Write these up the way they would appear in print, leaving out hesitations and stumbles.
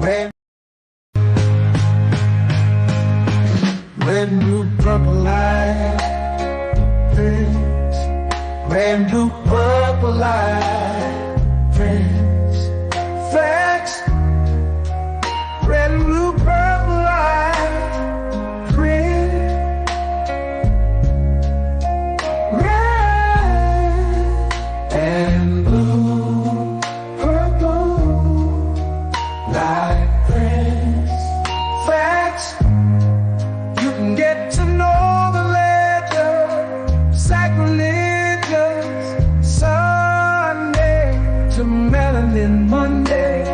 brand new purple light, brand new purple light, friends, facts, brand new purple light, friends, red and blue, purple light, friends, facts. You can get to know the ledger, sacrilegious Sunday to melanin Monday.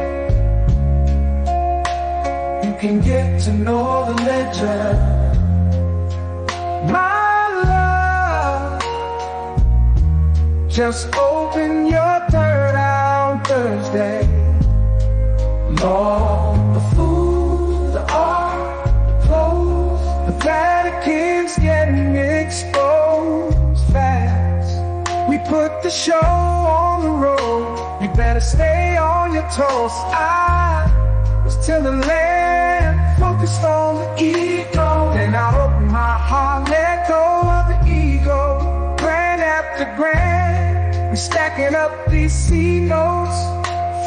You can get to know the ledger, my love. Just open your third eye on Thursday. Lord, the food, the art, the clothes, the Vatican's getting exposed fast. We put the show on the road. You better stay on your toes. I was till the land, focused on the ego. Then I opened my heart, let go of the ego. Grand after grand, we stacking up these C notes.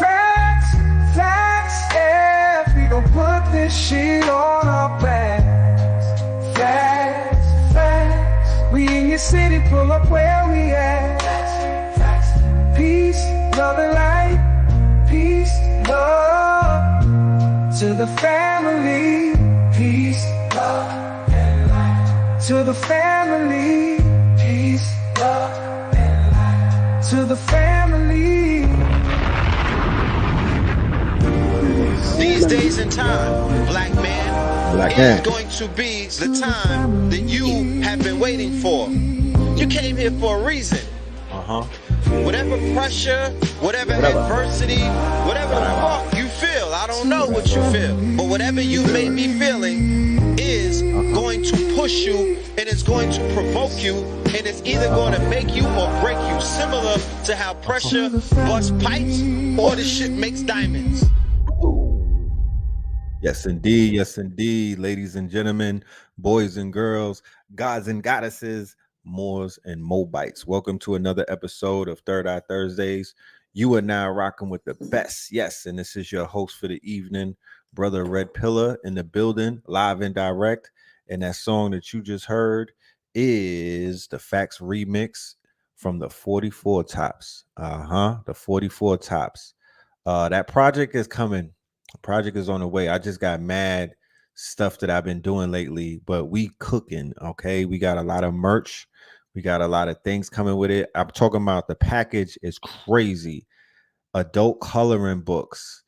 Facts, facts, yeah. We gon' put this shit on our backs. Facts, facts. We in your city, pull up where we at. Facts, facts. Peace, love and light. Peace, love to the family. Peace, love and light to the family. Peace, love and light to the family. These days and time, black man, is going to be the time that you have been waiting for. You came here for a reason. Whatever pressure, whatever adversity, whatever the fuck you feel, I don't know what you feel, but whatever you may be feeling is going to push you, and it's going to provoke you, and it's either going to make you or break you, similar to how pressure busts pipes or the shit makes diamonds. Yes, indeed, ladies and gentlemen, boys and girls, gods and goddesses, Moors and Mobites. Welcome to another episode of Third Eye Thursdays. You are now rocking with the best. Yes, and this is your host for the evening, Brother Red Pillar, in the building, live and direct. And that song that you just heard is the Facts remix from the 44 Tops. The 44 Tops. That project is coming. The project is on the way. I just got mad stuff that I've been doing lately, but we cooking, okay? We got a lot of merch. We got a lot of things coming with it. I'm talking about the package is crazy. Adult coloring books,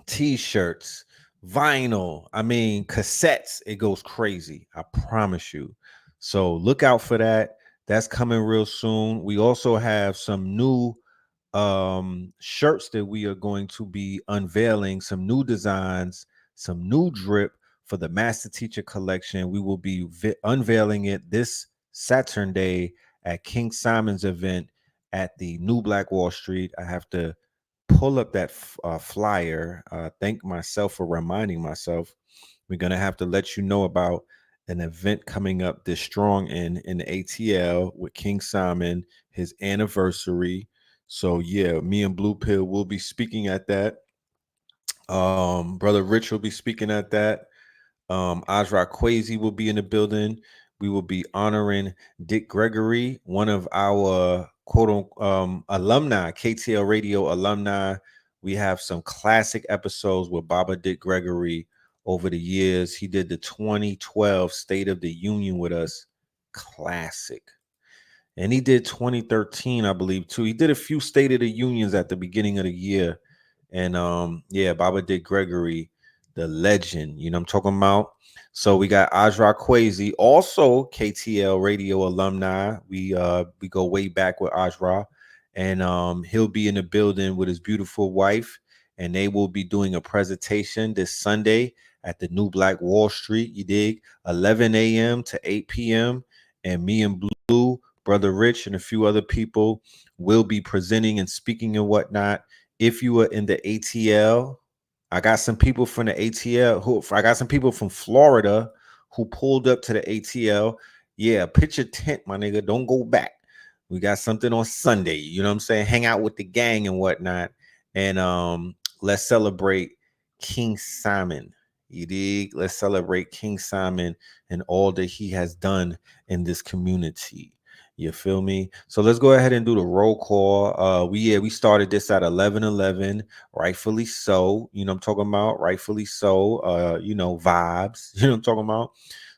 t-shirts, vinyl, I mean cassettes. It goes crazy, I promise you. So look out for that. That's coming real soon. We also have some new shirts that we are going to be unveiling, some new designs, some new drip for the Master Teacher collection. We will be unveiling it this Saturday at King Simon's event at the New Black Wall Street. I have to pull up that flyer. Thank myself for reminding myself. We're going to have to let you know about an event coming up this strong in the ATL with King Simon, his anniversary. So yeah, me and Blue Pill will be speaking at that. Brother Rich will be speaking at that. Azra Kwesi will be in the building. We will be honoring Dick Gregory, one of our quote alumni, KTL Radio alumni. We have some classic episodes with Baba Dick Gregory over the years. He did the 2012 State of the Union with us. Classic. And he did 2013, I believe, too. He did a few State of the Unions at the beginning of the year. And yeah, Baba Dick Gregory, the legend, you know what I'm talking about? So we got Azra Kwesi, also KTL Radio alumni. We go way back with Azra. And he'll be in the building with his beautiful wife. And they will be doing a presentation this Sunday at the New Black Wall Street. You dig? 11 a.m. to 8 p.m. And me and Blue, Brother Rich, and a few other people will be presenting and speaking and whatnot if you were in the ATL, I got some people from the ATL I got some people from Florida who pulled up to the ATL. Yeah, pitch your tent, my nigga. Don't go back. We got something on Sunday. You know what I'm saying? Hang out with the gang and whatnot. And let's celebrate King Simon. You dig? Let's celebrate King Simon and all that he has done in this community. You feel me? So let's go ahead and do the roll call. We started this at 11:11, rightfully so. You know what I'm talking about? Rightfully so. Vibes. You know what I'm talking about?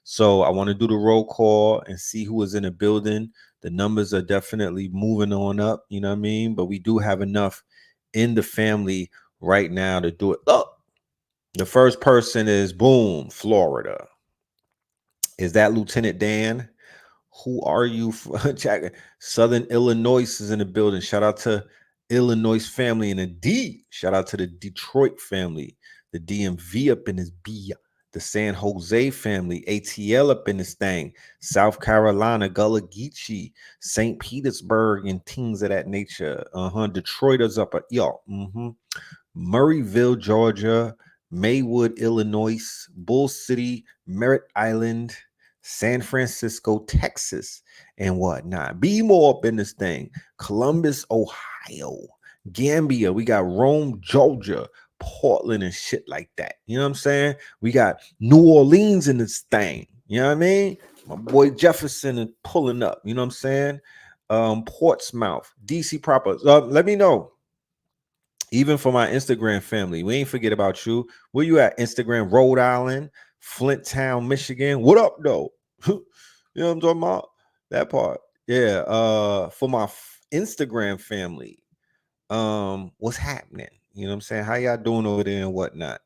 So I want to do the roll call and see who is in the building. The numbers are definitely moving on up, you know what I mean? But we do have enough in the family right now to do it. Oh, the first person is boom, Florida. Is that Lieutenant Dan? Who are you? Southern Illinois is in the building. Shout out to Illinois family and a D. Shout out to the Detroit family, the DMV up in this B, the San Jose family, ATL up in this thing, South Carolina, Gullah Geechee, St. Petersburg, and things of that nature. Detroit is up at y'all. Murrayville, Georgia, Maywood, Illinois, Bull City, Merritt Island, San Francisco, Texas, and whatnot. Be more up in this thing. Columbus, Ohio, Gambia. We got Rome, Georgia, Portland, and shit like that. You know what I'm saying? We got New Orleans in this thing. You know what I mean? My boy Jefferson is pulling up. You know what I'm saying? Portsmouth, DC proper. Let me know. Even for my Instagram family, we ain't forget about you. Where you at? Instagram, Rhode Island, Flint Town, Michigan. What up, though? You know what I'm talking about? That part. Yeah. For my Instagram family, what's happening? You know what I'm saying? How y'all doing over there and whatnot?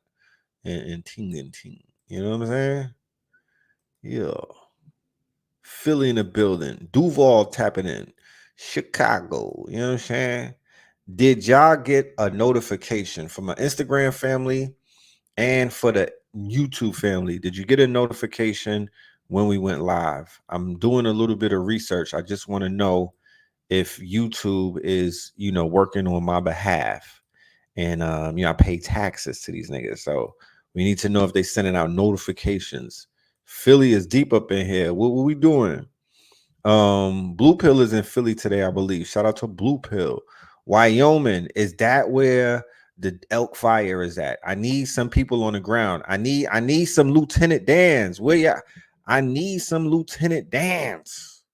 And ting and ting. You know what I'm saying? Yeah. Philly in the building. Duval tapping in. Chicago. You know what I'm saying? Did y'all get a notification from my Instagram family and for the YouTube family? Did you get a notification when we went live? I'm doing a little bit of research. I just want to know if YouTube is, working on my behalf. And, I pay taxes to these niggas. So we need to know if they sending out notifications. Philly is deep up in here. What we doing? Blue Pill is in Philly today, I believe. Shout out to Blue Pill. Wyoming, is that where the elk fire is at? I need some people on the ground. I need some Lieutenant Dans. Where ya? I need some Lieutenant Dans.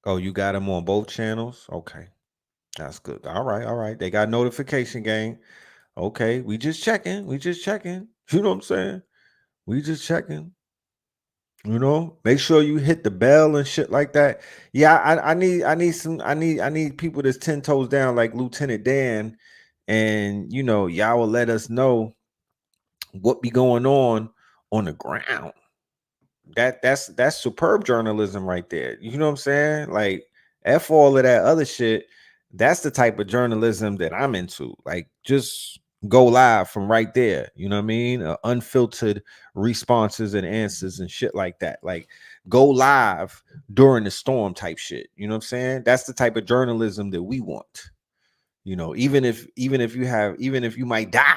Oh, you got them on both channels? Okay. That's good. All right. They got notification, gang. Okay, we just checking. You know what I'm saying? We just checking. Make sure you hit the bell and shit like that. Yeah, I need people that's 10 toes down like Lieutenant Dan, and y'all will let us know what be going on the ground. That's superb journalism right there. You know what I'm saying? Like, F all of that other shit. That's the type of journalism that I'm into. Like, just go live from right there. You know what I mean? Unfiltered responses and answers and shit like that. Like, go live during the storm type shit. You know what I'm saying? That's the type of journalism that we want. Even if you might die.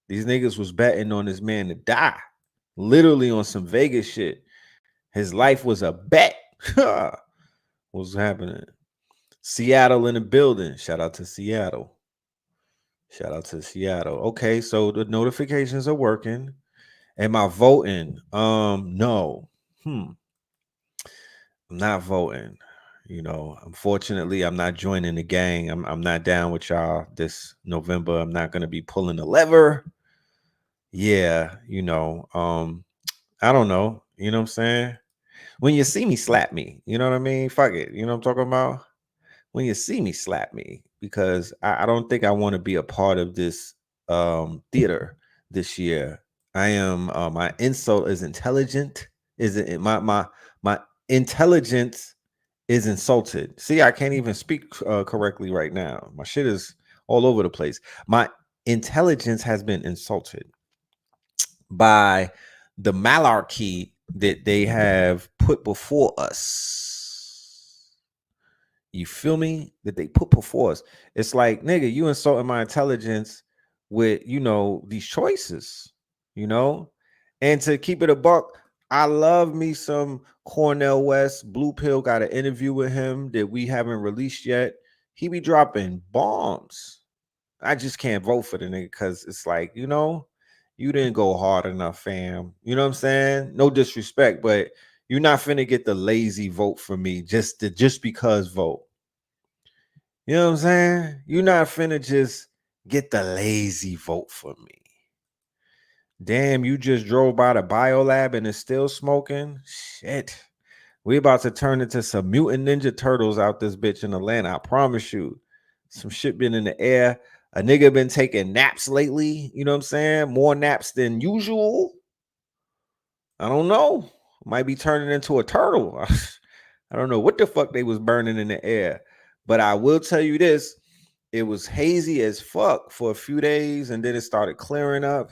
These niggas was betting on this man to die. Literally on some Vegas shit. His life was a bet. What's happening? Seattle in the building. Shout out to Seattle. Okay, so the notifications are working. Am I voting? No. I'm not voting. Unfortunately, I'm not joining the gang. I'm not down with y'all this November. I'm not gonna be pulling the lever. Yeah, I don't know. You know what I'm saying? When you see me, slap me. You know what I mean? Fuck it. You know what I'm talking about? When you see me, slap me, because I don't think I want to be a part of this theater this year. I am my insult is intelligent. Is it my intelligence is insulted? See, I can't even speak correctly right now. My shit is all over the place. My intelligence has been insulted by the malarkey that they have put before us. You feel me? That they put before us. It's like, nigga, you insulting my intelligence with, these choices, And to keep it a buck, I love me some Cornel West. Blue Pill got an interview with him that we haven't released yet. He be dropping bombs. I just can't vote for the nigga because it's like, you didn't go hard enough, fam. You know what I'm saying? No disrespect, but you're not finna get the lazy vote for me just because vote. You know what I'm saying? You're not finna just get the lazy vote for me. Damn, you just drove by the biolab and it's still smoking? Shit. We about to turn into some mutant ninja turtles out this bitch in Atlanta. I promise you. Some shit been in the air. A nigga been taking naps lately. You know what I'm saying? More naps than usual. I don't know. Might be turning into a turtle. I don't know what the fuck they was burning in the air. But I will tell you this. It was hazy as fuck for a few days and then it started clearing up.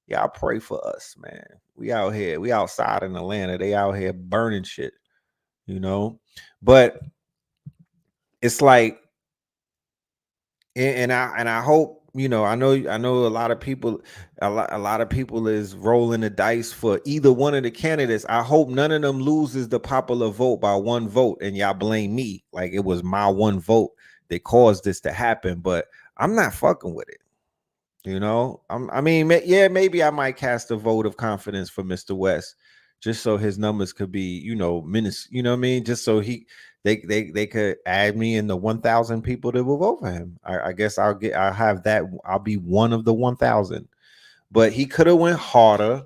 Y'all pray for us, man. We out here. We outside in Atlanta. They out here burning shit, But it's like, and I hope, I know a lot of people, a lot of people is rolling the dice for either one of the candidates. I hope none of them loses the popular vote by one vote and y'all blame me like it was my one vote that caused this to happen. But I'm not fucking with it. Maybe I might cast a vote of confidence for Mr. West, just so his numbers could be, minus. You know what I mean? Just so they could add me in the 1,000 people that will vote for him. I guess I'll have that. I'll be one of the 1,000. But he could have went harder.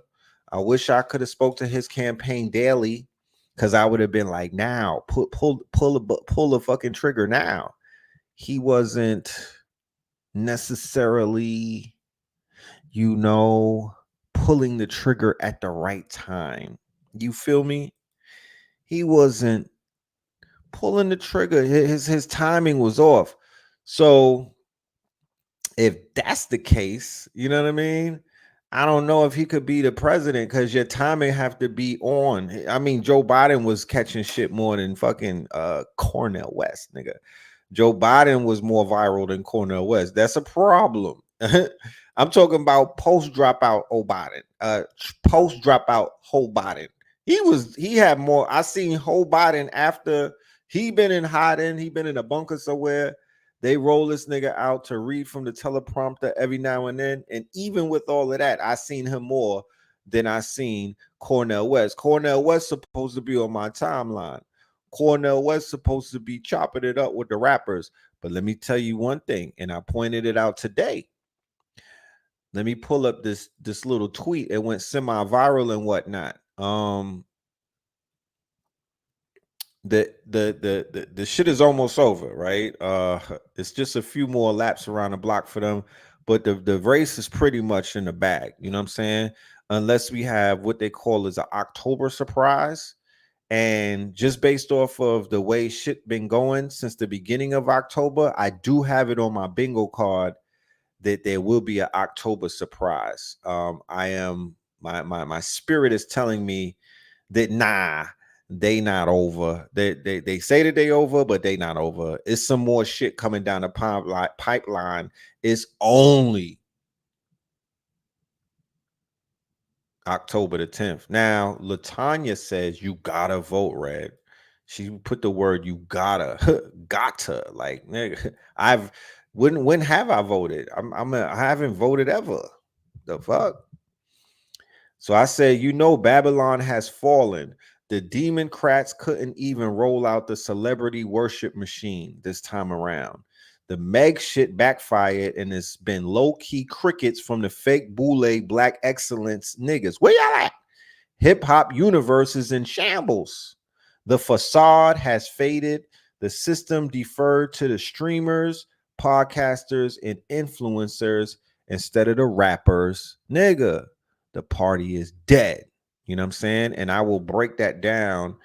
I wish I could have spoke to his campaign daily, because I would have been like, now pull a fucking trigger now. He wasn't necessarily, pulling the trigger at the right time. You feel me? He wasn't pulling the trigger. His timing was off. So if that's the case, you know what I mean? I don't know if he could be the president because your timing have to be on. I mean, Joe Biden was catching shit more than fucking Cornel West, nigga. Joe Biden was more viral than Cornel West. That's a problem. I'm talking about post dropout Biden. Post dropout Ho Biden. He had more. I seen Ho Biden after he been in hiding. He been in a bunker somewhere. They roll this nigga out to read from the teleprompter every now and then. And even with all of that, I seen him more than I seen Cornel West. Cornel West supposed to be on my timeline. Cornel West supposed to be chopping it up with the rappers. But let me tell you one thing, and I pointed it out today. Let me pull up this little tweet. It went semi-viral and whatnot. The shit is almost over, right? It's just a few more laps around the block for them, but the race is pretty much in the bag. You know what I'm saying? Unless we have what they call as an October surprise. And just based off of the way shit been going since the beginning of October, I do have it on my bingo card that there will be an October surprise. I am my spirit is telling me that they not over. They say that they over, but they not over. It's some more shit coming down the pipeline. It's only October the 10th. Now, Latanya says you gotta vote, Red. She put the word you gotta, like, nigga. When have I voted? I haven't voted ever. The fuck? So I said, Babylon has fallen. The Democrats couldn't even roll out the celebrity worship machine this time around. The Meg shit backfired, and it's been low-key crickets from the fake boule black excellence niggas. Where y'all at? Hip-hop universe is in shambles. The facade has faded. The system deferred to the streamers, podcasters, and influencers instead of the rappers. Nigga, the party is dead. You know what I'm saying? And I will break that down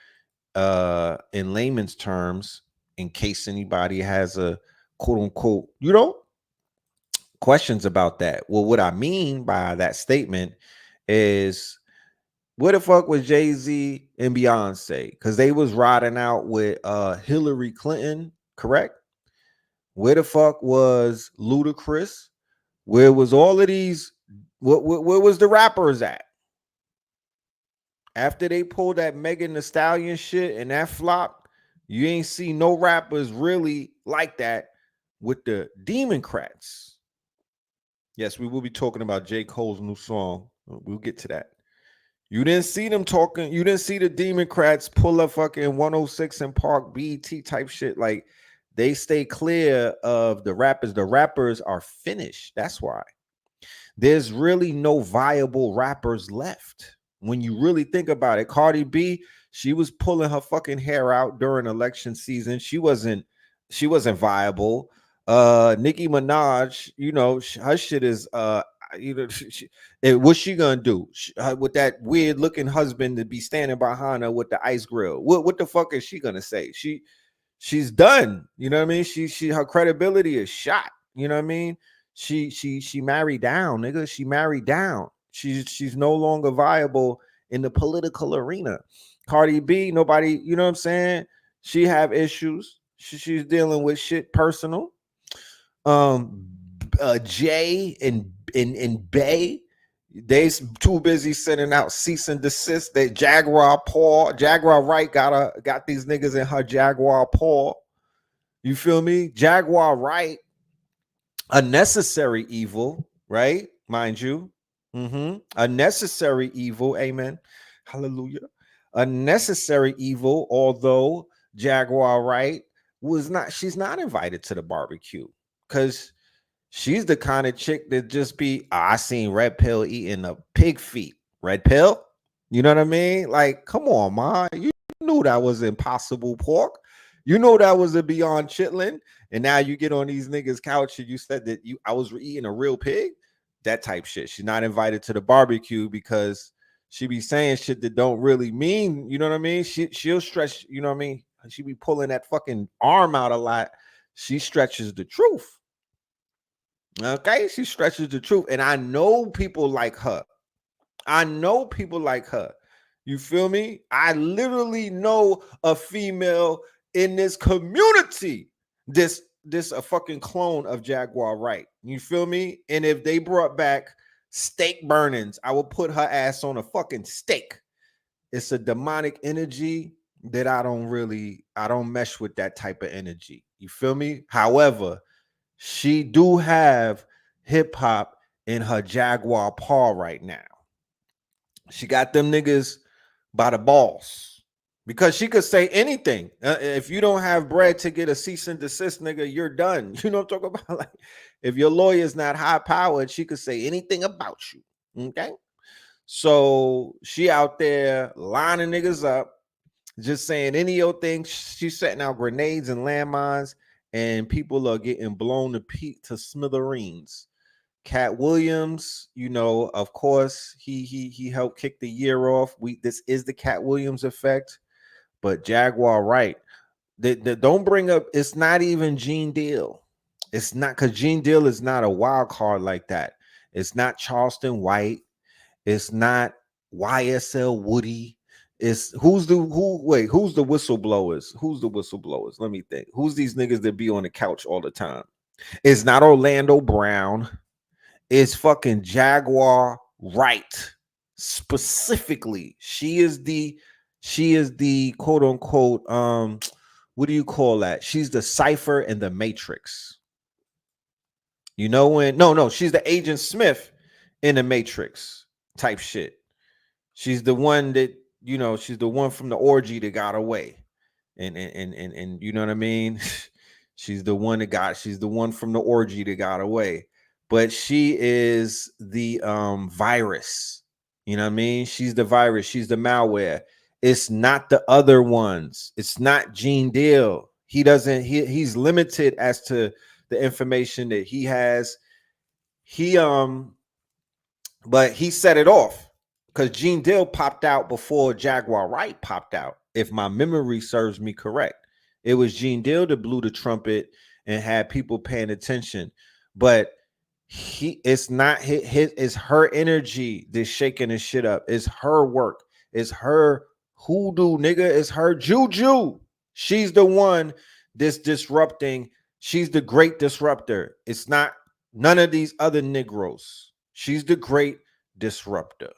in layman's terms in case anybody has a quote unquote, questions about that. Well, what I mean by that statement is Where the fuck was Jay-Z and Beyonce? Because they was riding out with Hillary Clinton, correct? Where the fuck was Ludacris? Where was all of these? Where was the rappers at? After they pulled that Megan Thee Stallion shit and that flop, you ain't see no rappers really like that with the Democrats. Yes, we will be talking about J. Cole's new song. We'll get to that. You didn't see them talking. You didn't see the Democrats pull a fucking 106 and Park BET type shit. Like, they stay clear of the rappers. The rappers are finished. That's why. There's really no viable rappers left. When you really think about it, Cardi B, she was pulling her fucking hair out during election season. She wasn't viable. Nicki Minaj, you know, her shit is you know, what's she gonna do with that weird looking husband to be standing behind her with the ice grill? What the fuck is she gonna say? She's done. You know what I mean? She her credibility is shot. You know what I mean? She married down, nigga. She married down. She's no longer viable in the political arena. Cardi B, nobody, you know what I'm saying? She have issues. She's dealing with shit personal. Jay and Bay, they too busy sending out cease and desist. That Jaguar Wright got these niggas in her Jaguar paw. You feel me? Jaguar Wright, a necessary evil, right? Mind you. A necessary evil. Amen. Hallelujah. A necessary evil, although Jaguar Wright she's not invited to the barbecue because she's the kind of chick that just be, I seen Red Pill eating a pig feet. Red Pill? You know what I mean? Like, come on, ma. You knew that was Impossible Pork. You know that was a Beyond Chitlin. And now you get on these niggas' couch and you said that I was eating a real pig. That type shit. She's not invited to the barbecue because she be saying shit that don't really mean, you know what I mean? She'll stretch, you know what I mean? She be pulling that fucking arm out a lot. She stretches the truth. Okay, she stretches the truth. And I know people like her. You feel me? I literally know a female in this community. This a fucking clone of Jaguar Wright. You feel me? And if they brought back steak burnings, I would put her ass on a fucking steak. It's a demonic energy that I don't mesh with that type of energy. You feel me? However, she do have hip hop in her Jaguar paw right now. She got them niggas by the balls because she could say anything. If you don't have bread to get a cease and desist, nigga, you're done. You know what I'm talking about? Like, if your lawyer's not high powered, she could say anything about you. Okay. So she out there lining niggas up, just saying any old thing. She's setting out grenades and landmines, and people are getting blown to smithereens. Cat Williams, you know, of course, he helped kick the year off. This is the Cat Williams effect, but Jaguar Wright, don't bring up. It's not even Gene Deal. It's not, because Gene Deal is not a wild card like that. It's not Charleston White. It's not YSL Woody. Who's the whistleblowers? Who's the whistleblowers? Let me think. Who's these niggas that be on the couch all the time? It's not Orlando Brown. It's fucking Jaguar Wright. Specifically, she is the quote unquote what do you call that? She's the cipher in the Matrix. You know when she's the Agent Smith in the Matrix type shit. She's the one that, you know, she's the one from the orgy that got away. And you know what I mean? She's the one from the orgy that got away. But she is the virus. You know what I mean? She's the virus. She's the malware. It's not the other ones. It's not Gene Deal. He's limited as to the information that he has. But he set it off because Gene Deal popped out before Jaguar Wright popped out. If my memory serves me correct, it was Gene Deal that blew the trumpet and had people paying attention. But it's not it's her energy that's shaking this shit up. It's her work. It's her hoodoo, nigga. It's her juju. She's the one that's disrupting. She's the great disruptor. It's not none of these other Negroes. She's the great disruptor.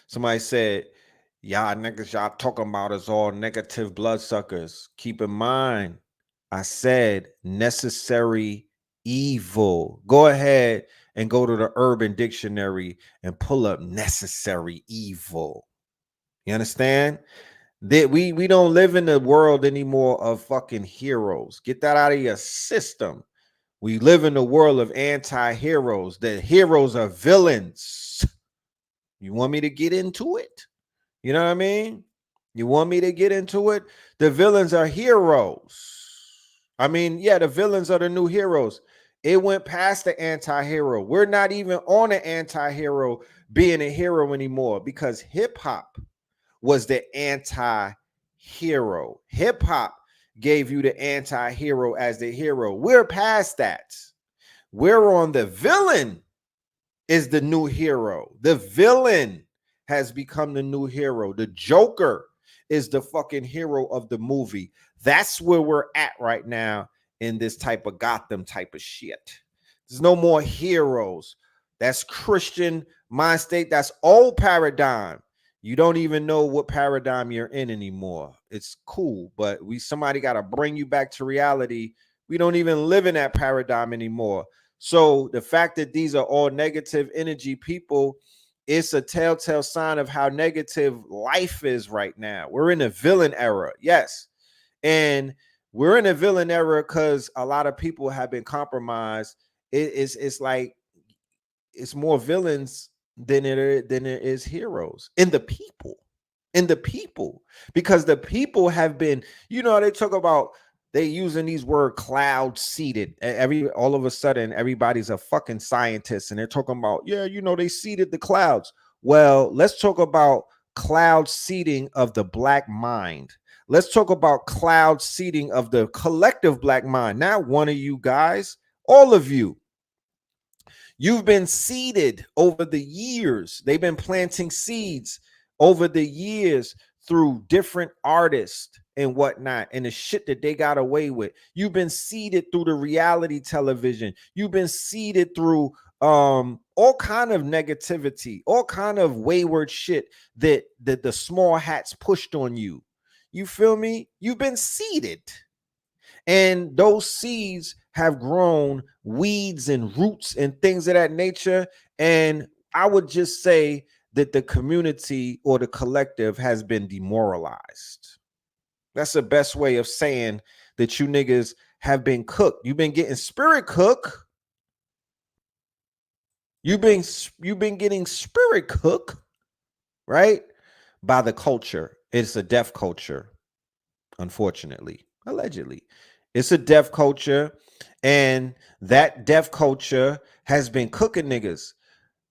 Somebody said, y'all niggas, y'all talking about us all negative bloodsuckers. Keep in mind, I said necessary evil. Go ahead and go to the Urban Dictionary and pull up necessary evil. You understand? That we don't live in the world anymore of fucking heroes. Get that out of your system. We live in the world of anti-heroes. The heroes are villains. You want me to get into it? You know what I mean? You want me to get into it? The villains are heroes. I mean, yeah, the villains are the new heroes. It went past the anti-hero. We're not even on an anti-hero being a hero anymore because hip-hop was the anti-hero. Hip-hop gave you the anti-hero as the hero. We're past that. We're on the villain is the new hero. The villain has become the new hero. The Joker is the fucking hero of the movie. That's where we're at right now in this type of Gotham type of shit. There's no more heroes. That's Christian mind state. That's old paradigm. You don't even know what paradigm you're in anymore. It's cool, but somebody got to bring you back to reality. We don't even live in that paradigm anymore. So the fact that these are all negative energy people, it's a telltale sign of how negative life is right now. We're in a villain era. Yes. And we're in a villain era because a lot of people have been compromised. It's like it's more villains than it is heroes in the people. Because the people have been, they talk about they using these word cloud seeded. All of a sudden, everybody's a fucking scientist, and they're talking about, they seeded the clouds. Well, let's talk about cloud seeding of the black mind. Let's talk about cloud seeding of the collective black mind. Not one of you guys, all of you. You've been seeded over the years. They've been planting seeds over the years through different artists and whatnot and the shit that they got away with. You've been seeded through the reality television. You've been seeded through all kind of negativity, all kind of wayward shit that the small hats pushed on you. You feel me? You've been seeded. And those seeds have grown weeds and roots and things of that nature. And I would just say that the community or the collective has been demoralized. That's the best way of saying that you niggas have been cooked. You've been getting spirit cooked. You've been getting spirit cooked, right? By the culture. It's a deaf culture, unfortunately, allegedly. It's a deaf culture, and that deaf culture has been cooking niggas.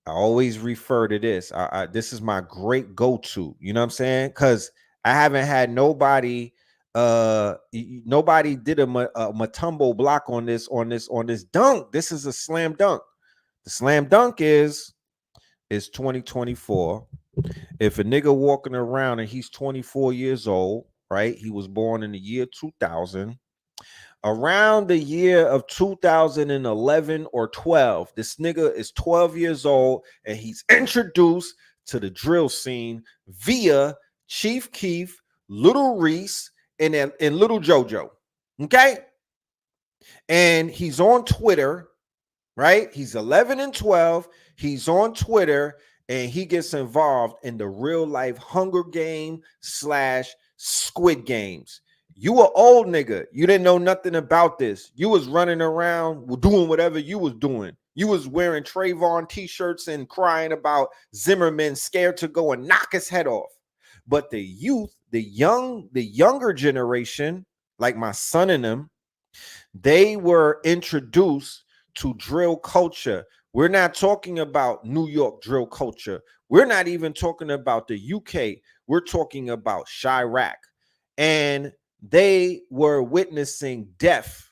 I always refer to this. This is my great go-to. You know what I'm saying? Because I haven't had nobody. Nobody did a Matumbo block on this dunk. This is a slam dunk. The slam dunk is 2024. If a nigga walking around and he's 24 years old, right? He was born in the year 2000. Around the year of 2011 or 12, this nigga is 12 years old and he's introduced to the drill scene via Chief Keef, Little Reese, and Little JoJo. Okay? And he's on Twitter, right? He's 11 and 12. He's on Twitter and he gets involved in the real life Hunger Game / Squid Games. You an old nigga. You didn't know nothing about this. You was running around doing whatever you was doing. You was wearing Trayvon t-shirts and crying about Zimmerman scared to go and knock his head off. But the youth, the younger generation, like my son and them, they were introduced to drill culture. We're not talking about New York drill culture. We're not even talking about the UK. We're talking about Chirac. And they were witnessing death,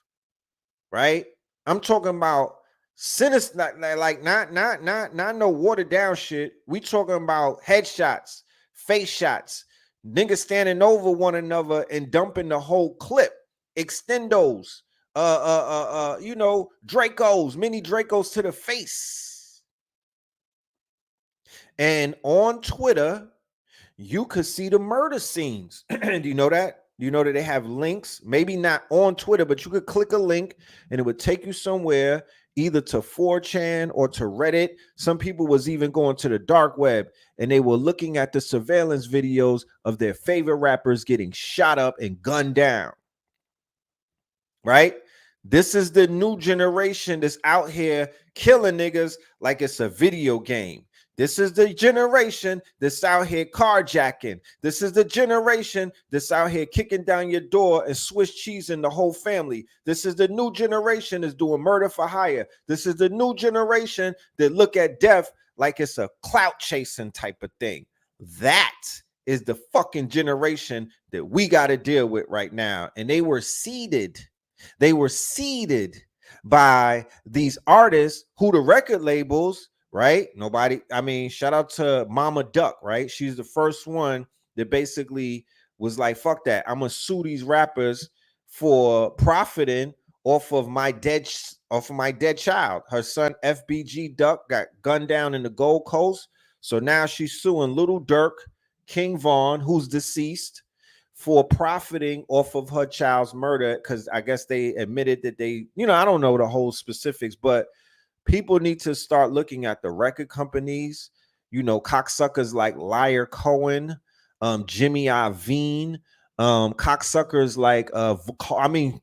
right? I'm talking about Sinister, not no watered down shit. We talking about headshots, face shots, niggas standing over one another and dumping the whole clip, extendos, you know, Dracos, mini Dracos to the face. And on Twitter, you could see the murder scenes. Do you know that? Do you know that they have links? Maybe not on Twitter, but you could click a link and it would take you somewhere, either to 4chan or to Reddit. Some people was even going to the dark web and they were looking at the surveillance videos of their favorite rappers getting shot up and gunned down. Right? This is the new generation that's out here killing niggas like it's a video game. This is the generation that's out here carjacking. This is the generation that's out here kicking down your door and Swiss cheesing the whole family. This is the new generation that's doing murder for hire. This is the new generation that look at death like it's a clout chasing type of thing. That is the fucking generation that we got to deal with right now. And they were seeded. They were seeded by these artists who the record labels, right? Nobody, I mean, shout out to Mama Duck, right? She's the first one that basically was like, fuck that. I'm gonna sue these rappers for profiting off of my dead child. Her son FBG Duck got gunned down in the Gold Coast. So now she's suing Little Durk, King Von, who's deceased, for profiting off of her child's murder, because I guess they admitted that they, you know, I don't know the whole specifics, but people need to start looking at the record companies, you know, cocksuckers like Liar Cohen, Jimmy Iovine, cocksuckers like,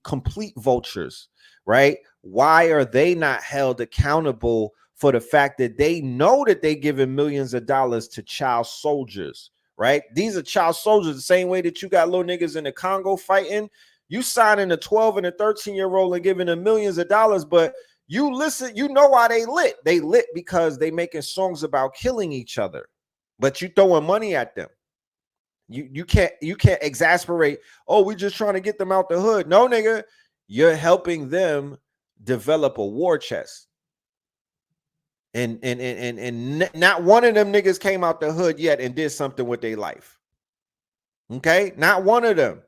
complete vultures, right? Why are they not held accountable for the fact that they know that they giving millions of dollars to child soldiers? Right? These are child soldiers, the same way that you got little niggas in the Congo fighting. You signing a 12 and a 13-year-old and giving them millions of dollars, but you listen, you know why they lit. They lit because they making songs about killing each other, but you throwing money at them. You can't exasperate, oh, we just trying to get them out the hood. No, nigga, you're helping them develop a war chest. And not one of them niggas came out the hood yet and did something with their life. Okay, not one of them.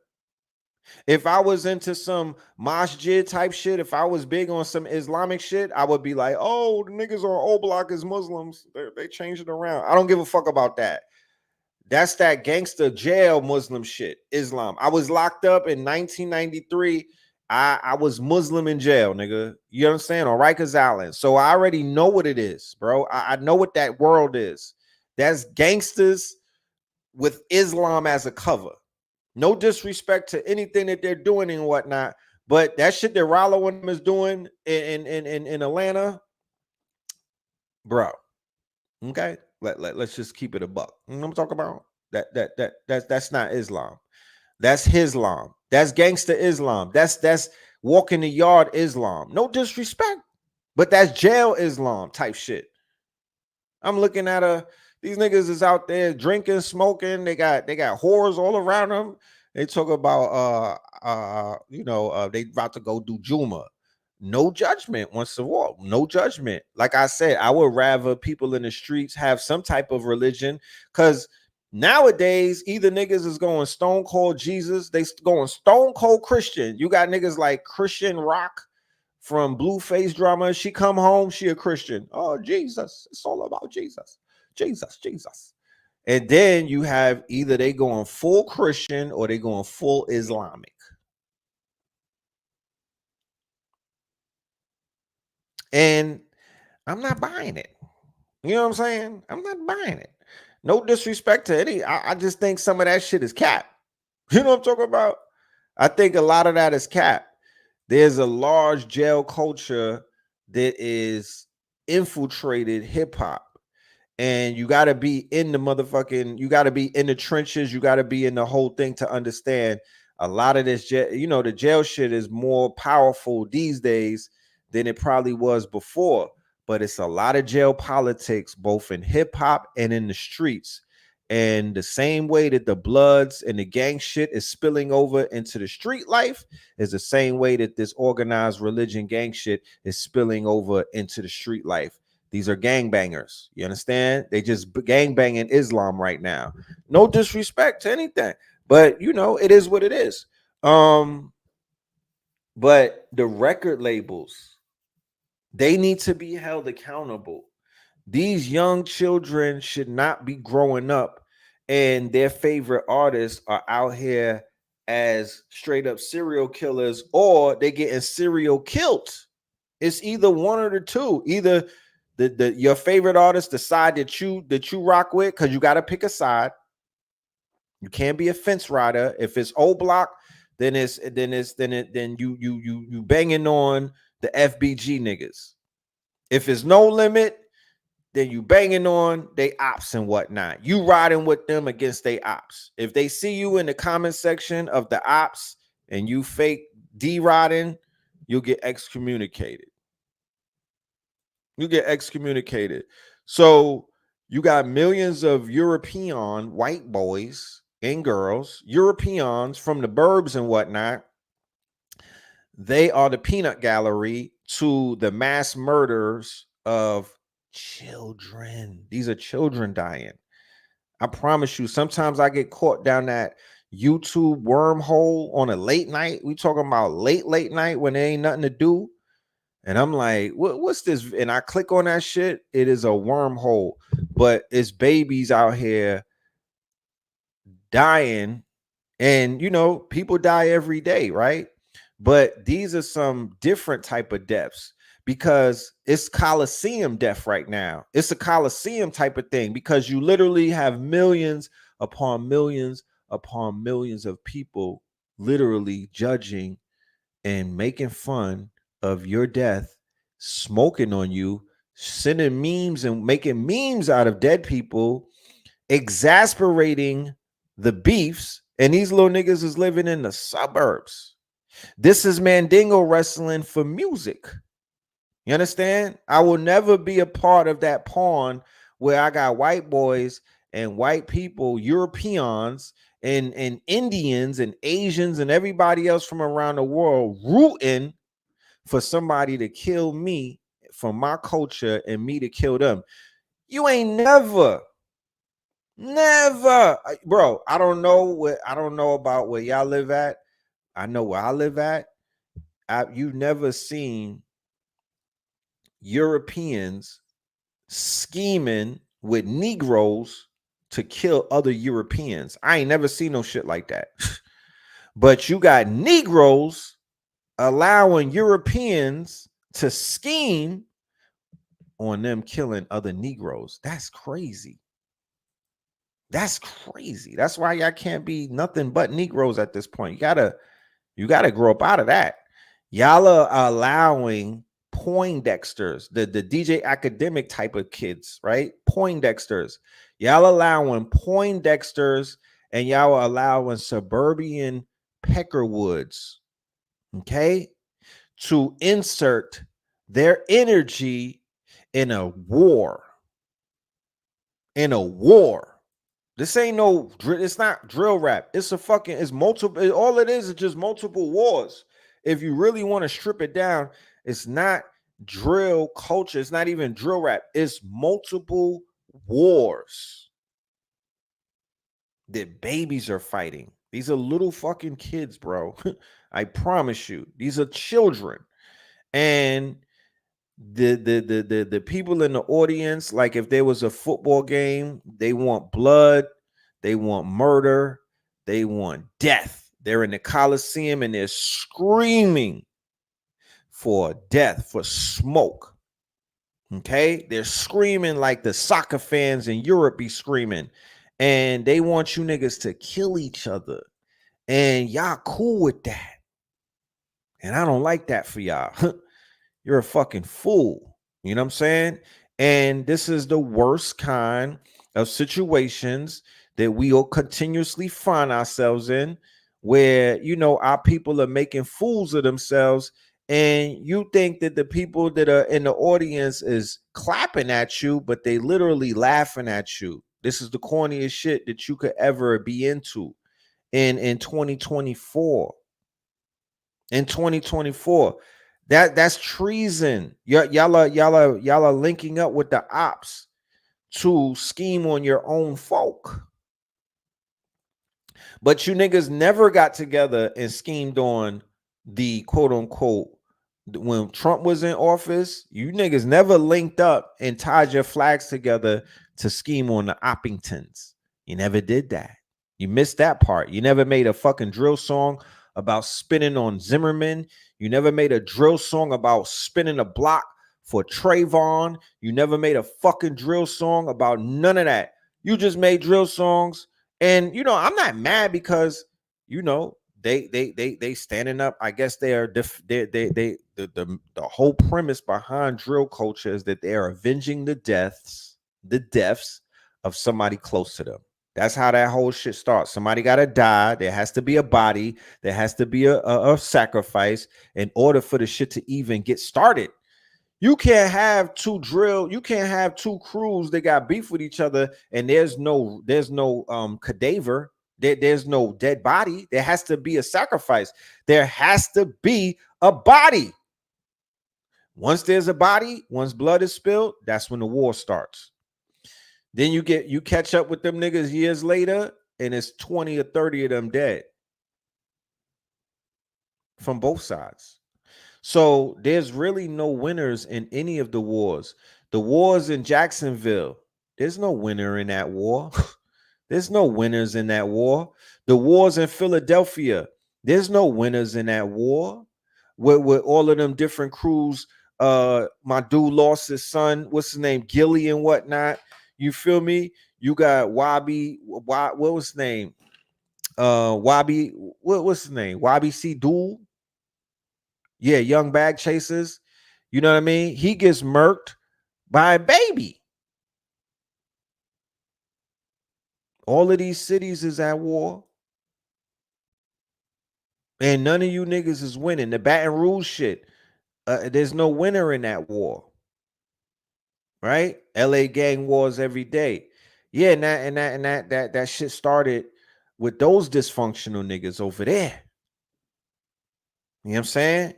If I was into some masjid type shit, if I was big on some Islamic shit, I would be like, oh, the niggas on O Block is Muslims. They changed it around. I don't give a fuck about that. That's that gangster jail Muslim shit, Islam. I was locked up in 1993. I was Muslim in jail, nigga. You understand? On Rikers Island. So I already know what it is, bro. I know what that world is. That's gangsters with Islam as a cover. No disrespect to anything that they're doing and whatnot, but that shit that Rollo and them is doing in Atlanta, bro. Okay, let's just keep it a buck. You know what I'm talking about? That's not Islam. That's Islam. That's gangster Islam. That's walking the yard Islam. No disrespect, but that's jail Islam type shit. I'm looking at these niggas is out there drinking, smoking. They got whores all around them. They talk about they about to go do Juma. No judgment once a while. No judgment. Like I said, I would rather people in the streets have some type of religion, because nowadays either niggas is going stone cold Jesus, they going stone cold Christian. You got niggas like Christian Rock from Blueface Drama. She come home, she a Christian. Oh, Jesus. It's all about Jesus. Jesus. And then you have either they going full Christian or they going full Islamic. And I'm not buying it. You know what I'm saying? I'm not buying it. No disrespect to any. I just think some of that shit is cap. You know what I'm talking about? I think a lot of that is cap. There's a large jail culture that is infiltrated hip hop. And you got to be in the motherfucking, you got to be in the trenches. You got to be in the whole thing to understand a lot of this, the jail shit is more powerful these days than it probably was before. But it's a lot of jail politics, both in hip hop and in the streets. And the same way that the Bloods and the gang shit is spilling over into the street life is the same way that this organized religion gang shit is spilling over into the street life. These are gangbangers. You understand? They just gangbanging Islam right now. No disrespect to anything, but you know, it is what it is. But the record labels, they need to be held accountable. These young children should not be growing up and their favorite artists are out here as straight up serial killers, or they getting serial killed. It's either one or the two. Either the your favorite artist, the side that you rock with, because you got to pick a side. You can't be a fence rider. If it's O Block, then you banging on the FBG niggas. If it's No Limit, then you banging on they ops and whatnot. You riding with them against they ops. If they see you in the comment section of the ops and you fake D-riding, you'll get excommunicated. You get excommunicated. So you got millions of European white boys and girls, Europeans from the burbs and whatnot. They are the peanut gallery to the mass murders of children. These are children dying. I promise you, sometimes I get caught down that YouTube wormhole on a late night. We talking about late night when there ain't nothing to do. And I'm like, what's this? And I click on that shit. It is a wormhole, but it's babies out here dying. And, you know, people die every day, right? But these are some different type of deaths because it's Coliseum death right now. It's a Coliseum type of thing because you literally have millions upon millions upon millions of people literally judging and making fun of your death, smoking on you, sending memes and making memes out of dead people, exasperating the beefs. And these little niggas is living in the suburbs. This is Mandingo wrestling for music. You understand? I will never be a part of that pawn where I got white boys and white people, Europeans and Indians and Asians and everybody else from around the world rooting for somebody to kill me from my culture and me to kill them. You ain't never, bro. I don't know about where y'all live at. I know where I live at. You've never seen Europeans scheming with Negroes to kill other Europeans. I ain't never seen no shit like that. But you got Negroes allowing Europeans to scheme on them killing other Negroes. That's crazy. That's crazy. That's why y'all can't be nothing but Negroes at this point. You gotta grow up out of that. Y'all are allowing Poindexters, the DJ Academic type of kids, right? Poindexters. Y'all allowing Poindexters and y'all are allowing suburban Peckerwoods, okay, to insert their energy in a war. In a war. This ain't no, it's not drill rap. It's it's multiple, all it is just multiple wars. If you really want to strip it down, it's not drill culture. It's not even drill rap. It's multiple wars that babies are fighting. These are little fucking kids, bro. I promise you. These are children. And the people in the audience, like if there was a football game, they want blood, they want murder, they want death. They're in the Coliseum and they're screaming for death, for smoke. Okay, they're screaming like the soccer fans in Europe be screaming, and they want you niggas to kill each other, and y'all cool with that. And I don't like that for y'all. You're a fucking fool. You know what I'm saying? And this is the worst kind of situations that we'll continuously find ourselves in, where, you know, our people are making fools of themselves. And you think that the people that are in the audience is clapping at you, but they literally laughing at you. This is the corniest shit that you could ever be into in 2024. In 2024. That's treason. Y'all are linking up with the ops to scheme on your own folk. But you niggas never got together and schemed on the quote unquote, when Trump was in office, you niggas never linked up and tied your flags together to scheme on the Oppingtons. You never did that. You missed that part. You never made a fucking drill song about spinning on Zimmerman. You never made a drill song about spinning a block for Trayvon. You never made a fucking drill song about none of that. You just made drill songs. And, you know, I'm not mad because, you know, they standing up. I guess the whole premise behind drill culture is that they are avenging the deaths of somebody close to them. That's how that whole shit starts. Somebody got to die. There has to be a body. There has to be a sacrifice in order for the shit to even get started. You can't have two crews that got beef with each other and there's no cadaver. There's no dead body. There has to be a sacrifice. There has to be a body. Once there's a body, once blood is spilled, that's when the war starts. Then you catch up with them niggas years later, and it's 20 or 30 of them dead from both sides. So there's really no winners in any of the wars. The wars in Jacksonville, there's no winner in that war. There's no winners in that war. The wars in Philadelphia, there's no winners in that war. With all of them different crews, my dude lost his son, what's his name, Gilly and whatnot. You feel me? You got Wabi, what was his name? Wabi, what's his name? Wabi C. Duel. Yeah, Young Bag Chasers. You know what I mean? He gets murked by a baby. All of these cities is at war. And none of you niggas is winning. The Baton Rouge shit, there's no winner in that war. Right? LA gang wars every day. Yeah, and that shit started with those dysfunctional niggas over there. You know what I'm saying?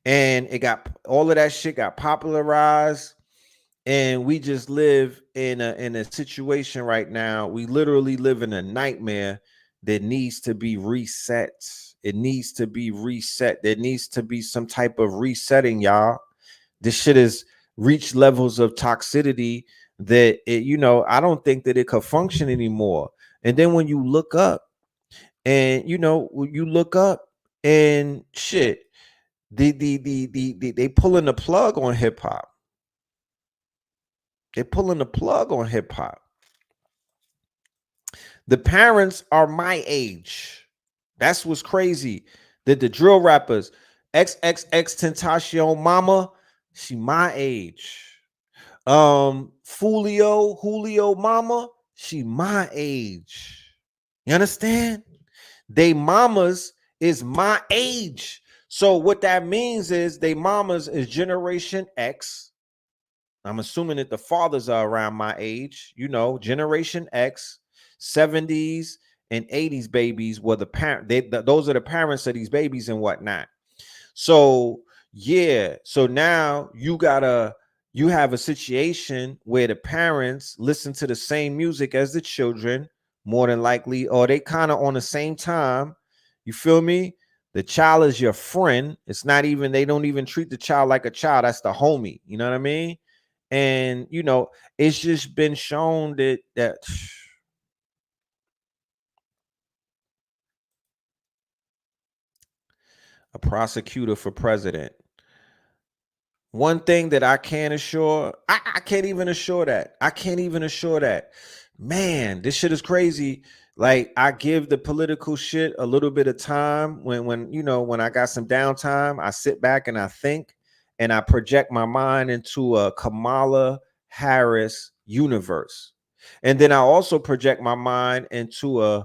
And it got all of that shit got popularized. And we just live in a situation right now. We literally live in a nightmare that needs to be reset. It needs to be reset. There needs to be some type of resetting, y'all. This shit has reached levels of toxicity that I don't think that it could function anymore. And then when you look up and shit, they pulling the plug on hip hop. They're pulling the plug on hip hop. The parents are my age. That's what's crazy. That the drill rappers, XXX Tentacion Mama, she my age. Julio Mama, she my age. You understand? They mamas is my age. So what that means is they mamas is Generation X. I'm assuming that the fathers are around my age, Generation X, 70s and 80s babies were the parent. Those are the parents of these babies and whatnot. So yeah, so now you have a situation where the parents listen to the same music as the children, more than likely, or they kind of on the same time. You feel me? The child is your friend. It's not even, they don't even treat the child like a child. That's the homie. You know what I mean? And it's just been shown that a prosecutor for president. One thing that I can assure, I can't even assure that. I can't even assure that. Man, this shit is crazy. Like, I give the political shit a little bit of time. When I got some downtime, I sit back and I think, and I project my mind into a Kamala Harris universe. And then I also project my mind into a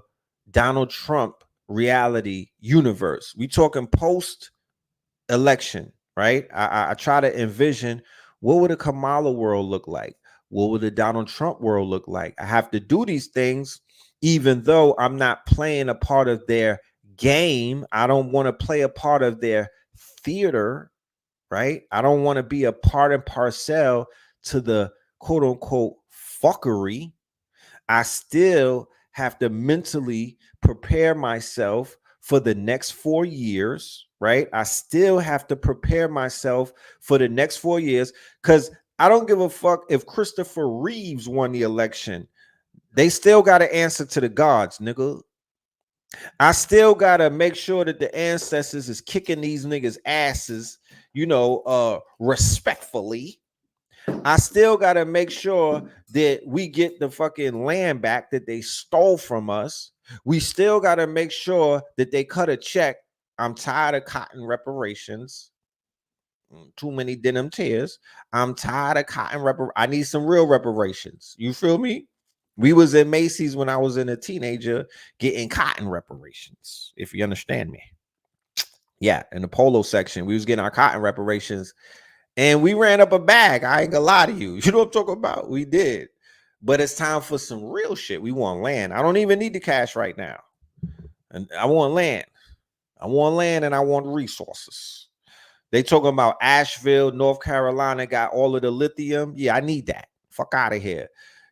Donald Trump reality universe. We talking post election, right? I try to envision, what would a Kamala world look like? What would the Donald Trump world look like? I have to do these things, even though I'm not playing a part of their game. I don't want to play a part of their theater, right? I don't want to be a part and parcel to the quote unquote fuckery. I still have to mentally prepare myself for the next 4 years, right? I still have to prepare myself for the next 4 years, because I don't give a fuck if Christopher Reeves won the election. They still got to answer to the gods, nigga. I still got to make sure that the ancestors is kicking these niggas asses, respectfully. I still got to make sure that we get the fucking land back that they stole from us. We still got to make sure that they cut a check. I'm tired of cotton reparations. Too many denim tears. I'm tired of cotton I need some real reparations. You feel me? We was in Macy's when I was a teenager getting cotton reparations, if you understand me. Yeah, in the polo section, we was getting our cotton reparations. And we ran up a bag. I ain't gonna lie to you. You know what I'm talking about? We did. But it's time for some real shit. We want land. I don't even need the cash right now. And I want land. I want land and I want resources. They talking about Asheville, North Carolina got all of the lithium. Yeah, I need that. Fuck out of here.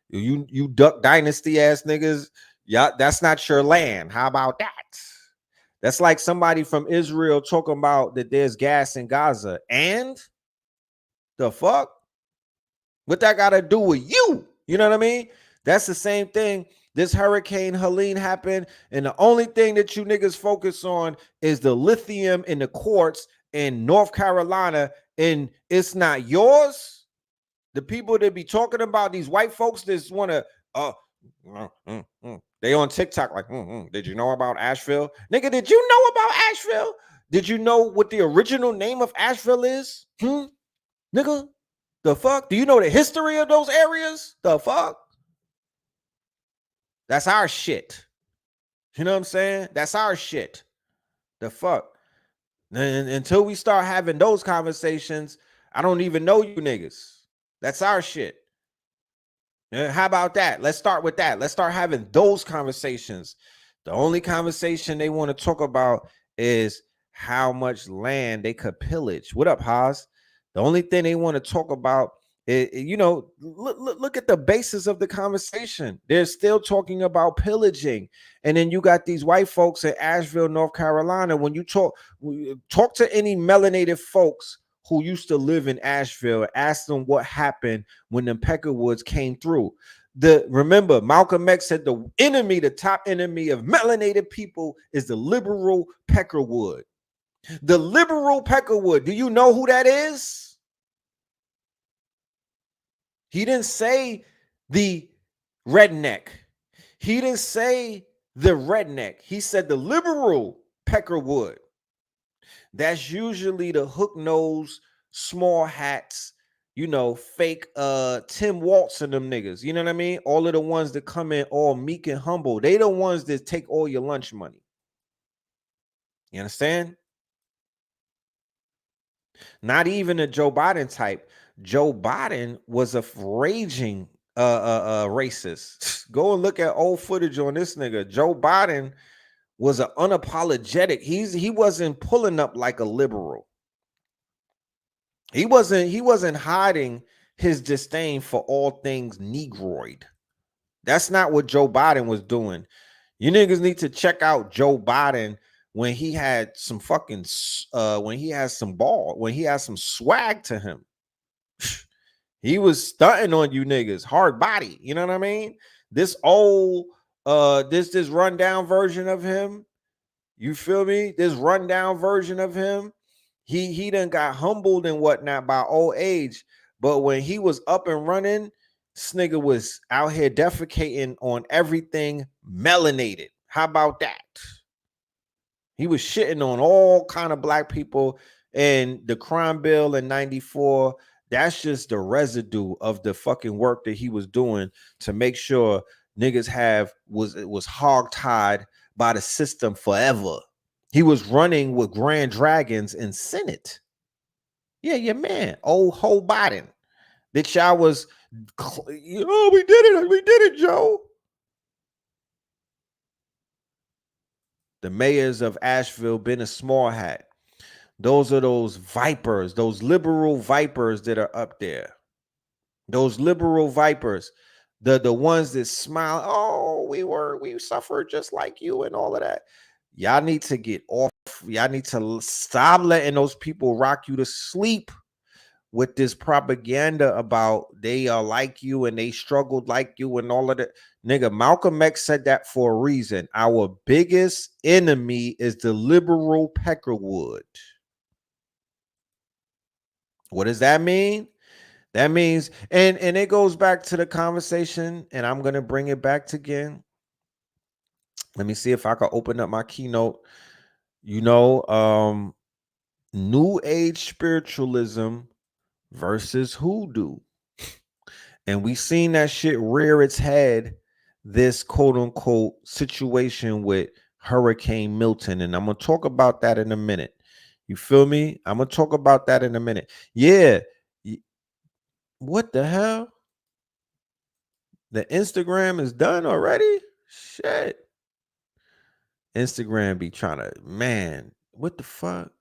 You Duck Dynasty ass niggas. Yeah, that's not your land. How about that? That's like somebody from Israel talking about that there's gas in Gaza. And the fuck? What that got to do with you? You know what I mean? That's the same thing. This Hurricane Helene happened, and the only thing that you niggas focus on is the lithium in the quartz in North Carolina, and it's not yours. The people that be talking about these white folks that want to, they on TikTok like, did you know about Asheville? Nigga, did you know about Asheville? Did you know what the original name of Asheville is? Nigga, the fuck? Do you know the history of those areas? The fuck? That's our shit. You know what I'm saying? That's our shit. The fuck? And until we start having those conversations, I don't even know you niggas. That's our shit. How about that? Let's start with that. Let's start having those conversations. The only conversation they want to talk about is how much land they could pillage. What up, Haas? The only thing they want to talk about is, look at the basis of the conversation. They're still talking about pillaging. And then you got these white folks in Asheville, North Carolina. When you talk to any melanated folks who used to live in Asheville, ask them what happened when the Peckerwoods came through. Remember, Malcolm X said the top enemy of melanated people is the liberal Peckerwood. The liberal Peckerwood. Do you know who that is? He didn't say the redneck. He didn't say the redneck. He said the liberal Peckerwood. That's usually the hook nose, small hats, fake Tim Waltz and them niggas. You know what I mean? All of the ones that come in all meek and humble. They the ones that take all your lunch money. You understand? Not even a Joe Biden type. Joe Biden was a raging racist. Go and look at old footage on this nigga. Joe Biden was an unapologetic. He wasn't pulling up like a liberal. He wasn't hiding his disdain for all things Negroid. That's not what Joe Biden was doing. You niggas need to check out Joe Biden when he had some fucking when he had some swag to him. He was stunting on you niggas, hard body. You know what I mean? This old this rundown version of him. You feel me? This rundown version of him. He done got humbled and whatnot by old age. But when he was up and running, this nigga was out here defecating on everything melanated. How about that? He was shitting on all kind of black people. And the crime bill in 94, that's just the residue of the fucking work that he was doing to make sure niggas was hog-tied by the system forever. He was running with Grand Dragons in Senate. Yeah, man. Old Ho Biden. That y'all was Oh, we did it, Joe. The mayors of Asheville been a small hat. Those are those vipers, those liberal vipers that are up there. Those liberal vipers, the ones that smile. Oh, we suffered just like you and all of that. Y'all need to get off. Y'all need to stop letting those people rock you to sleep with this propaganda about they are like you and they struggled like you and all of that. Nigga, Malcolm X said that for a reason. Our biggest enemy is the liberal peckerwood. What does that mean? That means, and it goes back to the conversation, and I'm gonna bring it back again. Let me see if I can open up my keynote. You know, New Age spiritualism versus hoodoo. And we seen that shit rear its head, this quote unquote situation with Hurricane Milton. And I'm gonna talk about that in a minute. You feel me? I'm gonna talk about that in a minute. Yeah. What the hell? The Instagram is done already? Shit. Instagram be trying to, man, what the fuck?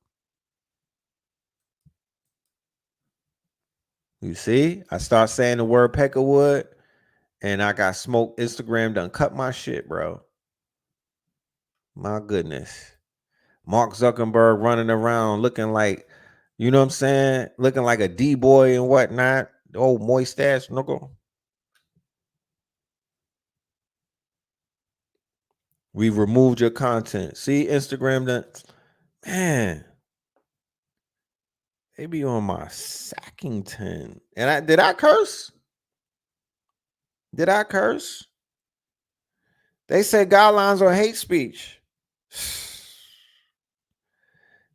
You see? I start saying the word Peckerwood and I got smoked. Instagram done cut my shit, bro. My goodness. Mark Zuckerberg running around looking like, you know what I'm saying? Looking like a D-boy and whatnot. The old moist ass nigga. We've removed your content. See, Instagram done, man. They be on my Sackington. And did I curse? Did I curse? They said guidelines on hate speech.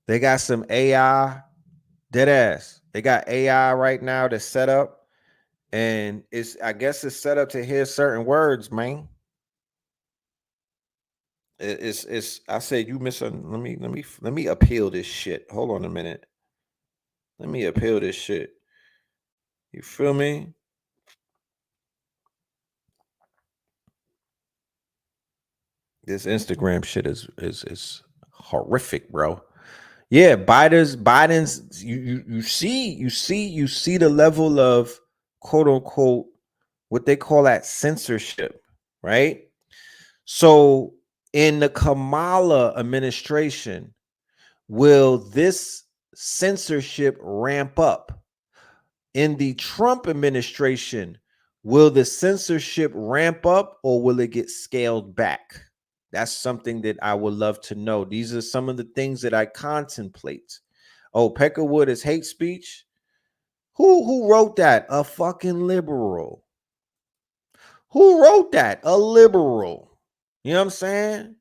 They got some AI, dead ass. They got AI right now that's set up, and I guess it's set up to hear certain words, man. It's I said you missing. Let me appeal this shit. Hold on a minute. Let me appeal this shit. You feel me? This Instagram shit is horrific, bro. Yeah, Biden's you see the level of quote unquote what they call that censorship, right? So in the Kamala administration, will this censorship ramp up? In the Trump administration, will the censorship ramp up or will it get scaled back? That's something that I would love to know. These are some of the things that I contemplate. Oh, Peckerwood is hate speech. Who wrote that? A fucking liberal. Who wrote that? A liberal. You know what I'm saying?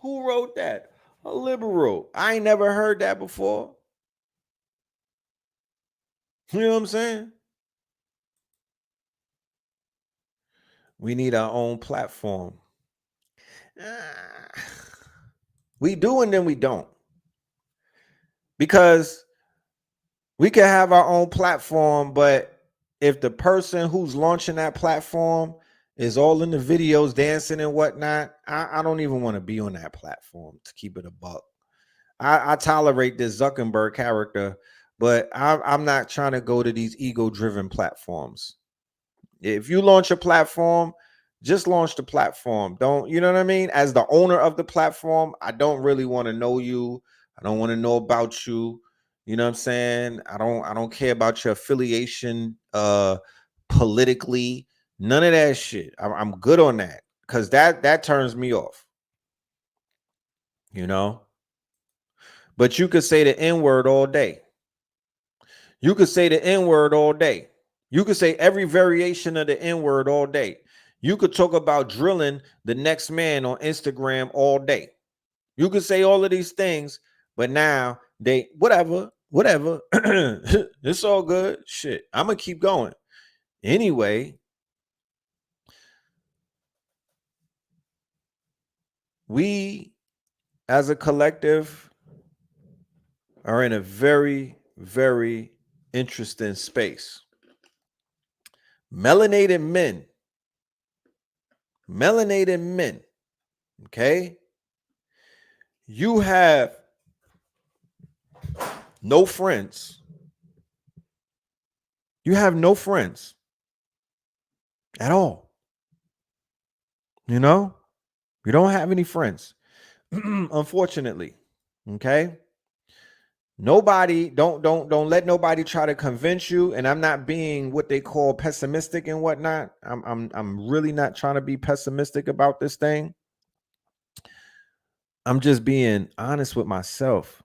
Who wrote that? A liberal. I ain't never heard that before. You know what I'm saying? We need our own platform. We do and then we don't. Because we can have our own platform, but if the person who's launching that platform is all in the videos dancing and whatnot, I don't even want to be on that platform, to keep it a buck. I tolerate this Zuckerberg character, but I'm not trying to go to these ego-driven platforms. If you launch a platform, just launch the platform. Don't, you know what I mean? As the owner of the platform, I don't really want to know you. I don't want to know about you. You know what I'm saying? I don't care about your affiliation politically. None of that shit. I'm good on that, because that turns me off. You know? But you could say the N-word all day. You could say the N-word all day. You could say every variation of the N-word all day. You could talk about drilling the next man on Instagram all day. You could say all of these things, but now they whatever. It's all good. Shit. I'm gonna keep going. Anyway, we as a collective are in a very very interesting space. Melanated men, okay? You have no friends. You have no friends at all. You know? You don't have any friends. Unfortunately. Okay? Nobody don't let nobody try to convince you, and I'm not being what they call pessimistic and whatnot. I'm really not trying to be pessimistic about this thing. I'm just being honest with myself.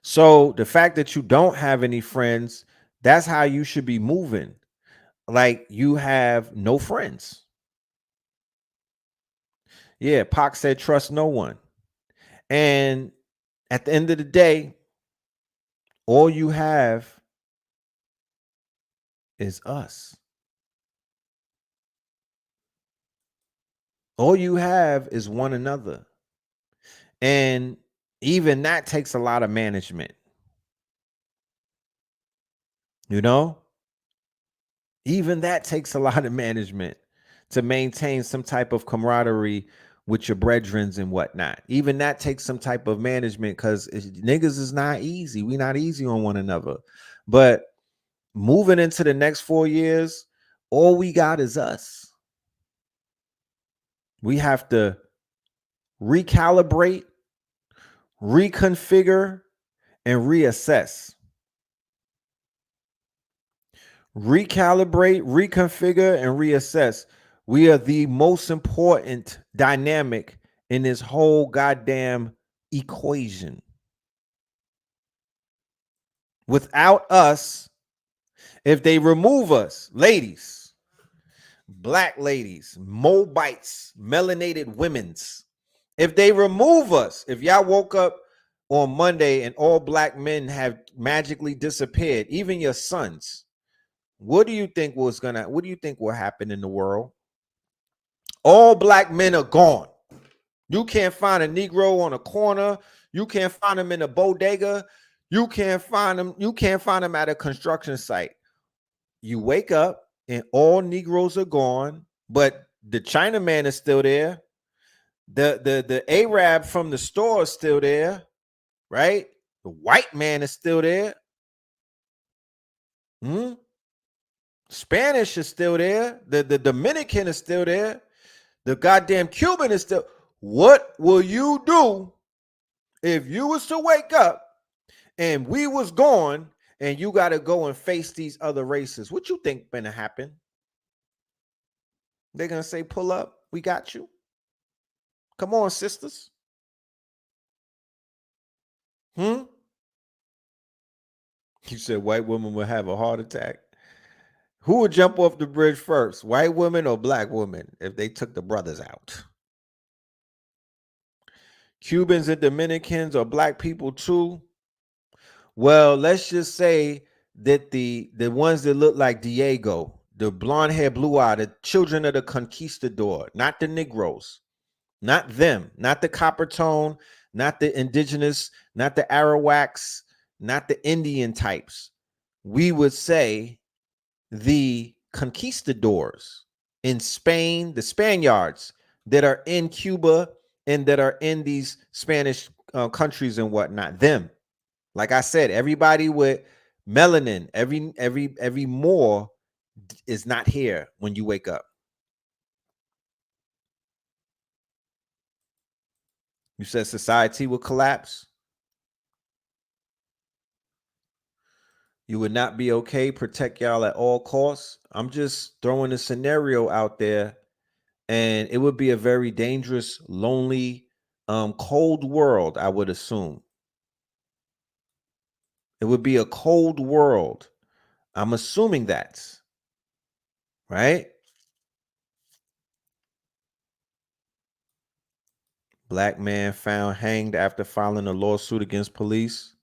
So the fact that you don't have any friends, that's how you should be moving. Like you have no friends. Yeah, Pac said trust no one. And at the end of the day, all you have is us. All you have is one another. And even that takes a lot of management. You know? Even that takes a lot of management to maintain some type of camaraderie with your brethrens and whatnot. Even that takes some type of management because niggas is not easy. We not easy on one another. But moving into the next 4 years, all we got is us. We have to recalibrate, reconfigure, and reassess. Recalibrate, reconfigure, and reassess. We are the most important dynamic in this whole goddamn equation. Without us, if they remove us, ladies, black ladies, Mobites, melanated women's, if they remove us, if y'all woke up on Monday and all black men have magically disappeared, even your sons, what do you think will happen in the world? All black men are gone. You can't find a Negro on a corner. You can't find them in a bodega. You can't find them at a construction site. You wake up and all Negroes are gone, but the Chinaman is still there. The Arab from the store is still there, right? The white man is still there. Spanish is still there. The Dominican is still there. The goddamn Cuban is still. What will you do if you was to wake up and we was gone and you got to go and face these other races? What you think gonna happen? They're gonna say, "Pull up, we got you. Come on, sisters." You said white women would have a heart attack. Who would jump off the bridge first, white women or black women, if they took the brothers out? Cubans and Dominicans are black people too. Well, let's just say that the ones that look like Diego, the blonde hair, blue eye, the children of the conquistador, not the Negroes, not them, not the copper tone, not the indigenous, not the Arawaks, not the Indian types. We would say the conquistadors in Spain, the Spaniards that are in Cuba and that are in these Spanish countries and whatnot. Them, like I said, everybody with melanin, every more is not here when you wake up. You said society will collapse. You would not be okay. Protect y'all at all costs. I'm just throwing a scenario out there, and it would be a very dangerous, lonely, cold world, I would assume. It would be a cold world. I'm assuming that, right? Black man found hanged after filing a lawsuit against police.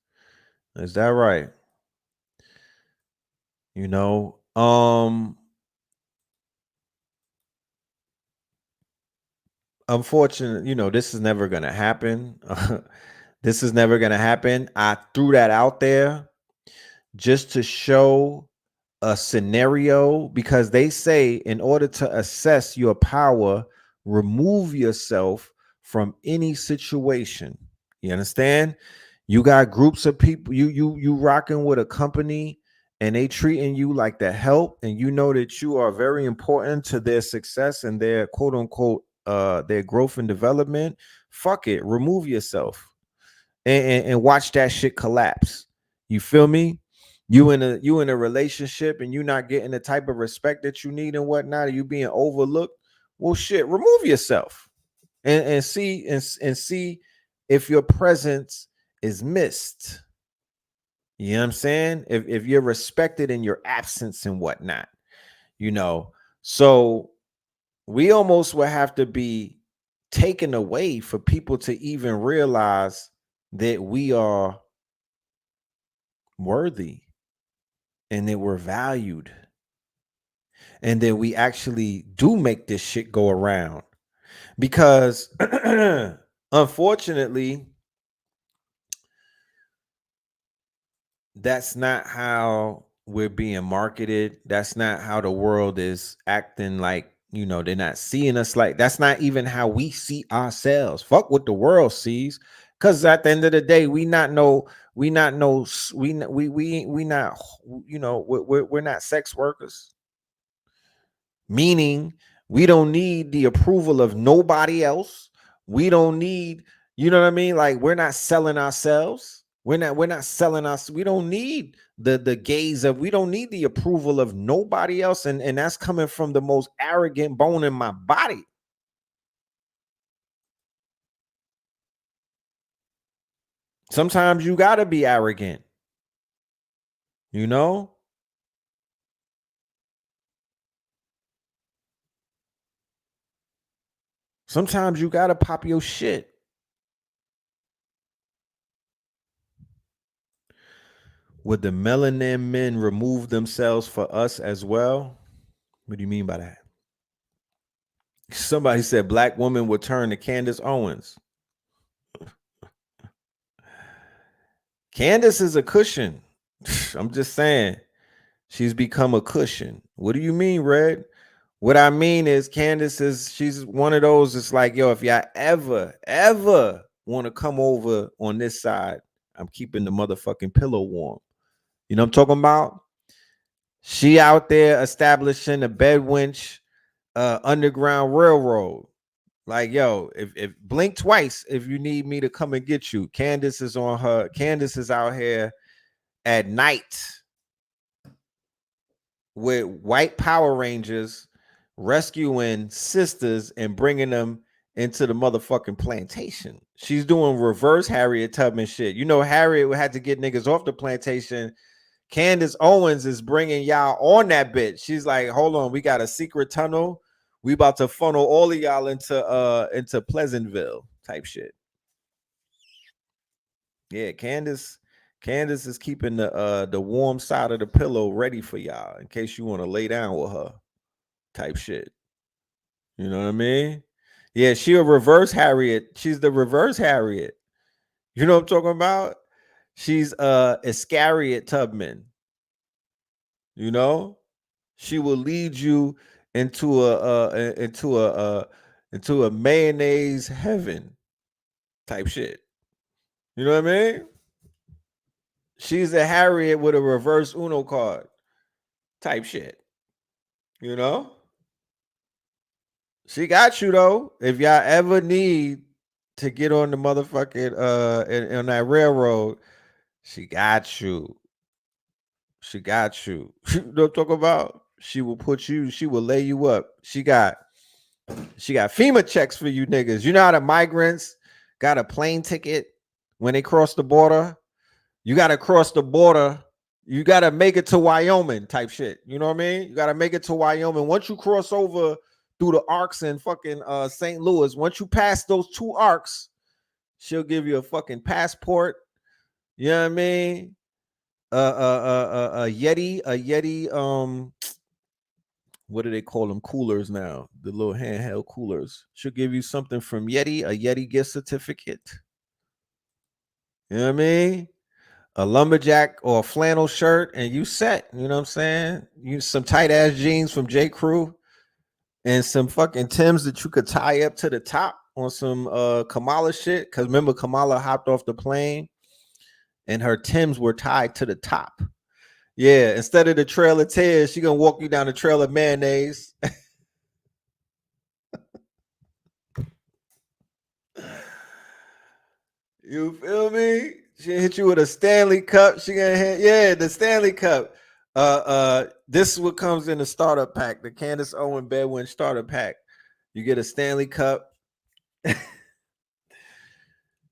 Is that right? You know, unfortunately, this is never going to happen. This is never going to happen. I threw that out there just to show a scenario, because they say in order to assess your power, remove yourself from any situation. You understand? You got groups of people, you rocking with a company, and they treating you like the help, and you know that you are very important to their success and their quote unquote their growth and development. Fuck it, remove yourself and watch that shit collapse. You feel me? You in a relationship and you not getting the type of respect that you need and whatnot, or you being overlooked. Well, shit, remove yourself and see if your presence is missed. You know what I'm saying? If you're respected in your absence and whatnot, you know. So we almost will have to be taken away for people to even realize that we are worthy and that we're valued and that we actually do make this shit go around. Because unfortunately, that's not how we're being marketed. That's not how the world is acting. Like, you know, they're not seeing us like, that's not even how we see ourselves. Fuck what the world sees. Because at the end of the day, we not, you know, we're not sex workers. Meaning we don't need the approval of nobody else. We don't need, you know what I mean? Like, we're not selling ourselves. We're not selling us. We don't need the gaze of, we don't need the approval of nobody else. And that's coming from the most arrogant bone in my body. Sometimes you gotta be arrogant, you know? Sometimes you gotta pop your shit. Would the melanin men remove themselves for us as well? What do you mean by that? Somebody said black woman would turn to Candace Owens. Candace is a cushion. I'm just saying, she's become a cushion. What do you mean, Red? What I mean is she's one of those. It's like, yo, if y'all ever want to come over on this side, I'm keeping the motherfucking pillow warm. You know what I'm talking about? She out there establishing a bed winch underground railroad. Like, yo, if blink twice if you need me to come and get you. Candace is out here at night with white Power Rangers rescuing sisters and bringing them into the motherfucking plantation. She's doing reverse Harriet Tubman shit. You know, Harriet had to get niggas off the plantation. Candace Owens is bringing y'all on that bitch. She's like, hold on, we got a secret tunnel. We about to funnel all of y'all into Pleasantville type shit. Yeah, Candace is keeping the warm side of the pillow ready for y'all in case you want to lay down with her type shit. You know what I mean? Yeah, she a reverse Harriet. She's the reverse Harriet. You know what I'm talking about? She's Iscariot Tubman. You know? She will lead you into a mayonnaise heaven type shit. You know what I mean? She's a Harriet with a reverse Uno card type shit. You know? She got you though. If y'all ever need to get on the motherfucking on that railroad, she got you. She got you. You know what I'm talking about? She will lay you up. She got FEMA checks for you niggas. You know how the migrants got a plane ticket when they cross the border? You got to cross the border. You got to make it to Wyoming type shit. You know what I mean? You got to make it to Wyoming. Once you cross over through the arcs in fucking St. Louis, once you pass those two arcs, she'll give you a fucking passport. You know what I mean? A Yeti, what do they call them? Coolers now, the little handheld coolers. She'll give you something from Yeti, a Yeti gift certificate. You know what I mean? A lumberjack or a flannel shirt, and you set. You know what I'm saying? You some tight ass jeans from J. Crew, and some fucking Timbs that you could tie up to the top on some Kamala shit. Cause remember Kamala hopped off the plane and her Timbs were tied to the top. Yeah, instead of the trail of tears, she gonna walk you down the trail of mayonnaise. You feel me? She hit you with a Stanley Cup. She gonna hit, the Stanley Cup. This is what comes in the starter pack, the Candace Owen Bedouin starter pack. You get a Stanley Cup.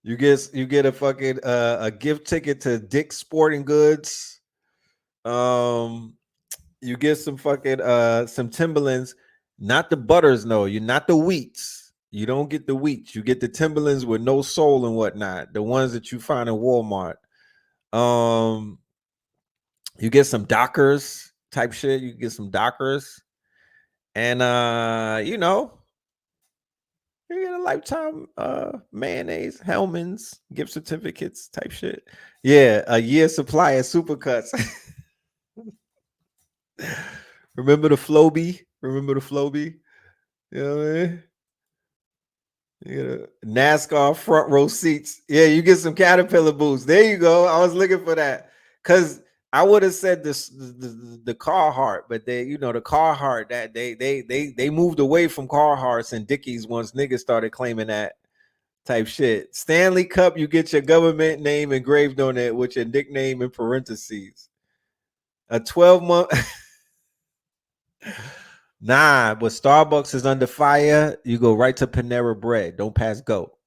you get a fucking a gift ticket to Dick's Sporting Goods. You get some fucking some Timberlands, not the butters, no, you're not the wheats. You don't get the wheats. You get the Timberlands with no sole and whatnot, the ones that you find in Walmart. You get some Dockers type shit. You get some Dockers, and you know, you get a lifetime mayonnaise, Hellman's gift certificates type shit. Yeah, a year supply of Supercuts. Remember the Floby? Remember the Floby? You know what I mean? Yeah, NASCAR front row seats. Yeah, you get some Caterpillar boots. There you go. I was looking for that because I would have said this the Carhartt, but they, you know, the Carhartt that they moved away from Carhartts and Dickies once niggas started claiming that type shit. Stanley Cup, you get your government name engraved on it with your nickname in parentheses. A 12-month. Nah, but Starbucks is under fire. You go right to Panera Bread. Don't pass go.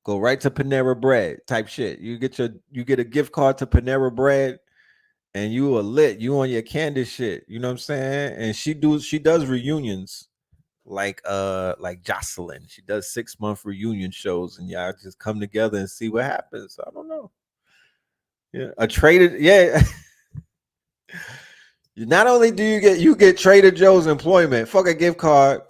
Go right to Panera Bread type shit. You get a gift card to Panera Bread, and you are lit. You on your Candace shit. You know what I'm saying? And she does reunions like Jocelyn. She does 6-month reunion shows, and y'all just come together and see what happens. I don't know. Yeah, a traded yeah. Not only do you get Trader Joe's employment, fuck a gift card.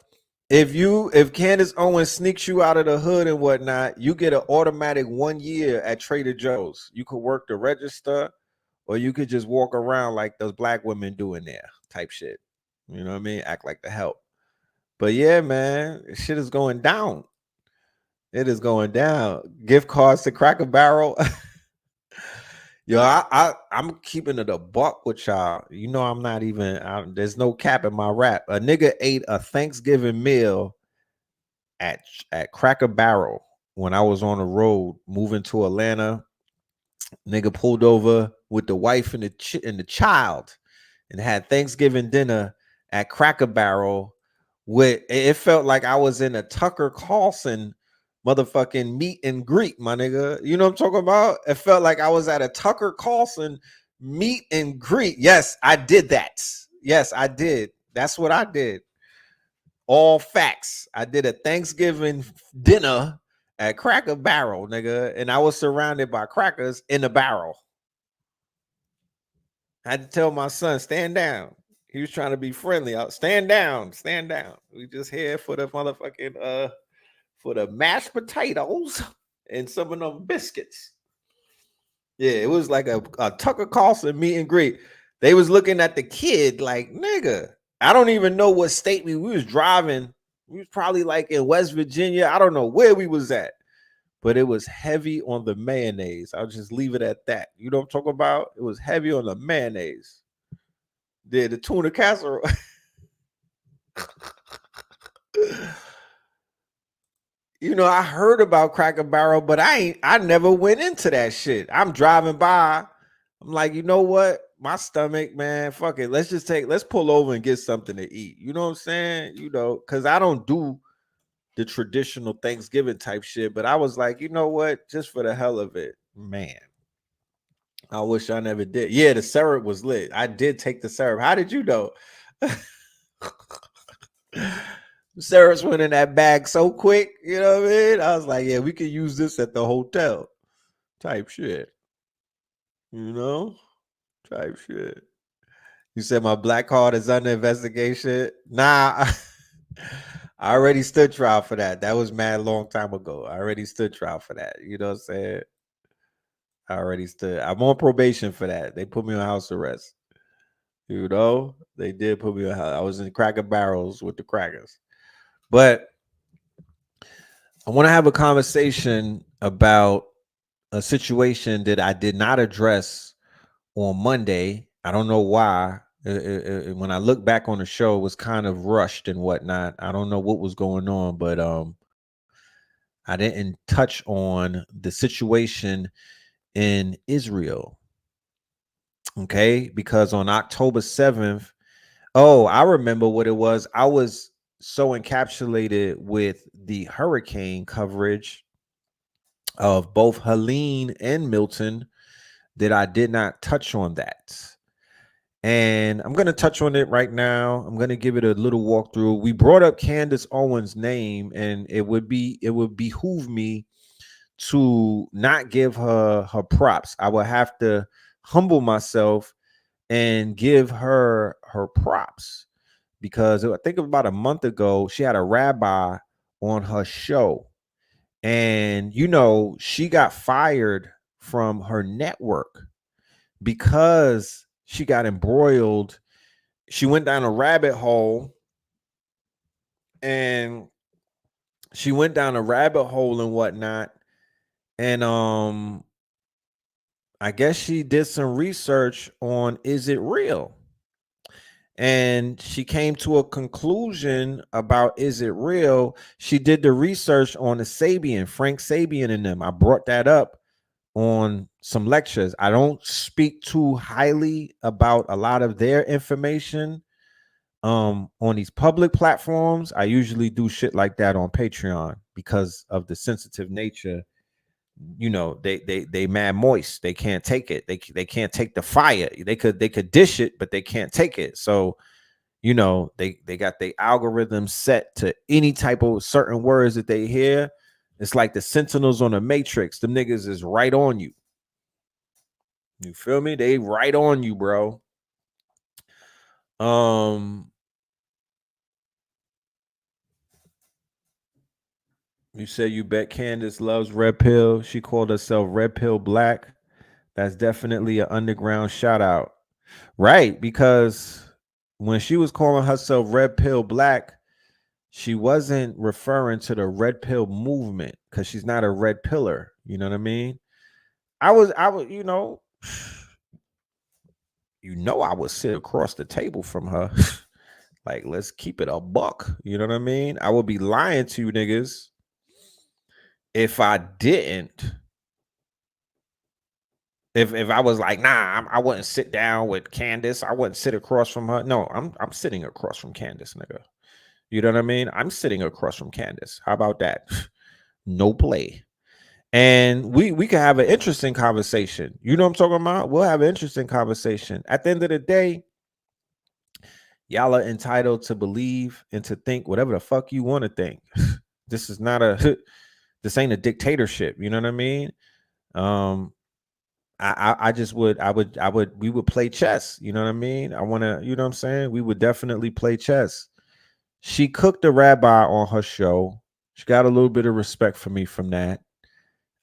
If Candace Owens sneaks you out of the hood and whatnot, you get an automatic 1 year at Trader Joe's. You could work the register, or you could just walk around like those black women do in there, type shit. You know what I mean? Act like the help. But yeah, man, shit is going down. It is going down. Gift cards to Cracker Barrel. Yo, I'm keeping it a buck with y'all. You know, I'm not even. There's no cap in my rap. A nigga ate a Thanksgiving meal at Cracker Barrel when I was on the road moving to Atlanta. Nigga pulled over with the wife and the child, and had Thanksgiving dinner at Cracker Barrel. With it felt like I was in a Tucker Carlson motherfucking meet and greet, my nigga. You know what I'm talking about? It felt like I was at a Tucker Carlson meet and greet. Yes, I did that. Yes, I did. That's what I did. All facts. I did a Thanksgiving dinner at Cracker Barrel, nigga, and I was surrounded by crackers in a barrel. I had to tell my son, stand down. He was trying to be friendly. Stand down, stand down. We just here for the motherfucking for the mashed potatoes and some of them biscuits. Yeah, it was like a Tucker Carlson meet and greet. They was looking at the kid like, nigga, I don't even know what state we was driving. We was probably like in West Virginia. I don't know where we was at, but it was heavy on the mayonnaise. I'll just leave it at that. You know what I'm talking about? It was heavy on the mayonnaise. Yeah, the tuna casserole. You know, I heard about Cracker Barrel, but I never went into that shit. I'm driving by. I'm like, you know what? My stomach, man, fuck it. Let's pull over and get something to eat. You know what I'm saying? You know, because I don't do the traditional Thanksgiving type shit, but I was like, you know what? Just for the hell of it, man. I wish I never did. Yeah, the syrup was lit. I did take the syrup. How did you know? Syrups went in that bag so quick, you know what I mean? I was like, yeah, we could use this at the hotel type shit. You know? Type shit. You said my black card is under investigation. Nah, I already stood trial for that. That was mad long time ago. I already stood trial for that. You know what I'm saying? I already stood. I'm on probation for that. They put me on house arrest. You know, they did put me on. I was in Cracker Barrels with the crackers. But I want to have a conversation about a situation that I did not address on Monday. I don't know why. When I look back on the show, it was kind of rushed and whatnot. I don't know what was going on, but I didn't touch on the situation in Israel. Okay, because on October 7th, oh, I remember what it was. I was so encapsulated with the hurricane coverage of both Helene and Milton that I did not touch on that. And I'm going to touch on it right now. I'm going to give it a little walkthrough. We brought up Candace Owens' name, and it would behoove me to not give her props. I would have to humble myself and give her props, because I think about a month ago she had a rabbi on her show, and she got fired from her network because she got embroiled. She went down a rabbit hole, and and whatnot. And I guess she did some research on, is it real? And she came to a conclusion about, is it real? She did the research on the Frank Sabian and them. I brought that up on some lectures. I don't speak too highly about a lot of their information on these public platforms. I usually do shit like that on Patreon because of the sensitive nature. They mad moist. They can't take it. They can't take the fire. They could dish it, but they can't take it. So they got the algorithm set to any type of certain words that they hear. It's like the sentinels on the Matrix. Them niggas is right on you. You feel me? They right on you, bro. You say you bet Candace loves Red Pill. She called herself Red Pill Black. That's definitely an underground shout out. Right, because when she was calling herself Red Pill Black, she wasn't referring to the Red Pill movement, because she's not a red pillar. You know what I mean? I was, I would sit across the table from her. Like, let's keep it a buck. You know what I mean? I would be lying to you niggas if I didn't. If I was like, nah, I wouldn't sit down with Candace. I wouldn't sit across from her. No, I'm sitting across from Candace, nigga. You know what I mean? I'm sitting across from Candace. How about that? No play. And we can have an interesting conversation. You know what I'm talking about? We'll have an interesting conversation. At the end of the day, y'all are entitled to believe and to think whatever the fuck you want to think. This is not this ain't a dictatorship. You know what I mean? We would play chess. You know what I mean? I want to, you know what I'm saying? We would definitely play chess. She cooked a rabbi on her show. She got a little bit of respect for me from that.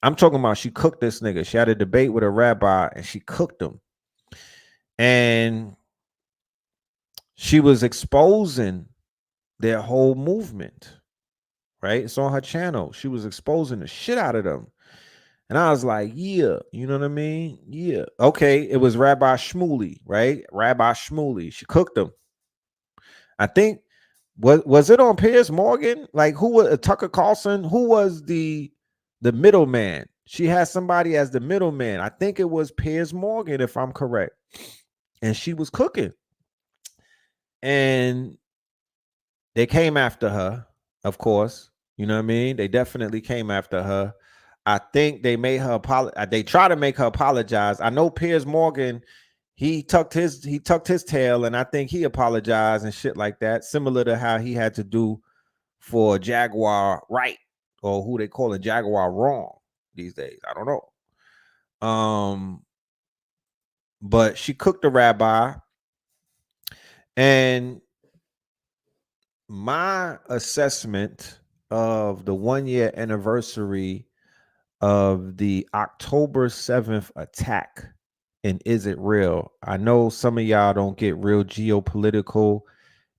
I'm talking about she cooked this nigga. She had a debate with a rabbi and she cooked him. And she was exposing their whole movement, right? It's on her channel. She was exposing the shit out of them. And I was like, yeah, you know what I mean? Yeah. Okay, it was Rabbi Shmuley, right? Rabbi Shmuley. She cooked him. I think, was it on Piers Morgan? Like, who was Tucker Carlson? Who was the middleman? She had somebody as the middleman. I think it was Piers Morgan, if I'm correct. And she was cooking. And they came after her, of course. You know what I mean? They definitely came after her. I think they made her they try to make her apologize. I know Piers Morgan, he tucked his tail, and I think he apologized and shit like that, similar to how he had to do for Jaguar right, or who they call it Jaguar wrong these days. I don't know. But she cooked the rabbi, and my assessment of the 1 year anniversary of the October 7th attack. And is it real? I know some of y'all don't get real geopolitical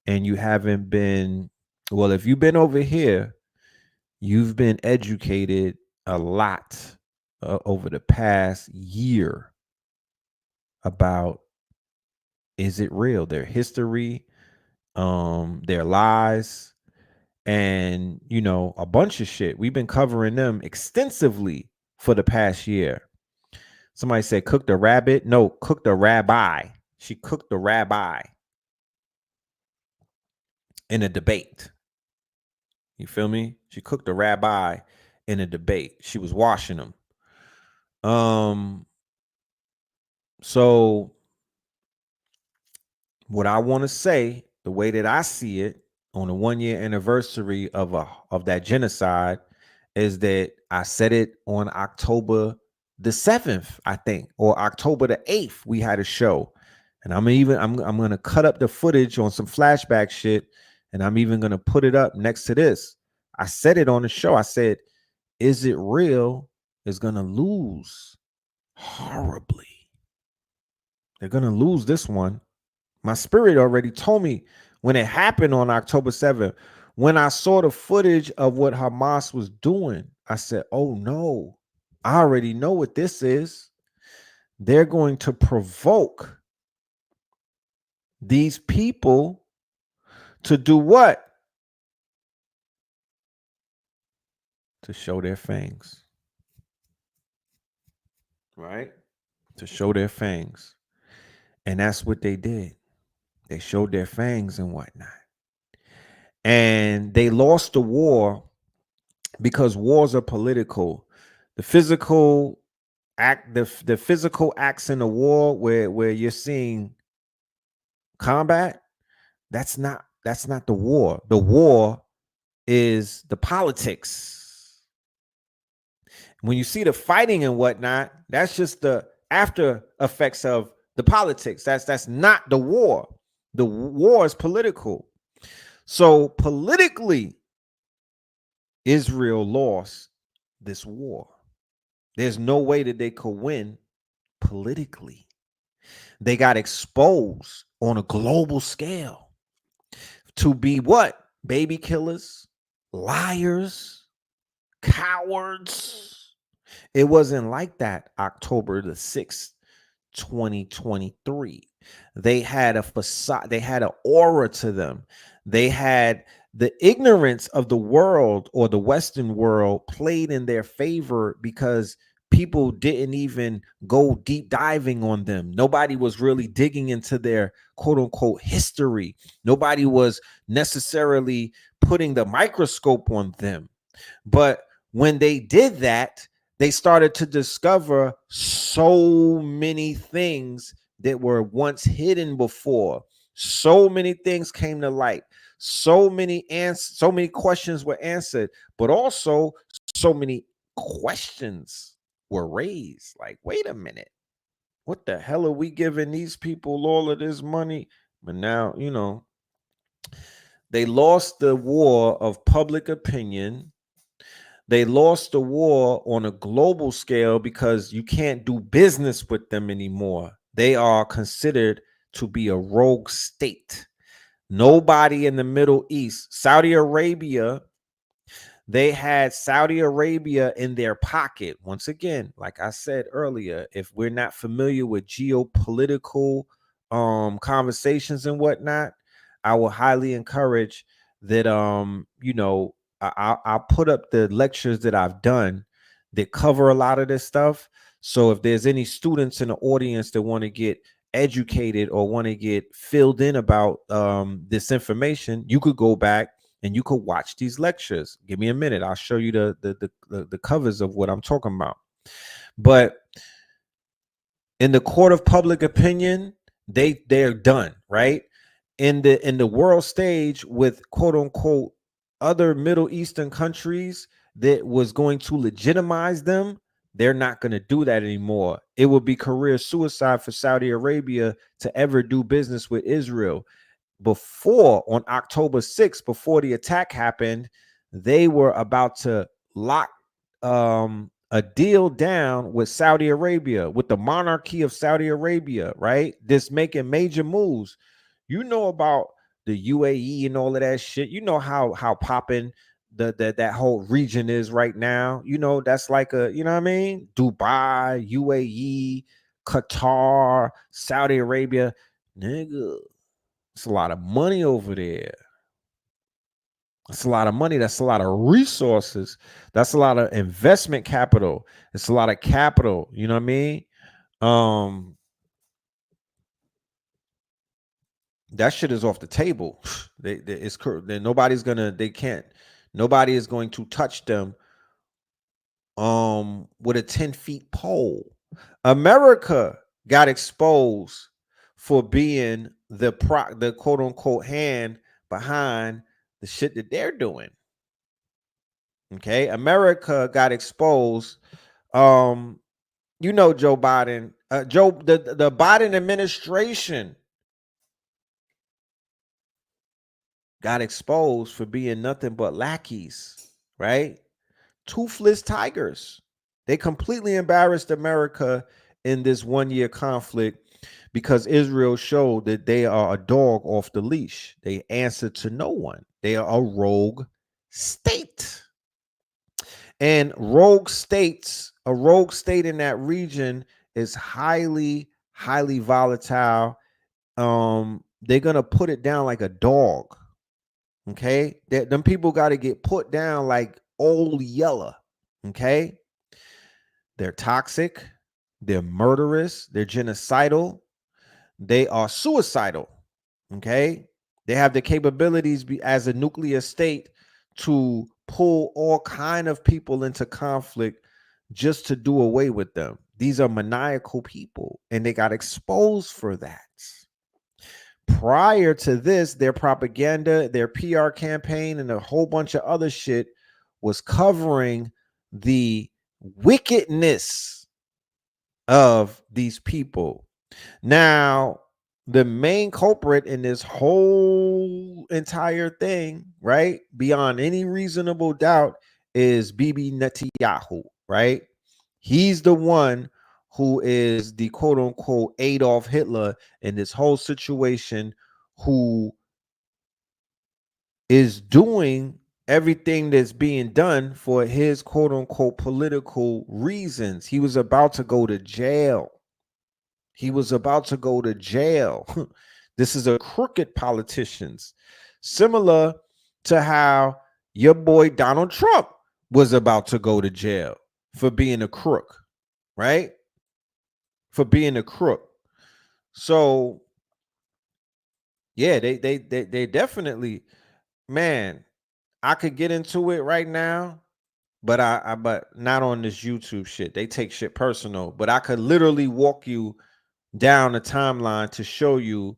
and you haven't been, well, if you've been over here, you've been educated a lot over the past year about, is it real? Their history, their lies, and a bunch of shit. We've been covering them extensively for the past year. Somebody said cook the rabbit. No, cook the rabbi. She cooked the rabbi in a debate. You feel me? She cooked the rabbi in a debate. She was washing him. So what I want to say, the way that I see it on the 1-year anniversary of that genocide, is that I said it on October the 7th, I think, or October the 8th. We had a show, and I'm going to cut up the footage on some flashback shit, and I'm even going to put it up next to this. I said it on the show. I said, "Is it real?" is going to lose horribly. They're going to lose this one. My spirit already told me when it happened on October 7th, when I saw the footage of what Hamas was doing, I said, oh no, I already know what this is. They're going to provoke these people to do what? To show their fangs. Right? To show their fangs. And that's what they did. They showed their fangs and whatnot. And they lost the war because wars are political. The physical act, the physical acts in a war where you're seeing combat, that's not the war. The war is the politics. When you see the fighting and whatnot, that's just the after effects of the politics. That's not the war. The war is political. So politically, Israel lost this war. There's no way that they could win politically. They got exposed on a global scale to be what? Baby killers, liars, cowards. It wasn't like that October the 6th, 2023. They had a facade, they had an aura to them. They had the ignorance of the world, or the Western world, played in their favor because people didn't even go deep diving on them. Nobody was really digging into their quote unquote history. Nobody was necessarily putting the microscope on them. But when they did that, they started to discover so many things that were once hidden before. So many things came to light. So many questions were answered, but also so many questions were raised. Like, wait a minute, what the hell are we giving these people all of this money? But now, they lost the war of public opinion. They lost the war on a global scale because you can't do business with them anymore. They are considered to be a rogue state. Nobody in the Middle East, Saudi Arabia, they had Saudi Arabia in their pocket. Once again, like I said earlier, if we're not familiar with geopolitical conversations and whatnot, I will highly encourage that I'll put up the lectures that I've done that cover a lot of this stuff. So if there's any students in the audience that want to get educated or want to get filled in about this information, you could go back and you could watch these lectures. Give me a minute. I'll show you the covers of what I'm talking about. But in the court of public opinion, they're done, right? In the world stage with quote unquote other Middle Eastern countries that was going to legitimize them, they're not going to do that anymore. It would be career suicide for Saudi Arabia to ever do business with Israel. Before, on October 6th, before the attack happened, they were about to lock a deal down with Saudi Arabia, with the monarchy of Saudi Arabia, right? This making major moves. You know about the UAE and all of that shit. You know how popping that whole region is right now. You know, that's like a, you know what I mean? Dubai, UAE, Qatar, Saudi Arabia. Nigga, it's a lot of money over there. That's a lot of money. That's a lot of resources. That's a lot of investment capital. It's a lot of capital. You know what I mean? That shit is off the table. Nobody's gonna. They can't. Nobody is going to touch them. With a 10-foot pole. America got exposed for being the quote unquote hand behind the shit that they're doing. Okay, America got exposed. You know, Joe Biden, the Biden administration got exposed for being nothing but lackeys, right? Toothless tigers. They completely embarrassed America in this 1-year conflict because Israel showed that they are a dog off the leash. They answer to no one. They are a rogue state. And a rogue state in that region is highly, highly volatile. They're gonna put it down like a dog. Okay, them people got to get put down like old Yeller. Okay, they're toxic, they're murderous, they're genocidal, they are suicidal. Okay, they have the capabilities as a nuclear state to pull all kind of people into conflict just to do away with them. These are maniacal people, and they got exposed for that. Prior to this, their propaganda, their PR campaign, and a whole bunch of other shit was covering the wickedness of these people. Now, the main culprit in this whole entire thing, right, beyond any reasonable doubt, is Bibi Netanyahu, right? He's the one who is the quote unquote Adolf Hitler in this whole situation, who is doing everything that's being done for his quote unquote political reasons. He was about to go to jail. He was about to go to jail. This is a crooked politicians, similar to how your boy Donald Trump was about to go to jail for being a crook, right? For being a crook. So yeah, they definitely, man, I could get into it right now, but but not on this YouTube shit. They take shit personal, but I could literally walk you down the timeline to show you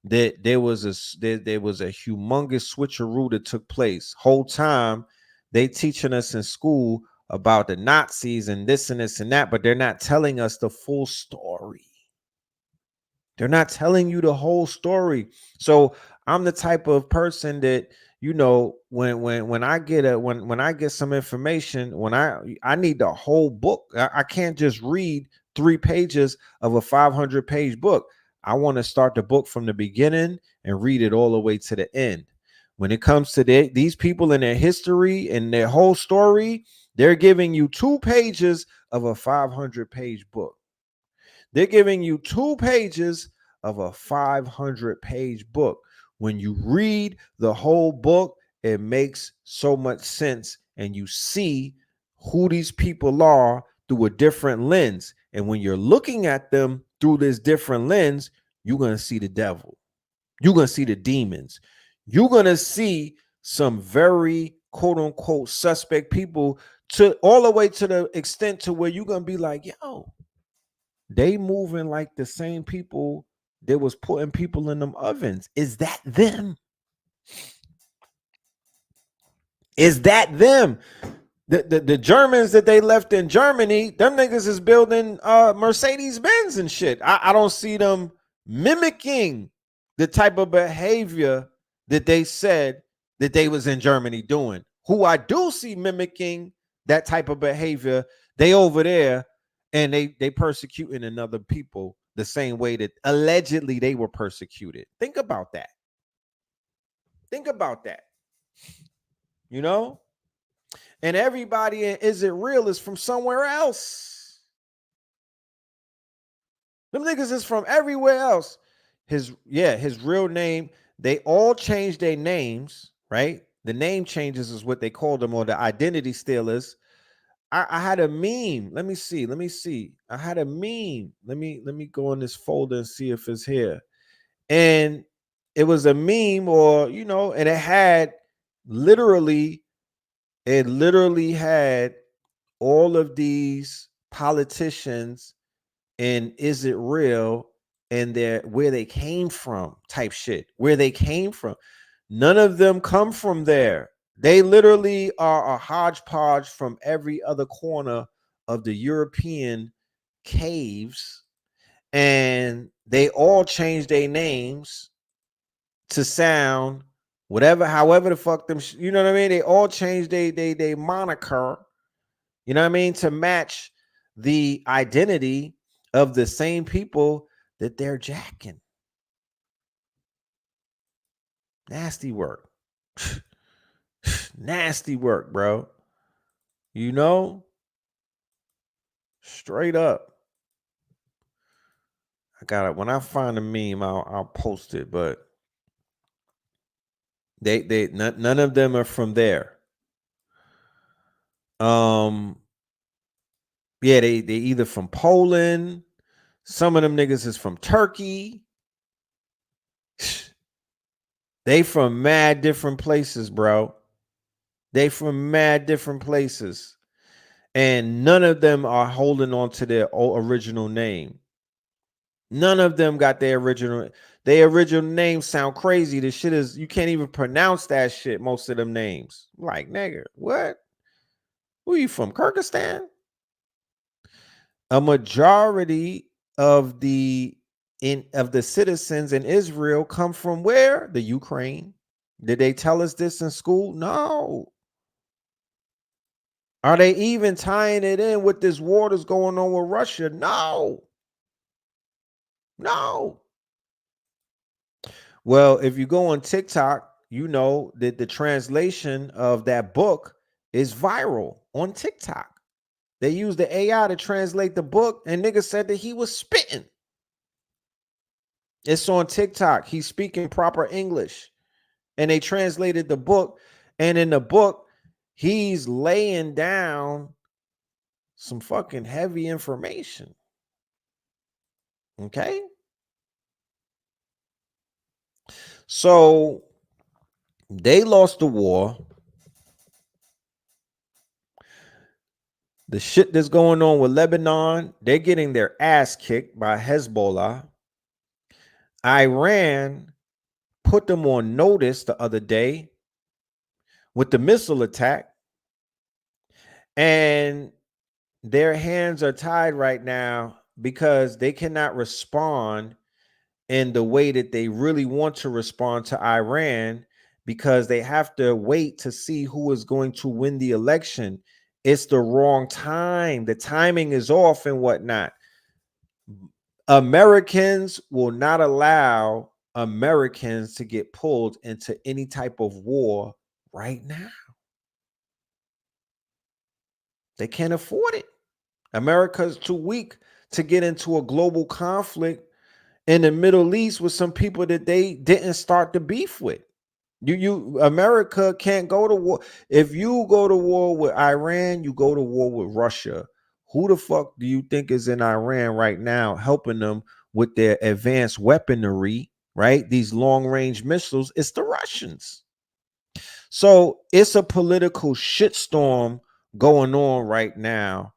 that there was a humongous switcheroo that took place. Whole time they teaching us in school about the Nazis and this and this and that, but they're not telling us the full story. They're not telling you the whole story. So I'm the type of person that, you know, when I get some information, when I need the whole book. I can't just read 3 pages of a 500-page book. I want to start the book from the beginning and read it all the way to the end. When it comes to these people and their history and their whole story, they're giving you 2 pages of a 500-page book. They're giving you 2 pages of a 500-page book. When you read the whole book, it makes so much sense, and you see who these people are through a different lens. And when you're looking at them through this different lens, you're going to see the devil. You're going to see the demons. You're going to see some very quote unquote suspect people, to all the way to the extent to where you're going to be like, yo, they moving like the same people that was putting people in them ovens. Is that them? Is that them? The Germans that they left in Germany, them niggas is building Mercedes Benz and shit. I don't see them mimicking the type of behavior that they said that they was in Germany doing. Who I do see mimicking that type of behavior, they over there and they persecuting another people the same way that allegedly they were persecuted. Think about that. Think about that. You know? And everybody in Is It Real is from somewhere else. Them niggas is from everywhere else. His real name, they all changed their names, right? The name changes is what they called them, or the identity still is. I had a meme. Let me see. I had a meme. Let me go in this folder and see if it's here. And it was a meme, or and it literally had all of these politicians and Is It Real and where they came from type shit. Where they came from. None of them come from there. They literally are a hodgepodge from every other corner of the European caves, and they all changed their names to sound however the fuck them, you know what I mean? They all changed they moniker, you know what I mean, to match the identity of the same people that they're jacking. Nasty work. Nasty work, bro. Straight up. I got it. When I find a meme, I'll post it. But none of them are from there. Yeah, they either from Poland. Some of them niggas is from Turkey. They from mad different places, bro. They from mad different places. And none of them are holding on to their original name. None of them got their original names sound crazy. The shit is, you can't even pronounce that shit, most of them names. Like, nigga, what? Who you from, Kyrgyzstan? A majority of the citizens in Israel come from where? The Ukraine. Did they tell us this in school? No. Are they even tying it in with this war that's going on with Russia? No. No. Well, if you go on TikTok, you know that the translation of that book is viral on TikTok. They used the AI to translate the book, and nigga said that he was spitting. It's on TikTok. He's speaking proper English. And they translated the book. And in the book, he's laying down some fucking heavy information. Okay? So they lost the war. The shit that's going on with Lebanon, they're getting their ass kicked by Hezbollah. Iran put them on notice the other day with the missile attack. And their hands are tied right now because they cannot respond in the way that they really want to respond to Iran, because they have to wait to see who is going to win the election. It's the wrong time. The timing is off and whatnot. Americans will not allow Americans to get pulled into any type of war right now. They can't afford it. America's too weak to get into a global conflict in the Middle East with some people that they didn't start the beef with. America can't go to war. If you go to war with Iran, you go to war with Russia. Who the fuck do you think is in Iran right now helping them with their advanced weaponry, right? These long-range missiles. It's the Russians. So it's a political shitstorm going on right now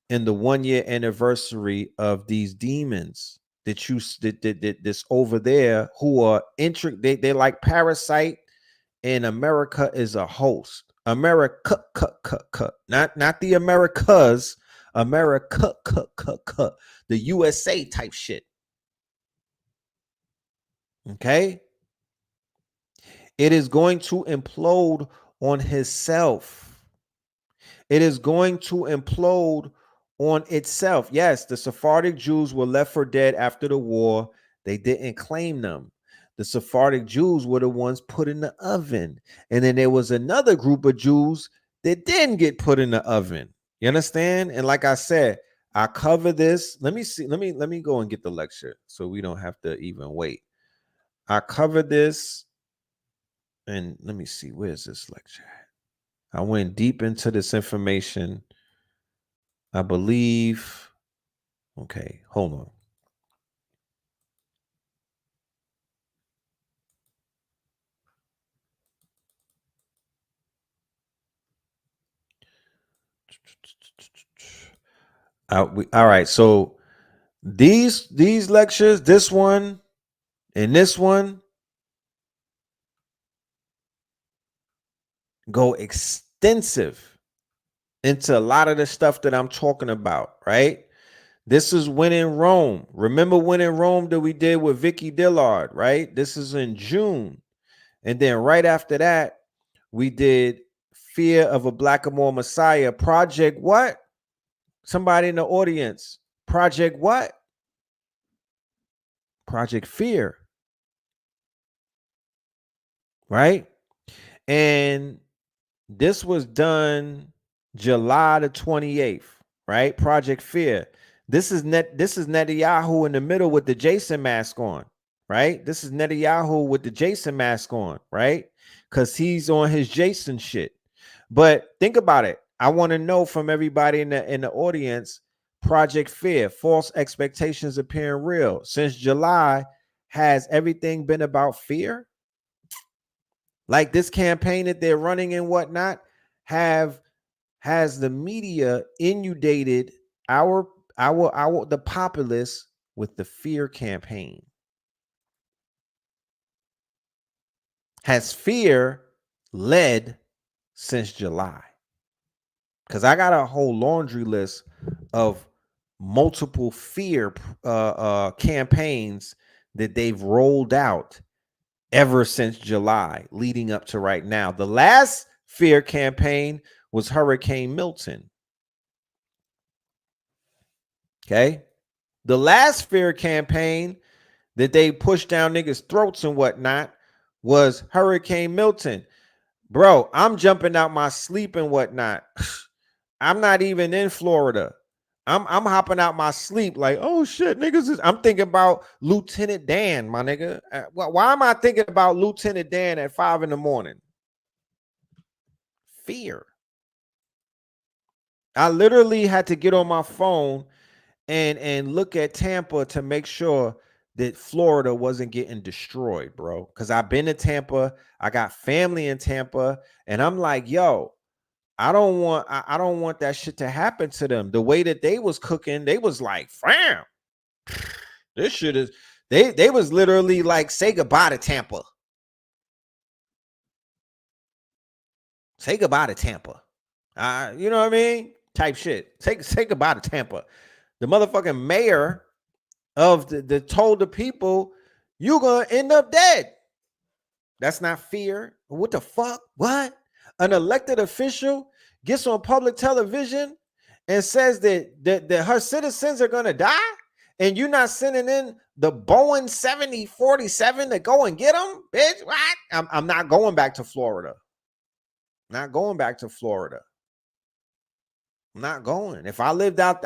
in the 1-year anniversary of these demons that's over there who are they're like Parasite, and America is a host. America, not the Americas, America, the USA type shit. Okay, it is going to implode on himself. It is going to implode on itself. Yes, the Sephardic Jews were left for dead after the war. They didn't claim them. The Sephardic Jews were the ones put in the oven. And then there was another group of Jews that didn't get put in the oven. You understand? And like I said, I cover this. Let me see. Let me go and get the lecture so we don't have to even wait. I covered this. And let me see. Where's this lecture? I went deep into this information. I believe. Okay, hold on. All right, so these lectures, this one and this one, go extensive into a lot of the stuff that I'm talking about, right? This is When in Rome. Remember When in Rome that we did with Vicky Dillard, right? This is in June. And then right after that, we did Fear of a Blackamoor Messiah. Project what? Somebody in the audience. Project what? Project Fear. Right? And this was done July the 28th, right? Project Fear. This is Netanyahu in the middle with the Jason mask on, right? This is Netanyahu with the Jason mask on, right? Because he's on his Jason shit. But think about it. I want to know from everybody in the audience, Project Fear, false expectations appearing real. Since July, has everything been about fear? Like this campaign that they're running and whatnot, has the media inundated the populace with the fear campaign? Has fear led since July? Because I got a whole laundry list of multiple fear campaigns that they've rolled out ever since July, leading up to right now. The last fear campaign was Hurricane Milton. Okay. The last fear campaign that they pushed down niggas' throats and whatnot was Hurricane Milton. Bro, I'm jumping out my sleep and whatnot. I'm not even in Florida. I'm hopping out my sleep like, oh shit, niggas. I'm thinking about Lieutenant Dan, my nigga. Why am I thinking about Lieutenant Dan at 5 a.m? Fear. I literally had to get on my phone and look at Tampa to make sure that Florida wasn't getting destroyed, bro. Because I've been to Tampa. I got family in Tampa, and I'm like, yo, I don't want that shit to happen to them. The way that they was cooking, they was like, fam, this shit is, they was literally like, say goodbye to Tampa. Say goodbye to Tampa. You know what I mean? Type shit. Say goodbye to Tampa. The motherfucking mayor of the told the people, you're gonna end up dead. That's not fear. What the fuck? What? An elected official gets on public television and says that her citizens are gonna die, and you're not sending in the Boeing 7047 to go and get them, bitch. What? I'm not going back to Florida. Not going back to Florida. I'm not going. If I lived out,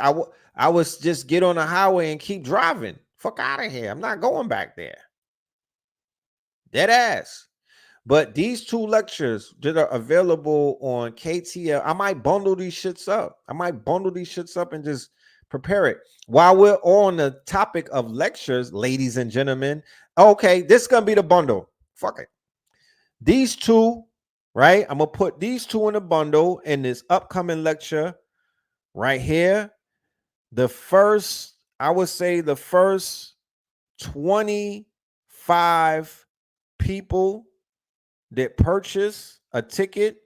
I was just get on the highway and keep driving. Fuck out of here. I'm not going back there. Dead ass. But these two lectures that are available on KTL, I might bundle these shits up. And just prepare it. While we're on the topic of lectures, ladies and gentlemen, okay, this is going to be the bundle. Fuck it. These two, right? I'm going to put these two in a bundle in this upcoming lecture right here. The first, I would say the first 25 people that purchase a ticket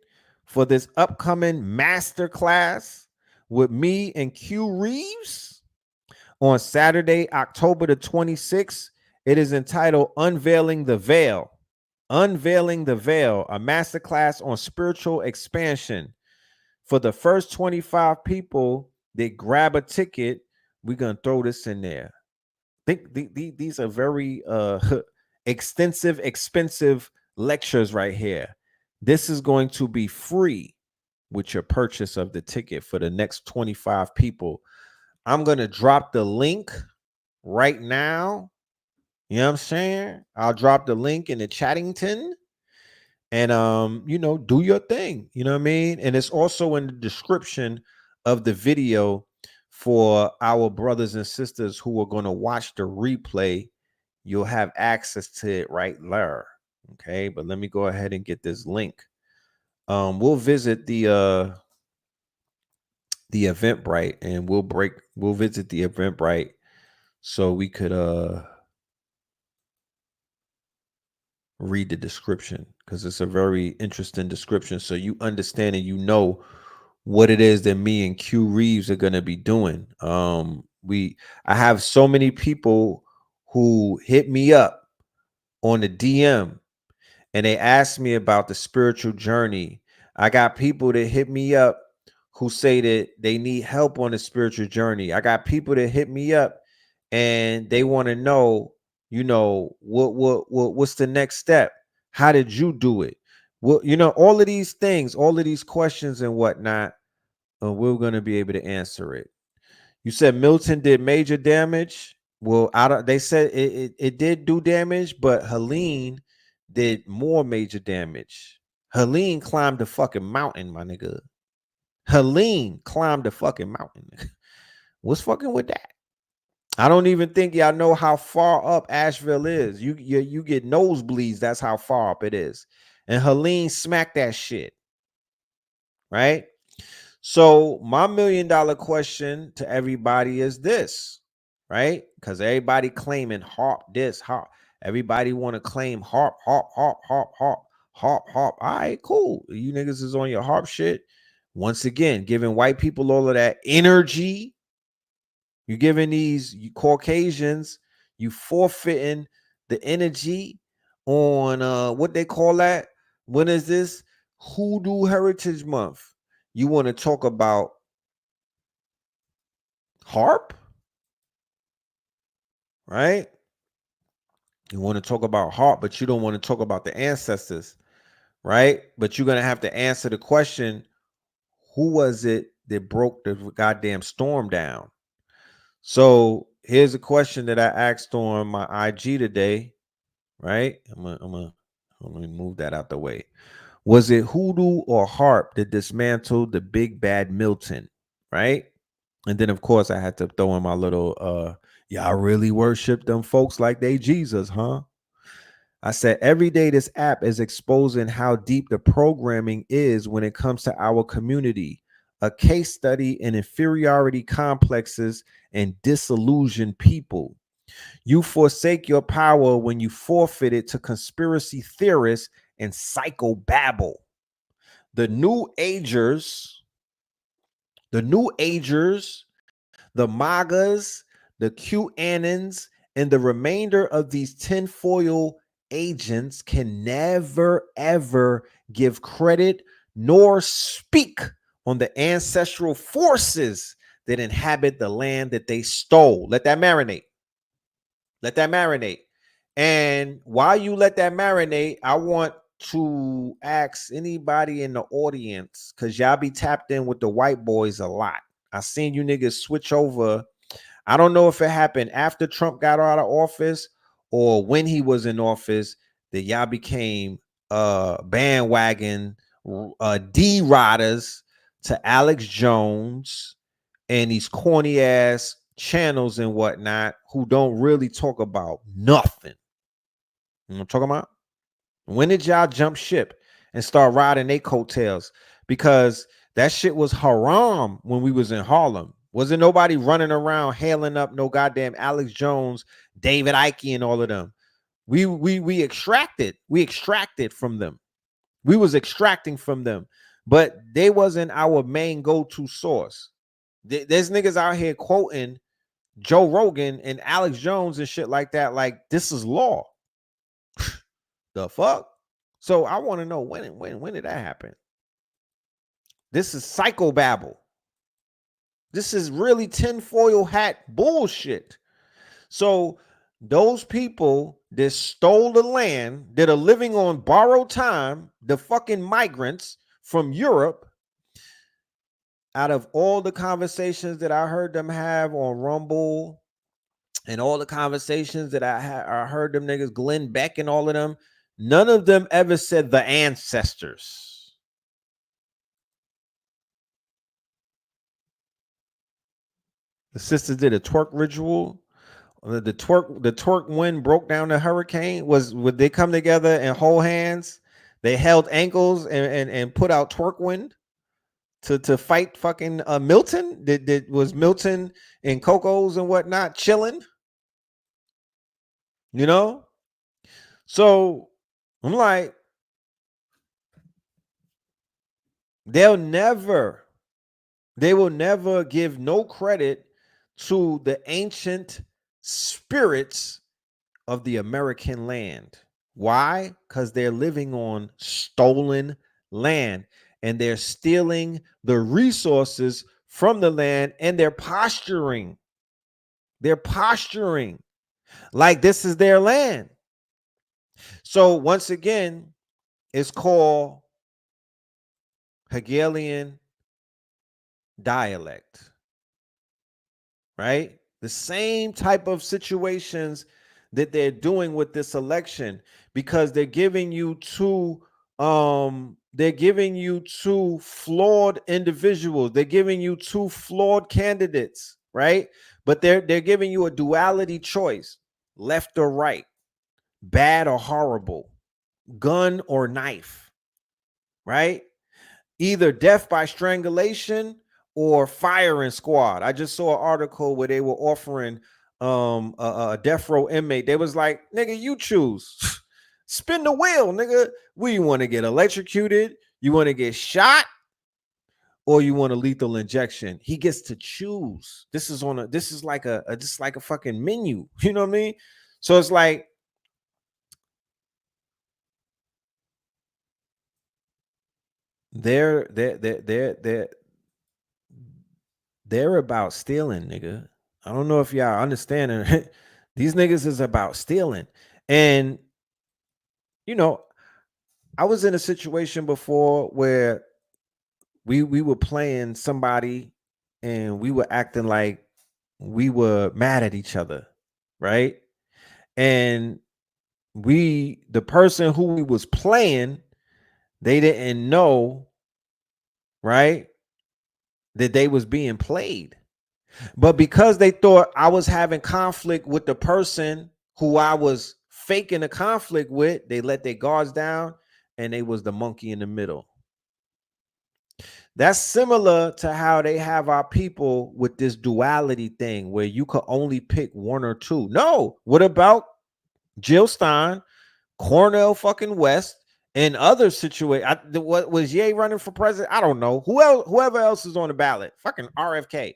for this upcoming masterclass with me and Q Reeves on Saturday, October the 26th. It is entitled Unveiling the Veil. Unveiling the Veil, a masterclass on spiritual expansion For the first 25 people that grab a ticket, we're gonna throw this in there. These are very extensive, expensive lectures right here. This is going to be free with your purchase of the ticket for the next 25 people. I'm gonna drop the link right now. You know what I'm saying? I'll drop the link in the Chattington. And do your thing. You know what I mean? And it's also in the description of the video for our brothers and sisters who are going to watch the replay. You'll have access to it right there. Okay, but let me go ahead and get this link. We'll visit the Eventbrite, and we'll visit the Eventbrite so we could read the description, because it's a very interesting description, so you understand and you know what it is that me and Q Reeves are going to be doing. I have so many people who hit me up on the DM and they ask me about the spiritual journey. I got people that hit me up who say that they need help on the spiritual journey. I got people that hit me up and they want to know, what's the next step? How did you do it? Well, all of these things, all of these questions and whatnot, we're going to be able to answer it. You said Milton did major damage. Well, they said it did do damage, but Helene did more major damage. Helene climbed the fucking mountain, my nigga. Helene climbed the fucking mountain. What's fucking with that? I don't even think y'all know how far up Asheville is. You get nosebleeds. That's how far up it is. And Helene smacked that shit. Right? So my $1 million question to everybody is this, right? Because everybody claiming harp this, harp. Everybody want to claim harp. All right, cool. You niggas is on your harp shit. Once again, giving white people all of that energy. You're giving these Caucasians, you forfeiting the energy on what they call that. When is this? Hoodoo Heritage Month. You want to talk about harp, right? You want to talk about harp, but you don't want to talk about the ancestors, right? But you're going to have to answer the question, who was it that broke the goddamn storm down? So here's a question that I asked on my IG today, right? Let me move that out the way. Was it hoodoo or harp that dismantled the big bad Milton, right? And then of course I had to throw in my little y'all really worship them folks like they Jesus, huh? I said every day this app is exposing how deep the programming is when it comes to our community. A case study in inferiority complexes and disillusioned people. You forsake your power when you forfeit it to conspiracy theorists and psychobabble. The New Agers, the MAGAs, the QAnons, and the remainder of these tinfoil agents can never, ever give credit nor speak on the ancestral forces that inhabit the land that they stole. Let that marinate. Let that marinate. And while you let that marinate, I want to ask anybody in the audience, because y'all be tapped in with the white boys a lot. I seen you niggas switch over. I don't know if it happened after Trump got out of office or when he was in office that y'all became bandwagon D-riders to Alex Jones and these corny ass channels and whatnot who don't really talk about nothing. You know what I'm talking about? When did y'all jump ship and start riding their coattails? Because that shit was haram when we was in Harlem. Wasn't nobody running around hailing up no goddamn Alex Jones, David Icke, and all of them. We extracted from them. We was extracting from them, but they wasn't our main go-to source. There's niggas out here quoting Joe Rogan and Alex Jones and shit like that. Like this is law. The fuck? So I want to know when did that happen? This is psychobabble. This is really tinfoil hat bullshit. So those people that stole the land, that are living on borrowed time, the fucking migrants from Europe, out of all the conversations that I heard them have on Rumble and all the conversations that I heard them niggas, Glenn Beck and all of them, none of them ever said the ancestors. The sisters did a twerk ritual. The twerk wind broke down the hurricane. Would they come together and hold hands? They held ankles and put out twerk wind to fight fucking Milton. Did was Milton and Coco's and whatnot chilling? You know? So I'm like, they will never give no credit to the ancient spirits of the American land. Why? Because they're living on stolen land and they're stealing the resources from the land, and they're posturing. They're posturing like this is their land. So once again, it's called Hegelian dialect, right? The same type of situations that they're doing with this election, because they're giving you two flawed individuals. They're giving you two flawed candidates, right? But they're giving you a duality choice, left or right, bad or horrible, gun or knife, right? Either death by strangulation or firing squad. I just saw an article where they were offering a death row inmate. They was like, nigga, you choose. Spin the wheel, nigga. Where you want to get electrocuted? You want to get shot? Or you want a lethal injection? He gets to choose. This is like a fucking menu. You know what I mean? So it's like, they're about stealing, nigga. I don't know if y'all understand it. These niggas is about stealing. And you know, I was in a situation before where we were playing somebody and we were acting like we were mad at each other, right? And the person who we was playing, they didn't know, right, that they was being played. But because they thought I was having conflict with the person who I was faking a conflict with, they let their guards down and they was the monkey in the middle. That's similar to how they have our people with this duality thing where you could only pick one or two. No, what about Jill Stein, Cornel fucking West, and other situations? What was Ye running for president? I don't know. Whoever else is on the ballot, fucking RFK.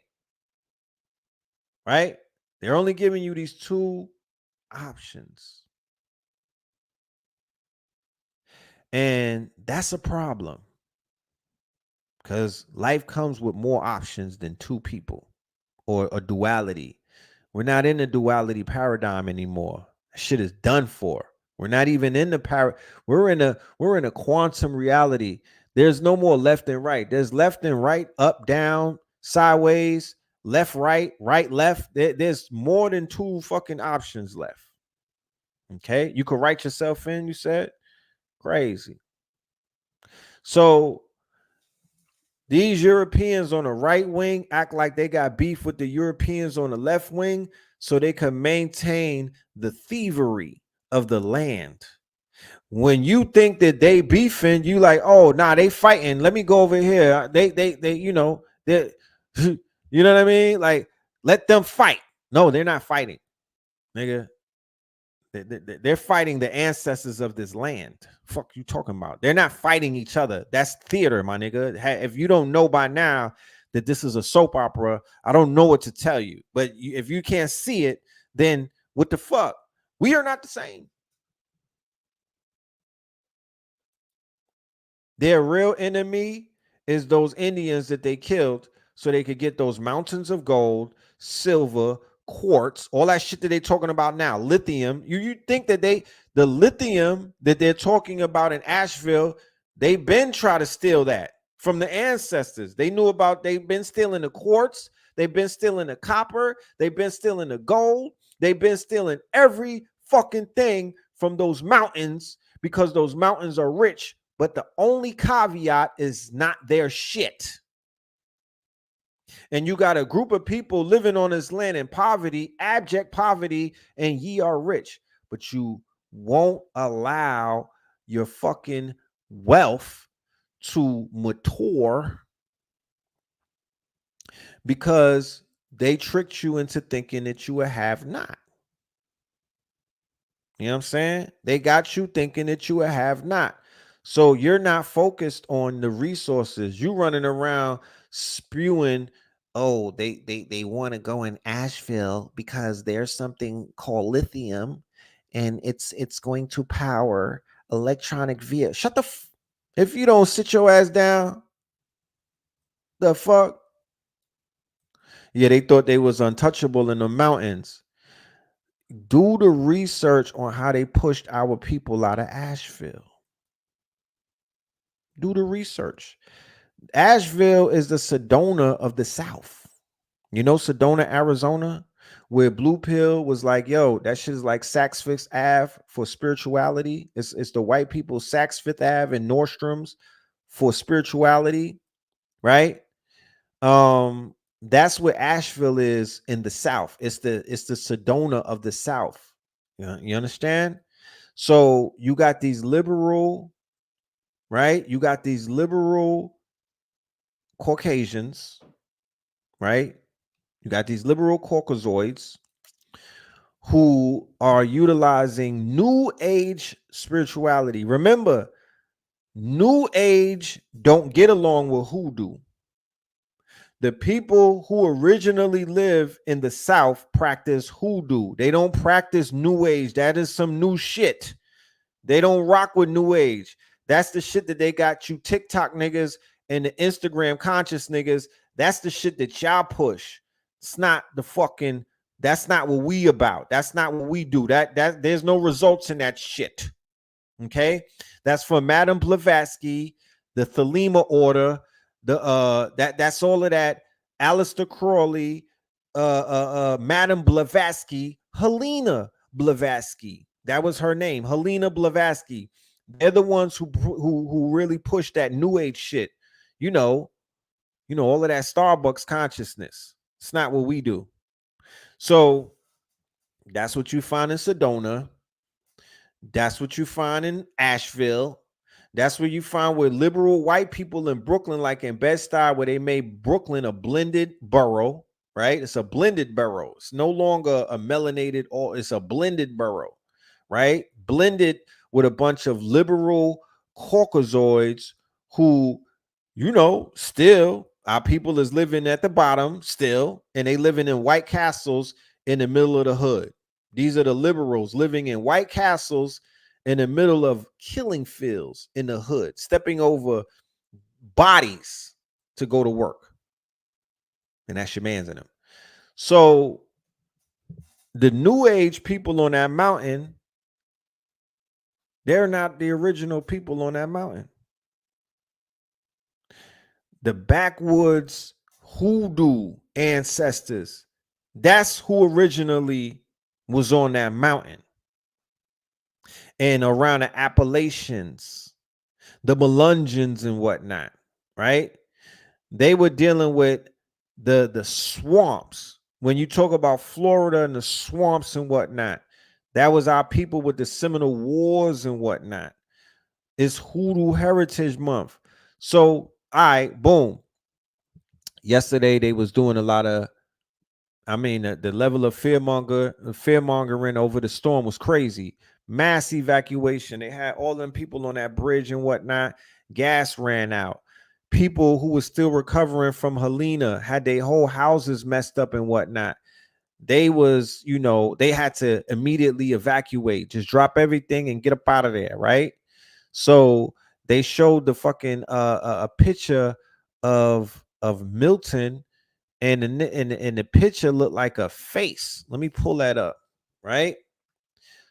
Right? They're only giving you these two options. And that's a problem, because life comes with more options than two people or a duality. We're not in the duality paradigm anymore. Shit is done for. We're not even in the we're in a quantum reality. There's no more left and right. There's left and right, up, down, sideways, left, right, right, left. There's more than two fucking options left. Okay, you could write yourself in. You said crazy. So these Europeans on the right wing act like they got beef with the Europeans on the left wing so they can maintain the thievery of the land. When you think that they beefing, you like, oh, nah, they fighting. Let me go over here. They, you know, they, you know what I mean? Like, let them fight. No, they're not fighting, nigga. They're fighting the ancestors of this land. Fuck you talking about? They're not fighting each other. That's theater, my nigga. If you don't know by now that this is a soap opera, I don't know what to tell you. But if you can't see it, then what the fuck? We are not the same. Their real enemy is those Indians that they killed so they could get those mountains of gold, silver, quartz, all that shit that they're talking about now, lithium. You think that the lithium that they're talking about in Asheville, they've been trying to steal that from the ancestors. They knew about, they've been stealing the quartz, they've been stealing the copper, they've been stealing the gold, they've been stealing every fucking thing from those mountains because those mountains are rich. But the only caveat is not their shit. And you got a group of people living on this land in poverty, abject poverty, and ye are rich. But you won't allow your fucking wealth to mature because they tricked you into thinking that you would have not. You know what I'm saying? They got you thinking that you would have not. So you're not focused on the resources. You running around spewing, oh, they want to go in Asheville because there's something called lithium and it's going to power electronic vehicles. Shut the if you don't sit your ass down, the fuck? Yeah, they thought they was untouchable in the mountains. Do the research on how they pushed our people out of Asheville. Do the research. Asheville is the Sedona of the South. You know Sedona, Arizona, where Blue Pill was like, yo, that shit is like Saks Fifth Ave for spirituality. It's the white people Saks Fifth Ave and Nordstrom's for spirituality, right? That's what Asheville is in the South. It's the Sedona of the South. You understand? So you got these liberal, right? You got these liberal Caucasians, right? You got these liberal Caucasoids who are utilizing New Age spirituality. Remember, New Age don't get along with Hoodoo. The people who originally live in the South practice Hoodoo. They don't practice New Age. That is some new shit. They don't rock with New Age. That's the shit that they got you TikTok niggas and the Instagram conscious niggas. That's the shit that y'all push. It's not the fucking, that's not what we about. That's not what we do. That there's no results in that shit. Okay? That's for Madame Blavatsky, the Thelema order, that's all of that. Aleister Crowley, Madame Blavatsky, Helena Blavatsky. That was her name, Helena Blavatsky. They're the ones who really push that New Age shit. You know, all of that Starbucks consciousness. It's not what we do. So that's what you find in Sedona. That's what you find in Asheville. That's where you find where liberal white people in Brooklyn, like in Bed-Stuy, where they made Brooklyn a blended borough, right? It's a blended borough. It's no longer a melanated, or it's a blended borough, right? Blended with a bunch of liberal Caucasoids who, still our people is living at the bottom still, and they living in white castles in the middle of the hood. These are the liberals living in white castles in the middle of killing fields in the hood, stepping over bodies to go to work. And that's your man's in them. So the New Age people on that mountain, they're not the original people on that mountain. The backwoods Hoodoo ancestors, that's who originally was on that mountain. And around the Appalachians, the Melungeons and whatnot, right? They were dealing with the swamps. When you talk about Florida and the swamps and whatnot, that was our people with the Seminole Wars and whatnot. It's Hoodoo Heritage Month. So, all right, boom. Yesterday, they was doing a lot of, the level of fear-mongering over the storm was crazy. Mass evacuation. They had all them people on that bridge and whatnot. Gas ran out. People who were still recovering from Helena had their whole houses messed up and whatnot. They was, they had to immediately evacuate, just drop everything and get up out of there, right? So they showed the fucking a picture of Milton, and the picture looked like a face. Let me pull that up, right?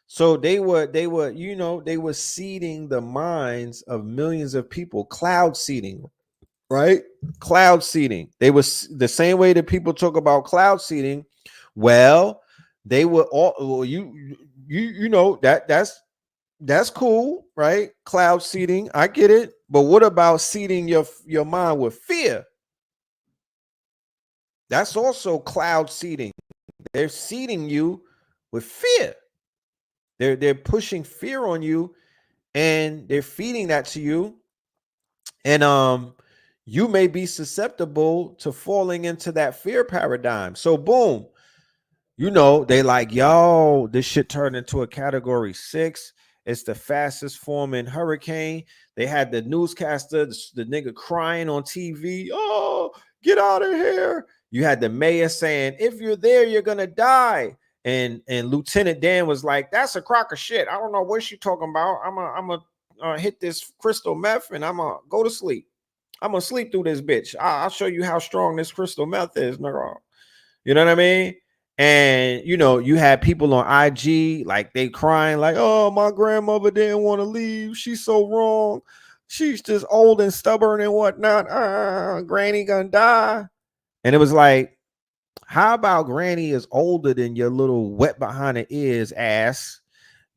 So they were they were seeding the minds of millions of people, cloud seeding, right? Cloud seeding. They was the same way that people talk about cloud seeding. Well, they were all well, you know that's cool, right? Cloud seeding, I get it. But what about seeding your mind with fear? That's also cloud seeding. They're seeding you with fear. They're pushing fear on you, and they're feeding that to you, and you may be susceptible to falling into that fear paradigm. So boom, they like, yo, this shit turned into a category 6. It's the fastest forming hurricane. They had the newscaster, the nigga crying on TV. Oh, get out of here. You had the mayor saying, if you're there, you're gonna die. And Lieutenant Dan was like, that's a crock of shit. I don't know what you talking about. I'm a hit this crystal meth and I'm gonna go to sleep. I'm gonna sleep through this bitch. I'll show you how strong this crystal meth is, nigga. You know what I mean? And you had people on IG like they crying, like, oh, my grandmother didn't want to leave. She's so wrong. She's just old and stubborn and whatnot. Granny gonna die. And it was like, how about Granny is older than your little wet behind the ears ass?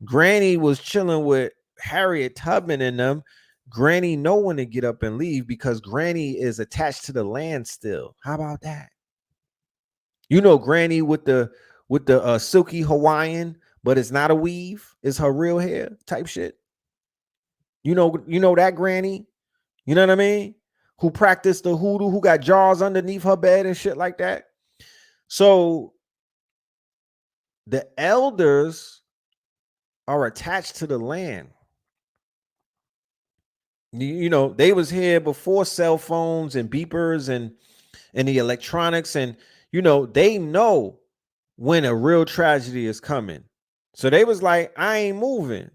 Granny was chilling with Harriet Tubman and them. Granny know when to get up and leave because Granny is attached to the land still. How about that? Granny with the silky Hawaiian, but it's not a weave, it's her real hair type shit. You know that Granny, you know what I mean? Who practiced the hoodoo, who got jars underneath her bed and shit like that. So the elders are attached to the land. They was here before cell phones and beepers and the electronics, and they know when a real tragedy is coming. So they was like, I ain't moving.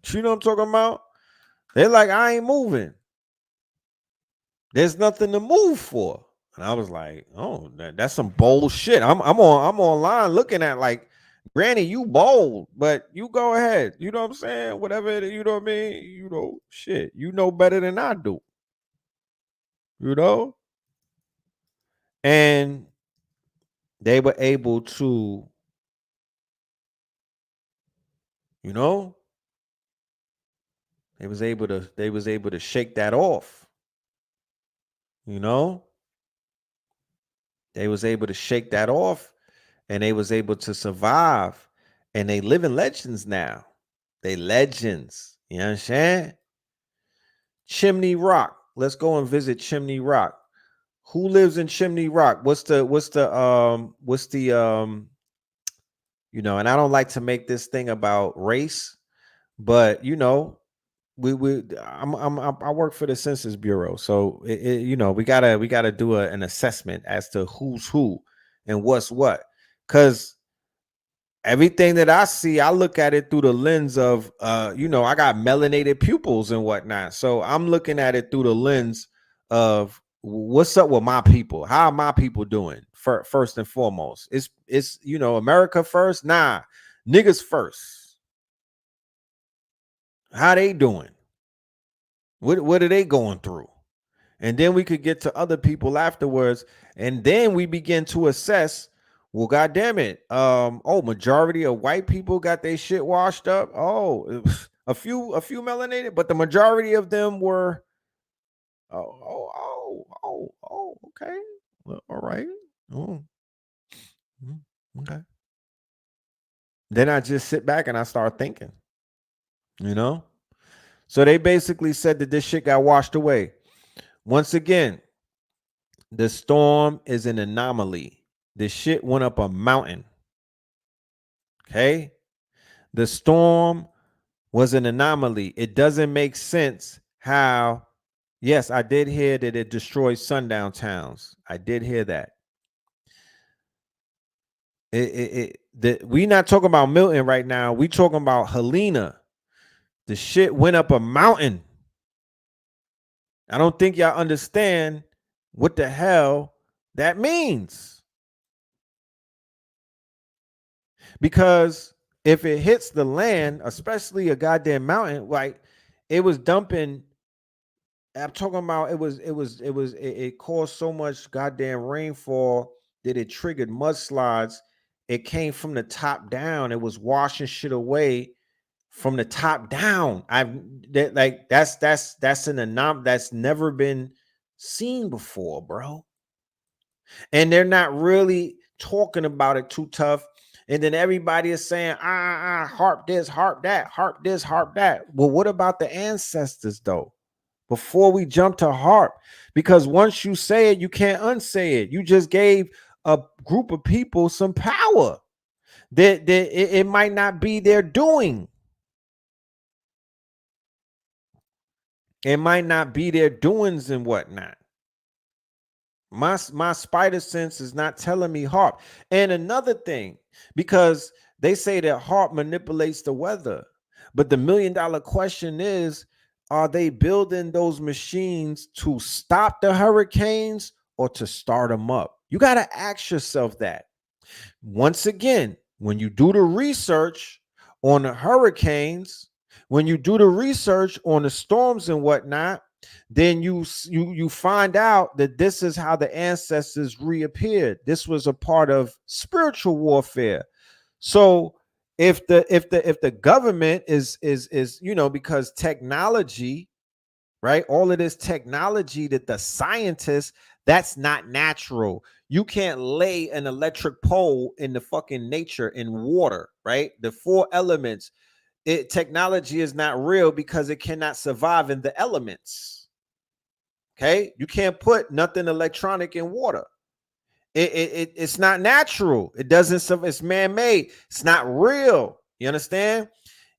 You know what I'm talking about? They're like, I ain't moving. There's nothing to move for. And I was like, oh, that's some bold shit. I'm online looking at like, Granny, you bold, but you go ahead. You know what I'm saying? Whatever, you know what I mean? Shit, you know better than I do. And they were able to, they was able to shake that off. They was able to shake that off, and they was able to survive, and they living legends now. They legends. You understand? Chimney Rock. Let's go and visit Chimney Rock. Who lives in Chimney Rock? What's the and I don't like to make this thing about race, but I work for the Census Bureau, so we gotta do an assessment as to who's who and what's what, because everything that I see, I look at it through the lens of I got melanated pupils and whatnot, so I'm looking at it through the lens of what's up with my people. How are my people doing? First and foremost, it's America first. Nah, niggas first. How they doing? What are they going through? And then we could get to other people afterwards, and then we begin to assess. Well, God damn it. Majority of white people got their shit washed up. Oh, a few melanated, but the majority of them were. Okay. Well, all right. Oh, okay. Then I just sit back and I start thinking. So they basically said that this shit got washed away. Once again, the storm is an anomaly. The shit went up a mountain. Okay? The storm was an anomaly. It doesn't make sense how, yes, I did hear that it destroyed sundown towns. I did hear that. We not talking about Milton right now. We talking about Helena. The shit went up a mountain. I don't think y'all understand what the hell that means. Because if it hits the land, especially a goddamn mountain, like it was dumping. I'm talking about it caused so much goddamn rainfall that it triggered mudslides. It came from the top down. It was washing shit away from the top down. That's an anomaly that's never been seen before, bro. And they're not really talking about it too tough. And then everybody is saying, harp this, harp that, harp this, harp that. Well, what about the ancestors though? Before we jump to harp, because once you say it, you can't unsay it. You just gave a group of people some power that it might not be their doing. It might not be their doings and whatnot. My spider sense is not telling me harp. And another thing, because they say that harp manipulates the weather, but the $1,000,000 question is, are they building those machines to stop the hurricanes or to start them up? You got to ask yourself that. Once again, when you do the research on the hurricanes, when you do the research on the storms and whatnot, then you find out that this is how the ancestors reappeared. This was a part of spiritual warfare. So if the government is because technology, right? All of this technology that the scientists, that's not natural. You can't lay an electric pole in the fucking nature in water, right? The four elements. Technology is not real because it cannot survive in the elements. Okay, you can't put nothing electronic in water. It's not natural. It doesn't. It's man-made. It's not real. You understand?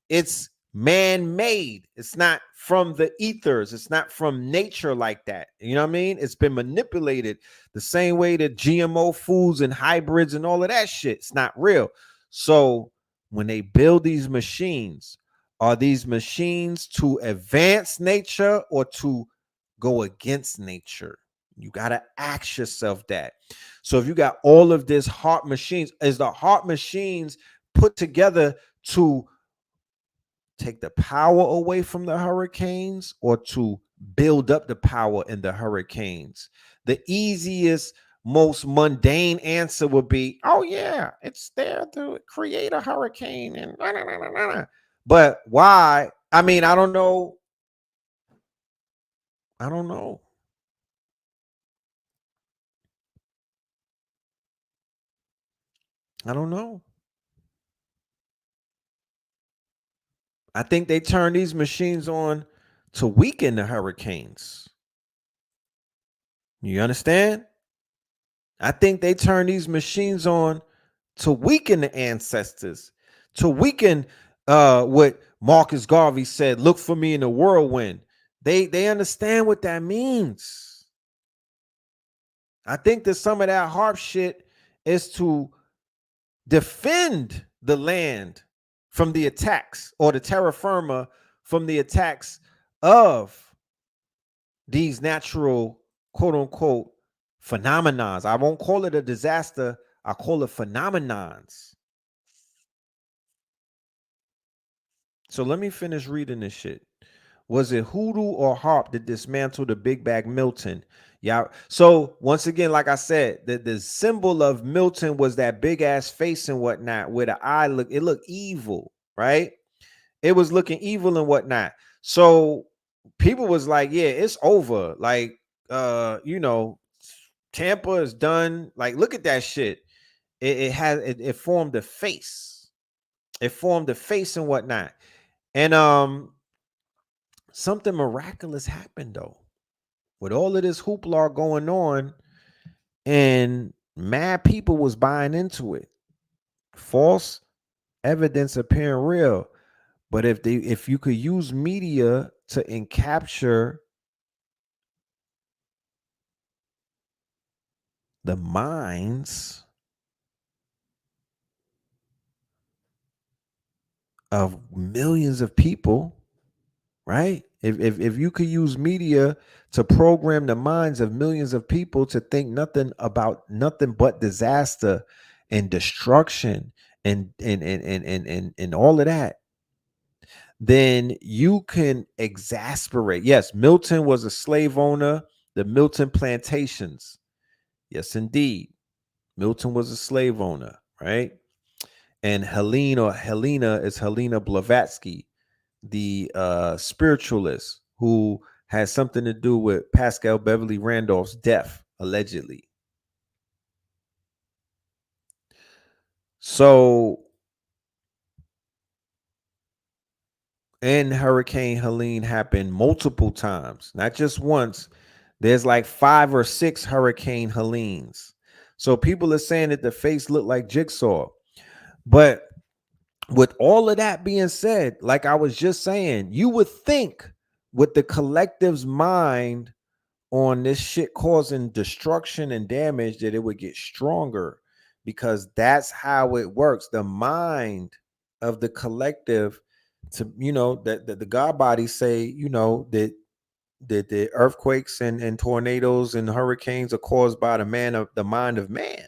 It's man-made. It's not from the ethers. It's not from nature like that. You know what I mean? It's been manipulated the same way that GMO foods and hybrids and all of that shit. It's not real. So when they build these machines, are these machines to advance nature or to go against nature? You got to ask yourself that. So if you got all of this heart machines, is the heart machines put together to take the power away from the hurricanes or to build up the power in the hurricanes? The easiest, most mundane answer would be, oh yeah, it's there to create a hurricane and blah, blah, blah, blah. But why? I mean, I don't know. I don't know. I don't know. I think they turn these machines on to weaken the hurricanes. You understand? I think they turn these machines on to weaken the ancestors, to weaken what Marcus Garvey said, look for me in the whirlwind. They understand what that means. I think that some of that harp shit is to defend the land from the attacks, or the terra firma from the attacks of these natural, quote unquote, phenomenons. I won't call it a disaster. I call it phenomenons. So let me finish reading this shit. Was it hoodoo or harp that dismantled the Big Bag Milton? Yeah. So once again, like I said, the symbol of Milton was that big ass face and whatnot, where the eye it looked evil, right? It was looking evil and whatnot. So people was like, yeah, it's over. Like, Tampa is done. Like, look at that shit. It formed a face. It formed a face and whatnot. And something miraculous happened though. With all of this hoopla going on, and mad people was buying into it. False evidence appearing real. But if you could use media to encapture the minds of millions of people, right? If you could use media to program the minds of millions of people to think nothing about nothing but disaster and destruction and all of that, then you can exasperate. Yes, Milton was a slave owner, the Milton plantations. Yes, indeed. Milton was a slave owner, right? And Helena is Helena Blavatsky, the spiritualist who has something to do with Pascal Beverly Randolph's death, allegedly. So, and Hurricane Helene happened multiple times, not just once. There's like 5 or 6 Hurricane Helenes. So people are saying that the face looked like Jigsaw. But with all of that being said, like I was just saying, you would think with the collective's mind on this shit causing destruction and damage that it would get stronger, because that's how it works. The mind of the collective, to that the God bodies say, that the earthquakes and tornadoes and hurricanes are caused by the mind of man.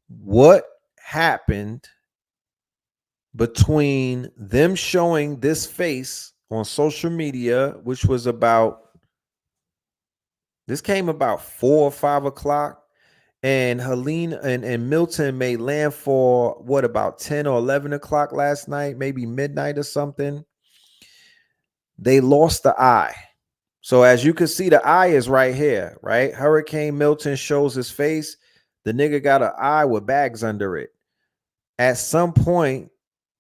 What happened between them showing this face on social media, which was this came about 4 or 5 o'clock, and Helene and Milton made landfall, what, about 10 or 11 o'clock last night, maybe midnight or something. They lost the eye. So as you can see, the eye is right here, right? Hurricane Milton shows his face. The nigga got an eye with bags under it. At some point,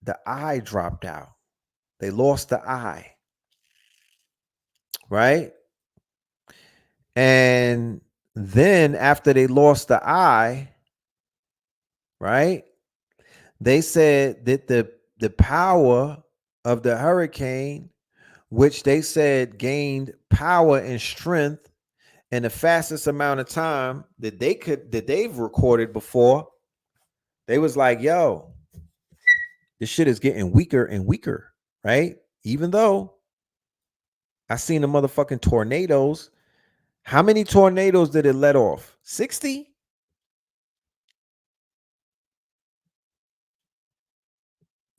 the eye dropped out. They lost the eye, right? And then after they lost the eye, right, they said that the power of the hurricane, which they said gained power and strength in the fastest amount of time that they've recorded before, they was like, yo, this shit is getting weaker and weaker, right? Even though I seen the motherfucking tornadoes. How many tornadoes did it let off? 60?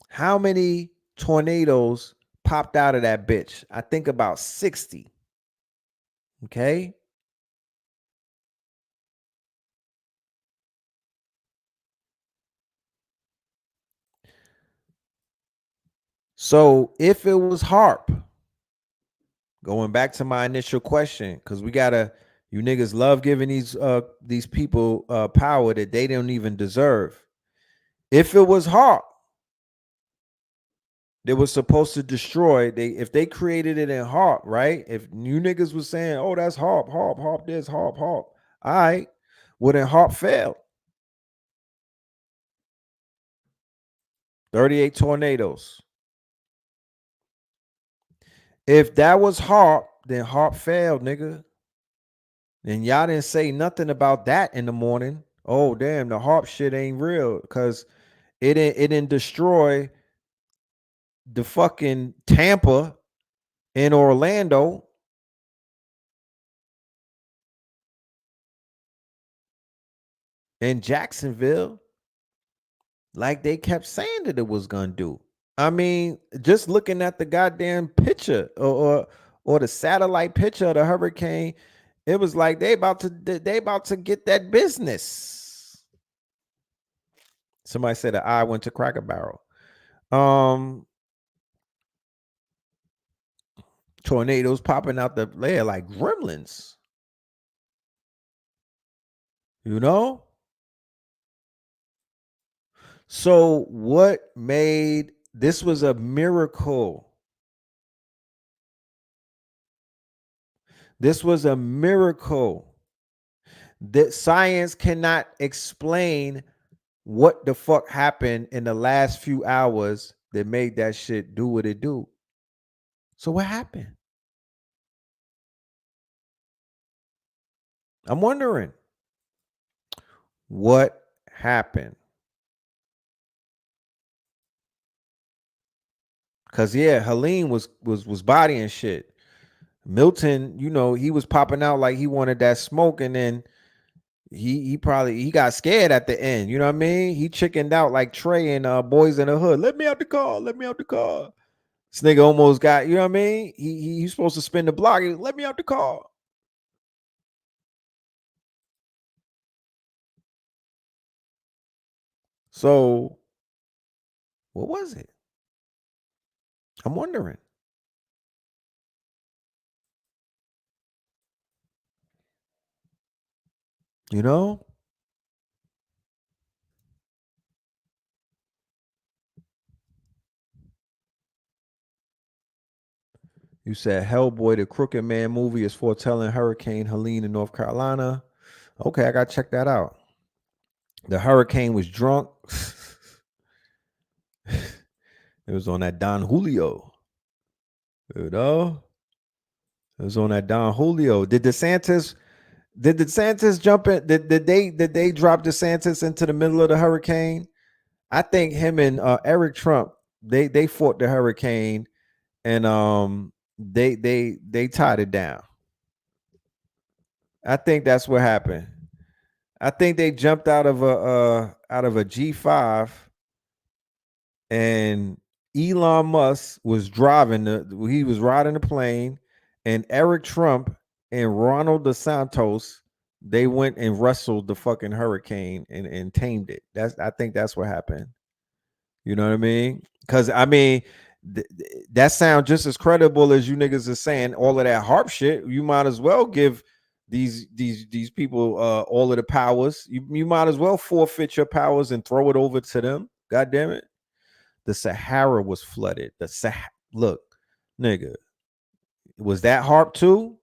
How many tornadoes popped out of that bitch? I think about 60. Okay. So if it was HARP, going back to my initial question, because you niggas love giving these people power that they don't even deserve. If it was HARP that was supposed to destroy, if they created it in HARP, right? If you niggas was saying, oh, that's HARP this, HARP. All right. Well, then HARP failed. 38 tornadoes. If that was HARP, then HARP failed, nigga. And y'all didn't say nothing about that in the morning. Oh, damn, the HARP shit ain't real, because it didn't destroy the fucking Tampa and Orlando. And Jacksonville, like they kept saying that it was gonna do. I mean, just looking at the goddamn picture or the satellite picture of the hurricane, it was like they about to get that business. Somebody said the eye went to Cracker Barrel. Tornadoes popping out the layer like gremlins. You know? So what made this was a miracle. This was a miracle that science cannot explain what the fuck happened in the last few hours that made that shit do what it do. So what happened? I'm wondering what happened. Cause yeah, Helene was bodying shit. Milton, he was popping out like he wanted that smoke, and then he probably got scared at the end. You know what I mean? He chickened out like Trey and Boys in the Hood. Let me out the car. Let me out the car. This nigga almost got, you know what I mean? He's supposed to spin the block. Let me out the car. So, what was it? I'm wondering. You know? You said Hellboy, the Crooked Man movie is foretelling Hurricane Helene in North Carolina. Okay, I got to check that out. The hurricane was drunk. It was on that Don Julio. You know? It was on that Don Julio. Did DeSantis jump in? Did they drop DeSantis into the middle of the hurricane? I think him and Eric Trump, they fought the hurricane, and they tied it down. I think that's what happened. I think they jumped out of a G5, and Elon Musk was driving he was riding the plane, and Eric Trump and Ronald DeSantis, they went and wrestled the fucking hurricane and tamed it. I think that's what happened. You know what I mean? Because I mean, that sounds just as credible as you niggas are saying all of that harp shit. You might as well give these people all of the powers. You might as well forfeit your powers and throw it over to them. God damn it. The Sahara was flooded. Look, nigga, was that harp too?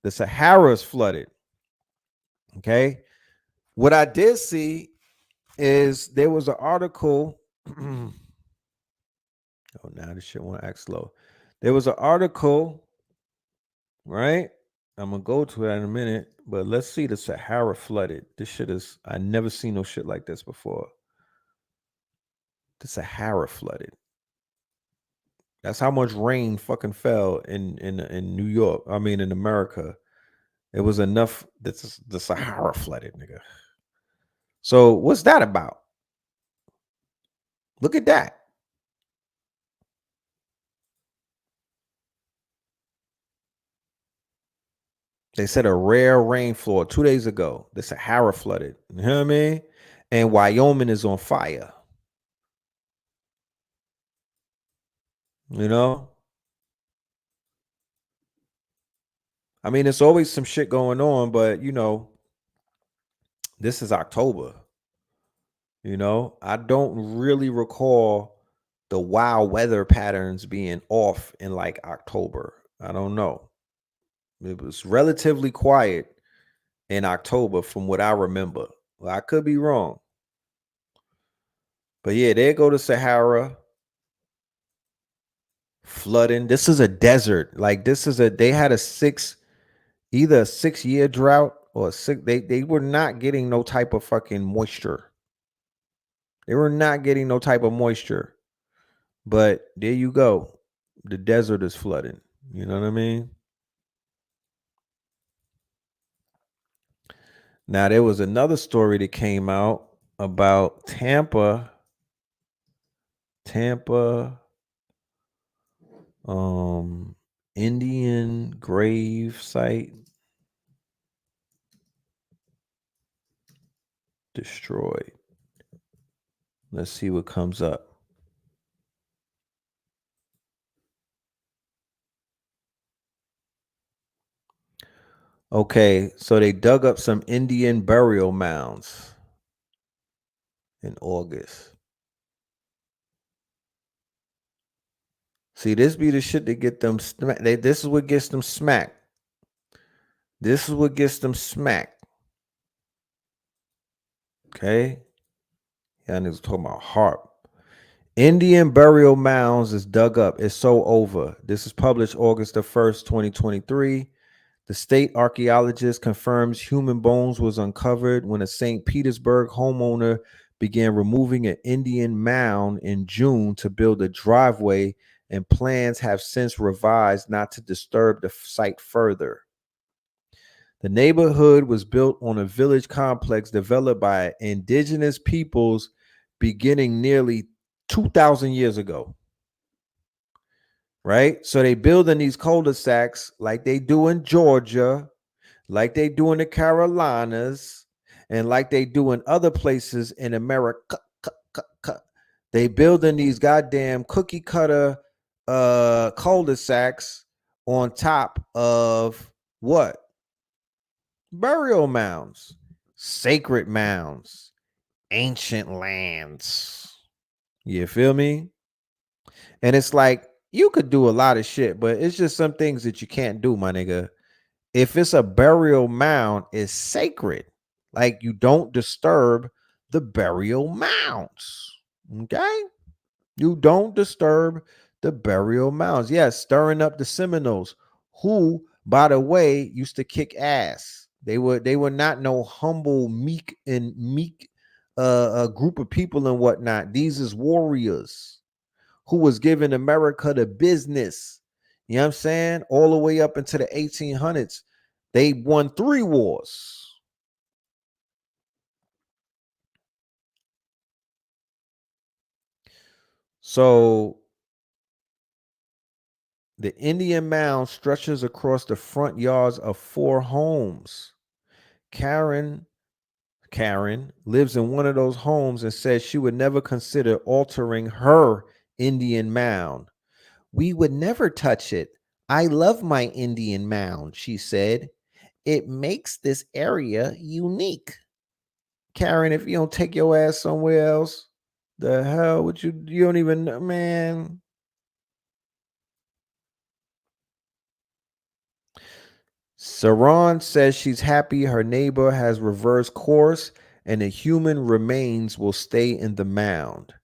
The Sahara is flooded. Okay. What I did see is there was an article. Oh, now this shit want to act slow. There was an article, right? I'm gonna go to that in a minute, but let's see the Sahara flooded. This shit is, I never seen no shit like this before. The Sahara flooded. That's how much rain fucking fell in New York. I mean, in America, it was enough that the Sahara flooded, nigga. So what's that about? Look at that. They said a rare rainfall 2 days ago. The Sahara flooded. You know what I mean? And Wyoming is on fire. You know? I mean, it's always some shit going on, but this is October. I don't really recall the wild weather patterns being off in like October. I don't know. It was relatively quiet in October from what I remember. Well, I could be wrong. But yeah, there go to Sahara. Flooding. This is a desert. Like they had either a 6-year drought or they were not getting no type of fucking moisture. They were not getting no type of moisture. But there you go. The desert is flooding. You know what I mean? Now, there was another story that came out about Tampa, Indian grave site destroyed. Let's see what comes up. Okay, so they dug up some Indian burial mounds in August. See, this be the shit that get them smacked. This is what gets them smacked. This is what gets them smacked. Okay? Y'all niggas talking about harp. Indian burial mounds is dug up. It's so over. This is published August the 1st, 2023. The state archaeologist confirms human bones was uncovered when a St. Petersburg homeowner began removing an Indian mound in June to build a driveway, and plans have since revised not to disturb the site further. The neighborhood was built on a village complex developed by indigenous peoples beginning nearly 2,000 years ago. Right? So they building these cul-de-sacs like they do in Georgia, like they do in the Carolinas, and like they do in other places in America. They building these goddamn cookie cutter cul-de-sacs on top of what? Burial mounds, sacred mounds, ancient lands. You feel me? And it's like you could do a lot of shit, but it's just some things that you can't do, my nigga. If it's a burial mound, it's sacred. Like you don't disturb the burial mounds. Okay? You don't disturb the burial mounds. Yes, stirring up the Seminoles, who, by the way, used to kick ass. They were not no humble, meek group of people and whatnot. These is warriors who was giving America the business. You know what I'm saying? All the way up into the 1800s. They won 3 wars. So the Indian mound stretches across the front yards of 4 homes. Karen lives in one of those homes and says she would never consider altering her Indian mound. We would never touch it. I love my Indian mound, she said. It makes this area unique. Karen, if you don't take your ass somewhere else, the hell would you don't even know, man. Saran says she's happy her neighbor has reversed course and the human remains will stay in the mound.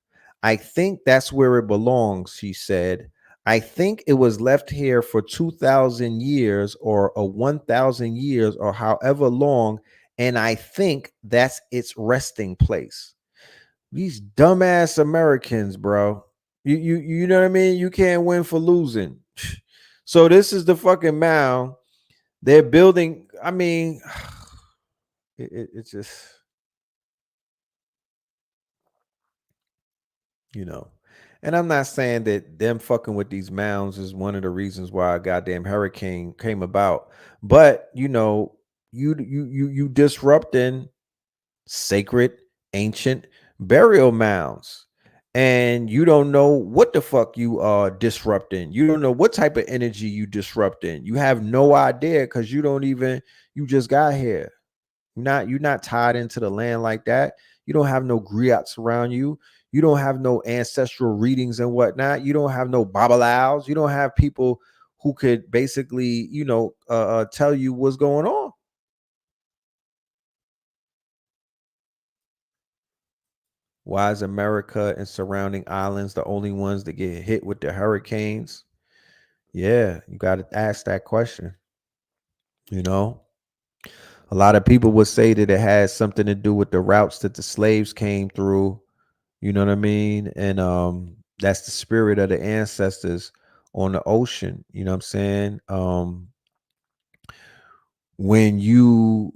I think that's where it belongs, she said. I think it was left here for 2,000 years or 1,000 years or however long, and I think that's its resting place. These dumbass Americans, bro. You know what I mean? You can't win for losing. So this is the fucking mound. They're building. I mean, it's just, you know. And I'm not saying that them fucking with these mounds is one of the reasons why a goddamn hurricane came about. But you know, you disrupting sacred ancient burial mounds. And you don't know what the fuck you are disrupting. You don't know what type of energy you disrupting. You have no idea because you just got here. You're not tied into the land like that. You don't have no griots around you. You don't have no ancestral readings and whatnot. You don't have no babalaos. You don't have people who could basically, tell you what's going on. Why is America and surrounding islands the only ones that get hit with the hurricanes? Yeah, you got to ask that question. You know, a lot of people would say that it has something to do with the routes that the slaves came through. You know what I mean? And that's the spirit of the ancestors on the ocean. You know what I'm saying? When you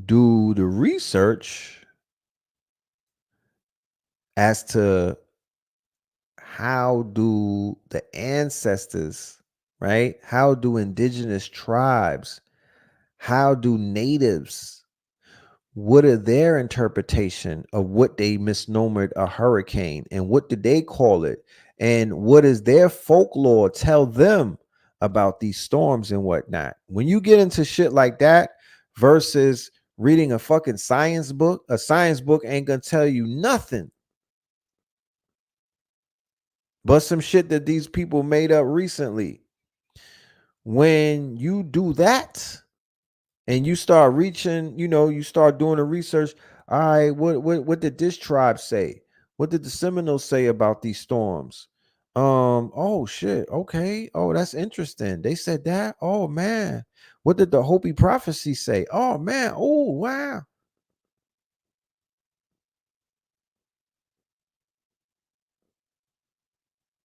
do the research as to how do the ancestors, right? How do indigenous tribes, how do natives, what are their interpretation of what they misnomered a hurricane and what do they call it? And what does their folklore tell them about these storms and whatnot? When you get into shit like that versus reading a fucking science book ain't gonna tell you nothing but some shit that these people made up recently. When you do that and you start reaching, you start doing the research. All right, what did this tribe say? What did the Seminoles say about these storms? Oh shit. Okay. Oh, that's interesting. They said that. Oh man. What did the Hopi prophecy say? Oh man. Oh wow.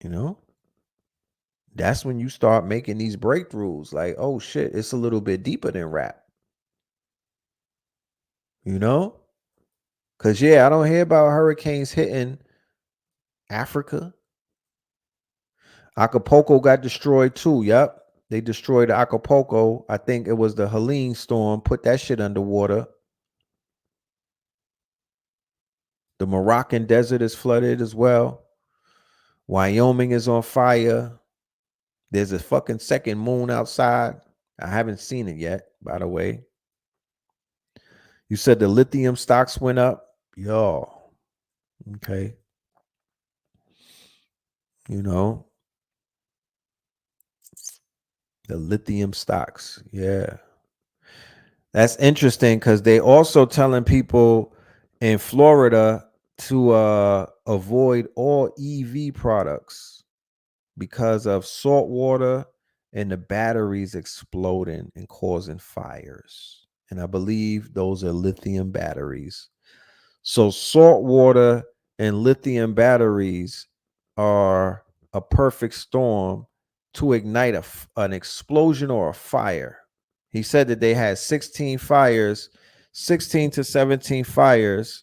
You know, that's when you start making these breakthroughs. Like, oh shit, it's a little bit deeper than rap. You know? Cause yeah, I don't hear about hurricanes hitting Africa. Acapulco got destroyed too. Yep. They destroyed Acapulco. I think it was the Helene storm, put that shit underwater. The Moroccan desert is flooded as well. Wyoming is on fire. There's a fucking second moon outside. I haven't seen it yet, by the way. You said the lithium stocks went up. Yo. Okay. You know, the lithium stocks. Yeah. That's interesting because they also telling people in Florida to avoid all EV products because of salt water and the batteries exploding and causing fires. And I believe those are lithium batteries. So salt water and lithium batteries are a perfect storm to ignite an explosion or a fire. He said that they had 16 fires, 16 to 17 fires,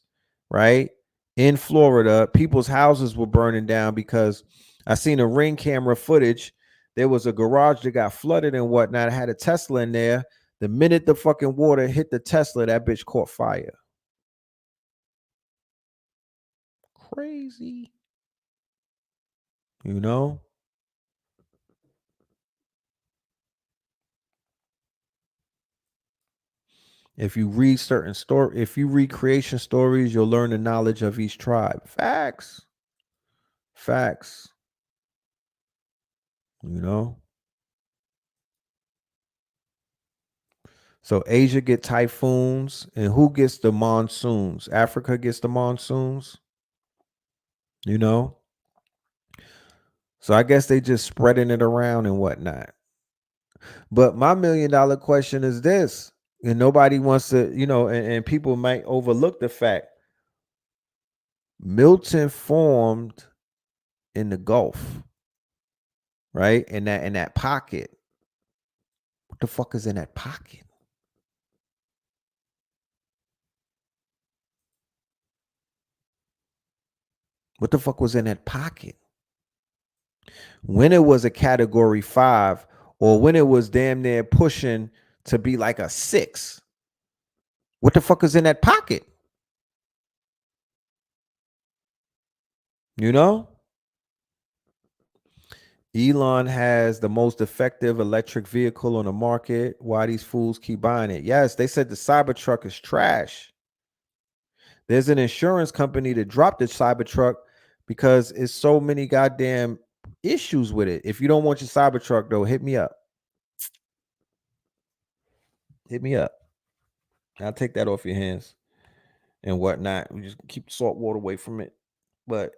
right? In Florida, people's houses were burning down because I seen a ring camera footage. There was a garage that got flooded and whatnot. It had a Tesla in there. The minute the fucking water hit the Tesla, that bitch caught fire. Crazy. You know? If you read if you read creation stories, you'll learn the knowledge of each tribe. Facts. Facts. You know? So Asia get typhoons, and who gets the monsoons? Africa gets the monsoons. You know? So I guess they just spreading it around and whatnot. But my $1 million question is this, and nobody wants to, you know, and people might overlook the fact Milton formed in the Gulf, right? In that pocket. What the fuck is in that pocket? What the fuck was in that pocket? When it was a category 5, or when it was damn near pushing to be like a 6. What the fuck is in that pocket? You know? Elon has the most effective electric vehicle on the market. Why these fools keep buying it? Yes, they said the Cybertruck is trash. There's an insurance company that dropped the Cybertruck because it's so many goddamn issues with it. If you don't want your Cybertruck, though, hit me up. Hit me up. I'll take that off your hands and whatnot. We just keep the salt water away from it. But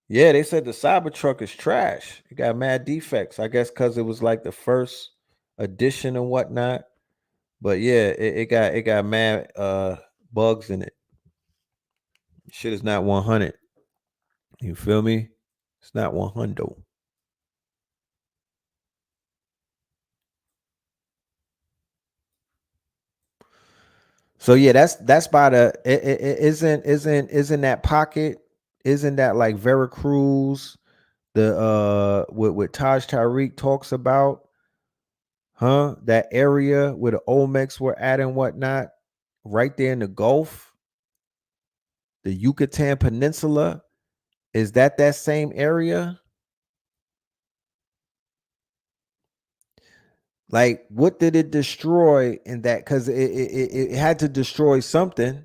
yeah, they said the Cybertruck is trash. It got mad defects. I guess because it was like the first edition and whatnot. But yeah, it got mad bugs in it. Shit is not 100. You feel me? It's not 100. So yeah, that's by the isn't that pocket? Isn't that like Veracruz? The what Taj Tariq talks about, huh? That area where the Olmecs were at and whatnot, right there in the Gulf, the Yucatan Peninsula. Is that same area? Like, what did it destroy in that? Because it had to destroy something.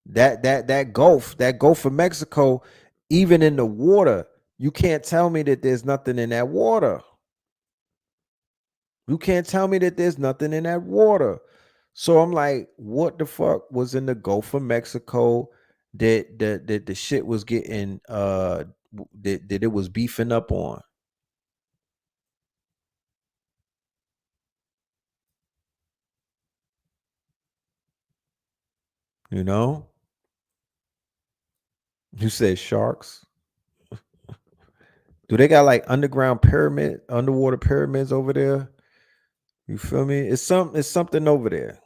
That Gulf of Mexico, even in the water, you can't tell me that there's nothing in that water. You can't tell me that there's nothing in that water. So I'm like, what the fuck was in the Gulf of Mexico that the shit was getting that it was beefing up on. You know? You said sharks. Do they got like underwater pyramids over there? You feel me? It's something over there.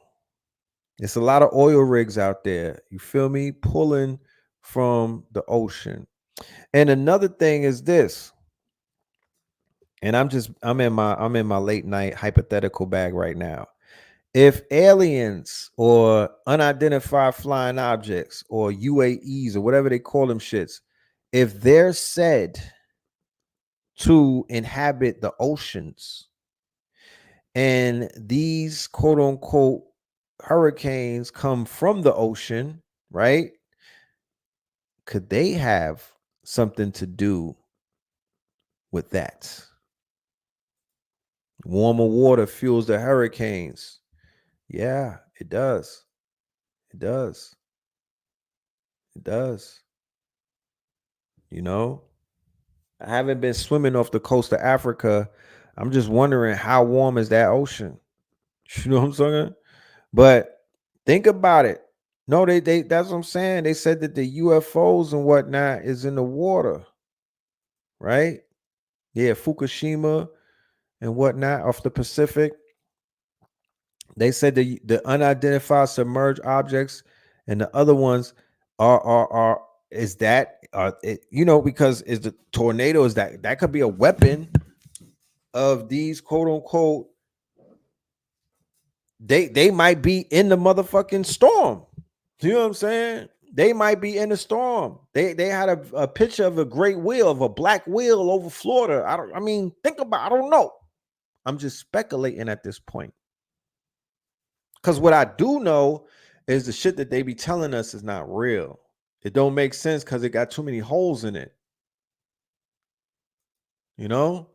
It's a lot of oil rigs out there. You feel me? Pulling from the ocean. And another thing is this. And I'm in my late night hypothetical bag right now. If aliens or unidentified flying objects or UAEs or whatever they call them shits, if they're said to inhabit the oceans and these quote unquote hurricanes come from the ocean, right? Could they have something to do with that? Warmer water fuels the hurricanes. Yeah, it does. It does. It does. You know, I haven't been swimming off the coast of Africa. I'm just wondering how warm is that ocean? You know what I'm saying? But think about it. No, they that's what I'm saying. They said that the UFOs and whatnot is in the water, right? Yeah, Fukushima and whatnot off the Pacific. They said the unidentified submerged objects and the other ones are is that you know, because is the tornado is that could be a weapon of these quote unquote, they might be in the motherfucking storm. You know what I'm saying? They might be in the storm. They had a picture of a great wheel, of a black wheel over Florida. I mean, think about, I don't know. I'm just speculating at this point. Because what I do know is the shit that they be telling us is not real. It don't make sense because it got too many holes in it. You know?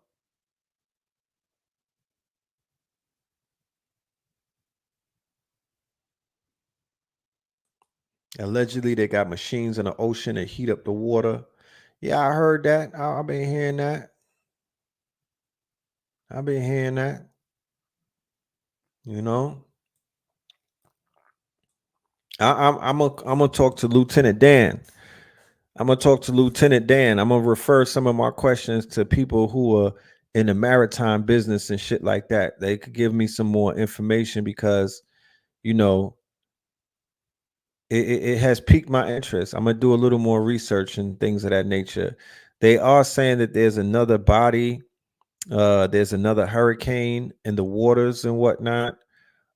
Allegedly, they got machines in the ocean that heat up the water. Yeah, I heard that. I've been hearing that. I've been hearing that. You know? I'm gonna talk to Lieutenant Dan. I'm gonna talk to Lieutenant Dan. I'm gonna refer some of my questions to people who are in the maritime business and shit like that. They could give me some more information because, you know, it has piqued my interest. I'm gonna do a little more research and things of that nature. They are saying that there's another body, there's another hurricane in the waters and whatnot.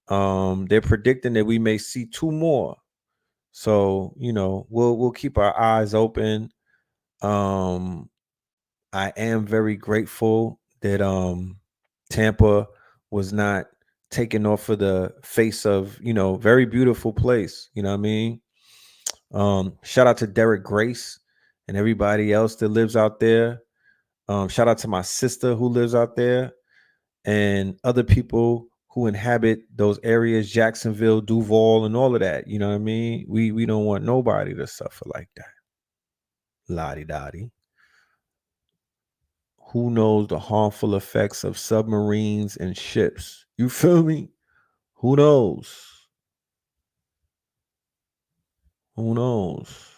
They're predicting that we may see two more. So, you know, we'll keep our eyes open. Um, I am very grateful that Tampa was not taken off of the face of, you know, very beautiful place. You know what I mean? Shout out to Derek Grace and everybody else that lives out there. Shout out to my sister who lives out there and other people who inhabit those areas, Jacksonville, Duval, and all of that. You know what I mean? We don't want nobody to suffer like that. Lottie dottie. Who knows the harmful effects of submarines and ships? You feel me? Who knows? Who knows?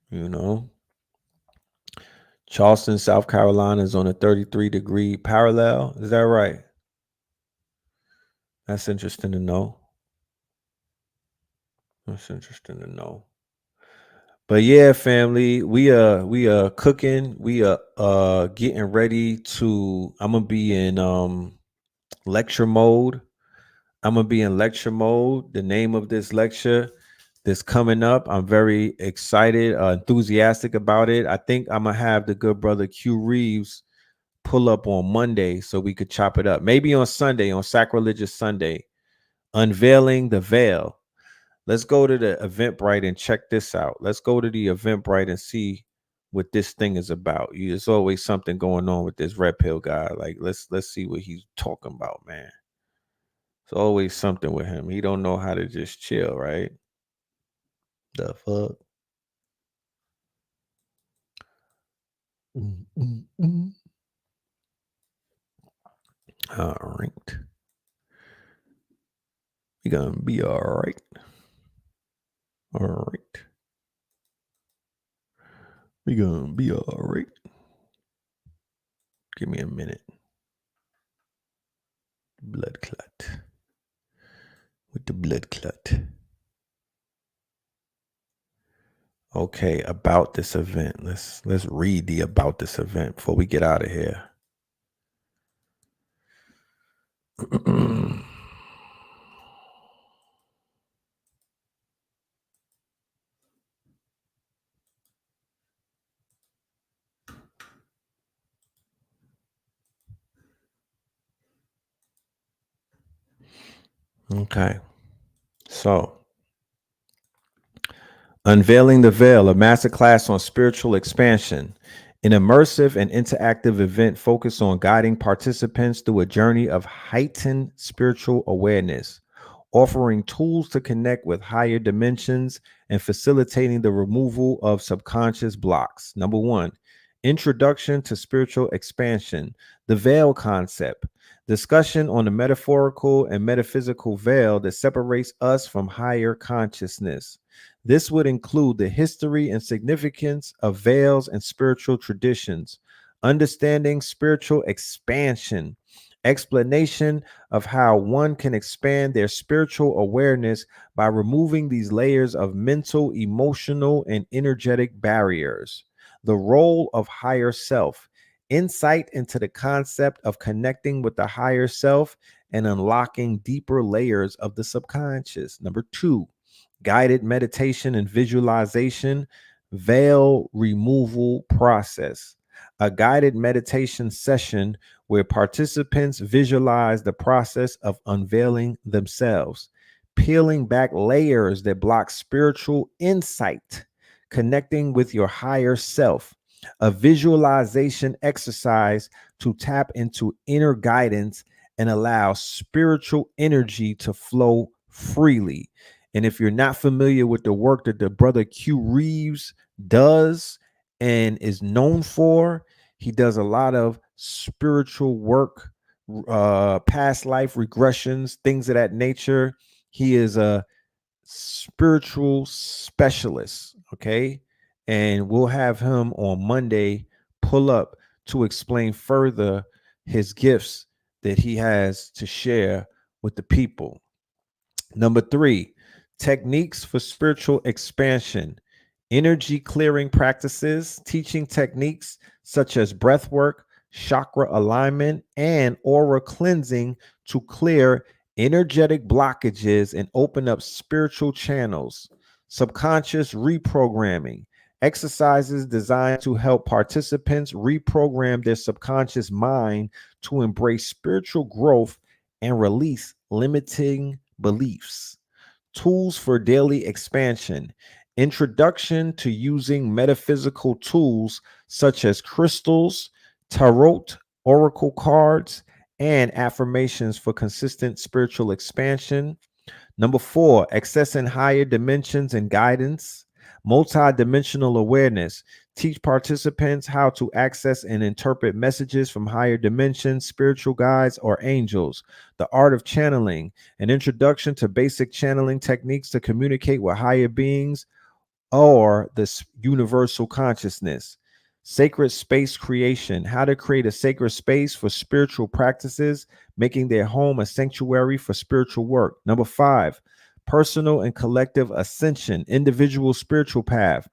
You know? Charleston, South Carolina is on a 33-degree parallel. Is that right? That's interesting to know. That's interesting to know. But yeah, family, we are cooking. We are getting ready to, I'm gonna be in lecture mode. I'm gonna be in lecture mode. The name of this lecture that's coming up, I'm very excited, enthusiastic about it. I think I'm gonna have the good brother Q Reeves pull up on Monday so we could chop it up. Maybe on Sunday, on Sacrilegious Sunday, unveiling the veil. Let's go to the Eventbrite and check this out. Let's go to the Eventbrite and see what this thing is about. There's always something going on with this red pill guy. Like let's see what he's talking about, man. There's always something with him. He don't know how to just chill, right? The fuck? All right. We're going to be all right. All right. We're going to be all right. Give me a minute. Blood clot. With the blood clot. Okay, about this event. Let's read the about this event before we get out of here. Okay. So, Unveiling the Veil, a masterclass on spiritual expansion, an immersive and interactive event focused on guiding participants through a journey of heightened spiritual awareness, offering tools to connect with higher dimensions and facilitating the removal of subconscious blocks. Number one, Introduction to Spiritual Expansion, the veil concept. Discussion on the metaphorical and metaphysical veil that separates us from higher consciousness. This would include the history and significance of veils and spiritual traditions, understanding spiritual expansion, explanation of how one can expand their spiritual awareness by removing these layers of mental, emotional, and energetic barriers, the role of higher self, insight into the concept of connecting with the higher self and unlocking deeper layers of the subconscious. Number two, guided meditation and visualization, veil removal process. A guided meditation session where participants visualize the process of unveiling themselves, peeling back layers that block spiritual insight, connecting with your higher self. A visualization exercise to tap into inner guidance and allow spiritual energy to flow freely. And if you're not familiar with the work that the brother Q Reeves does and is known for, he does a lot of spiritual work, past life regressions, things of that nature. He is a spiritual specialist. Okay. And we'll have him on Monday pull up to explain further his gifts that he has to share with the people. Number three, techniques for spiritual expansion, energy clearing practices, teaching techniques such as breath work, chakra alignment, and aura cleansing to clear energetic blockages and open up spiritual channels, subconscious reprogramming, exercises designed to help participants reprogram their subconscious mind to embrace spiritual growth and release limiting beliefs, tools for daily expansion, introduction to using metaphysical tools such as crystals, tarot, oracle cards, and affirmations for consistent spiritual expansion. Number four, accessing higher dimensions and guidance, multi-dimensional awareness. Teach participants how to access and interpret messages from higher dimensions, spiritual guides, or angels. The art of channeling, an introduction to basic channeling techniques to communicate with higher beings or this universal consciousness. Sacred space creation, how to create a sacred space for spiritual practices, making their home a sanctuary for spiritual work. Number five, personal and collective ascension, individual spiritual path,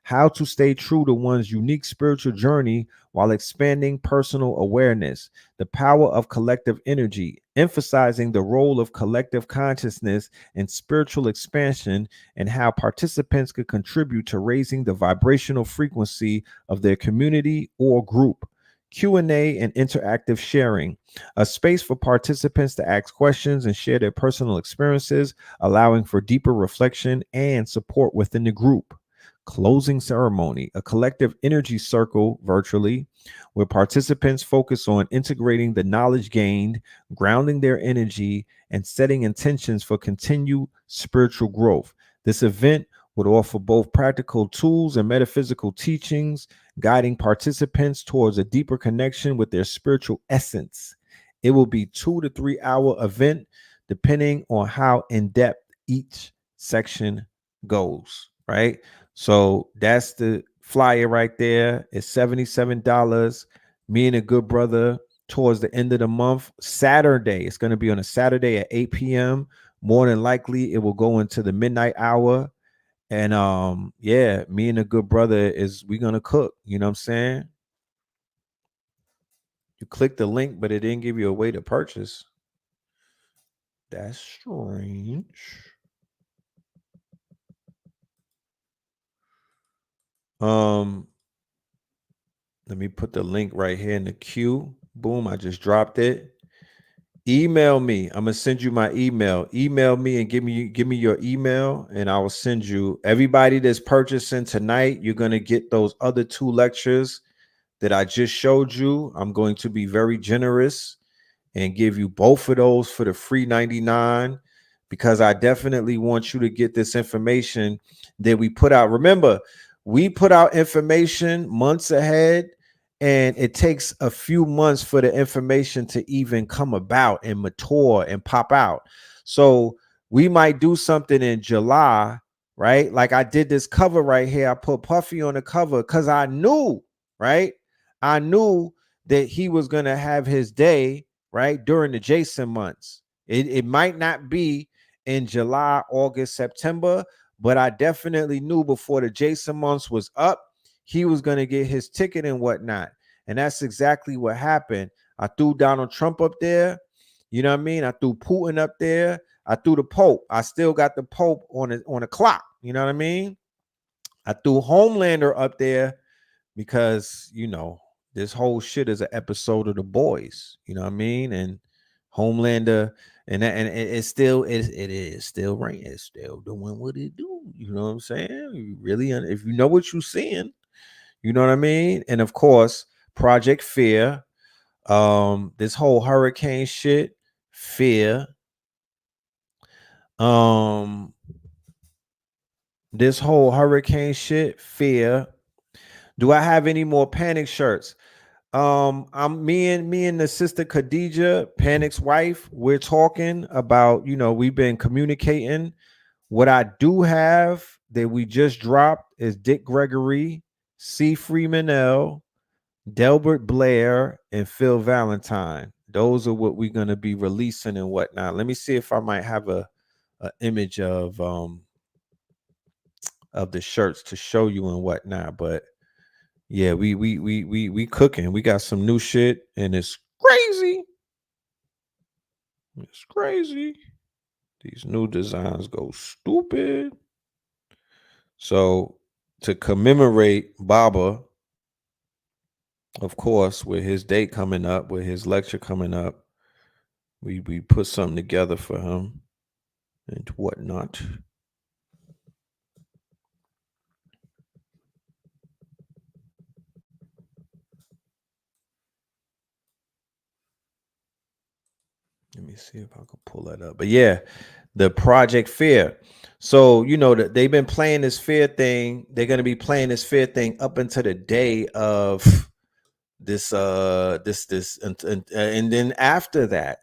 how to stay true to one's unique spiritual journey while expanding personal awareness, the power of collective energy, emphasizing the role of collective consciousness in spiritual expansion and how participants could contribute to raising the vibrational frequency of their community or group. Q&A and interactive sharing, a space for participants to ask questions and share their personal experiences, allowing for deeper reflection and support within the group. Closing ceremony, a collective energy circle virtually where participants focus on integrating the knowledge gained, grounding their energy, and setting intentions for continued spiritual growth. This event would offer both practical tools and metaphysical teachings, guiding participants towards a deeper connection with their spiritual essence. It will be 2 to 3 hour event, depending on how in depth each section goes, right? So that's the flyer right there. It's $77. Me and a good brother towards the end of the month, Saturday. It's going to be on a Saturday at 8 p.m. More than likely, it will go into the midnight hour. And yeah, me and a good brother we're gonna cook. You know what I'm saying? You click the link, but it didn't give you a way to purchase. That's strange. Let me put the link right here in the queue. Boom, I just dropped it. Email me. I'm gonna send you my email. Email me and give me your email, and I will send you. Everybody that's purchasing tonight, you're gonna get those other 2 lectures that I just showed you. I'm going to be very generous and give you both of those for the free 99, because I definitely want you to get this information that we put out. Remember, we put out information months ahead, and it takes a few months for the information to even come about and mature and pop out. So we might do something in July, right? Like I did this cover right here. I put Puffy on the cover because I knew, right? I knew that he was going to have his day, right, during the Jason months. It might not be in July, August, September, but I definitely knew before the Jason months was up, he was going to get his ticket and whatnot. And that's exactly what happened. I threw Donald Trump up there. You know what I mean? I threw Putin up there. I threw the Pope. I still got the Pope on a clock. You know what I mean? I threw Homelander up there because, you know, this whole shit is an episode of The Boys. You know what I mean? And Homelander, and it is still right. It's still doing what it do. You know what I'm saying? You really, if you know what you're seeing, you know what I mean? And of course, Project Fear, this whole hurricane shit, fear. This whole hurricane shit, fear. Do I have any more panic shirts? I'm me and the sister Khadija, Panic's wife, we're talking about, you know, we've been communicating. What I do have that we just dropped is Dick Gregory, C. Freeman L., Delbert Blair, and Phil Valentine. Those are what we're gonna be releasing and whatnot. Let me see if I might have a image of the shirts to show you and whatnot. But yeah, we cooking. We got some new shit, and it's crazy. It's crazy. These new designs go stupid. So to commemorate Baba, of course, with his date coming up, with his lecture coming up, we put something together for him and whatnot. Let me see if I can pull that up. But yeah, the Project Fear. So, you know, they've been playing this fear thing. They're going to be playing this fear thing up until the day of this and then after that,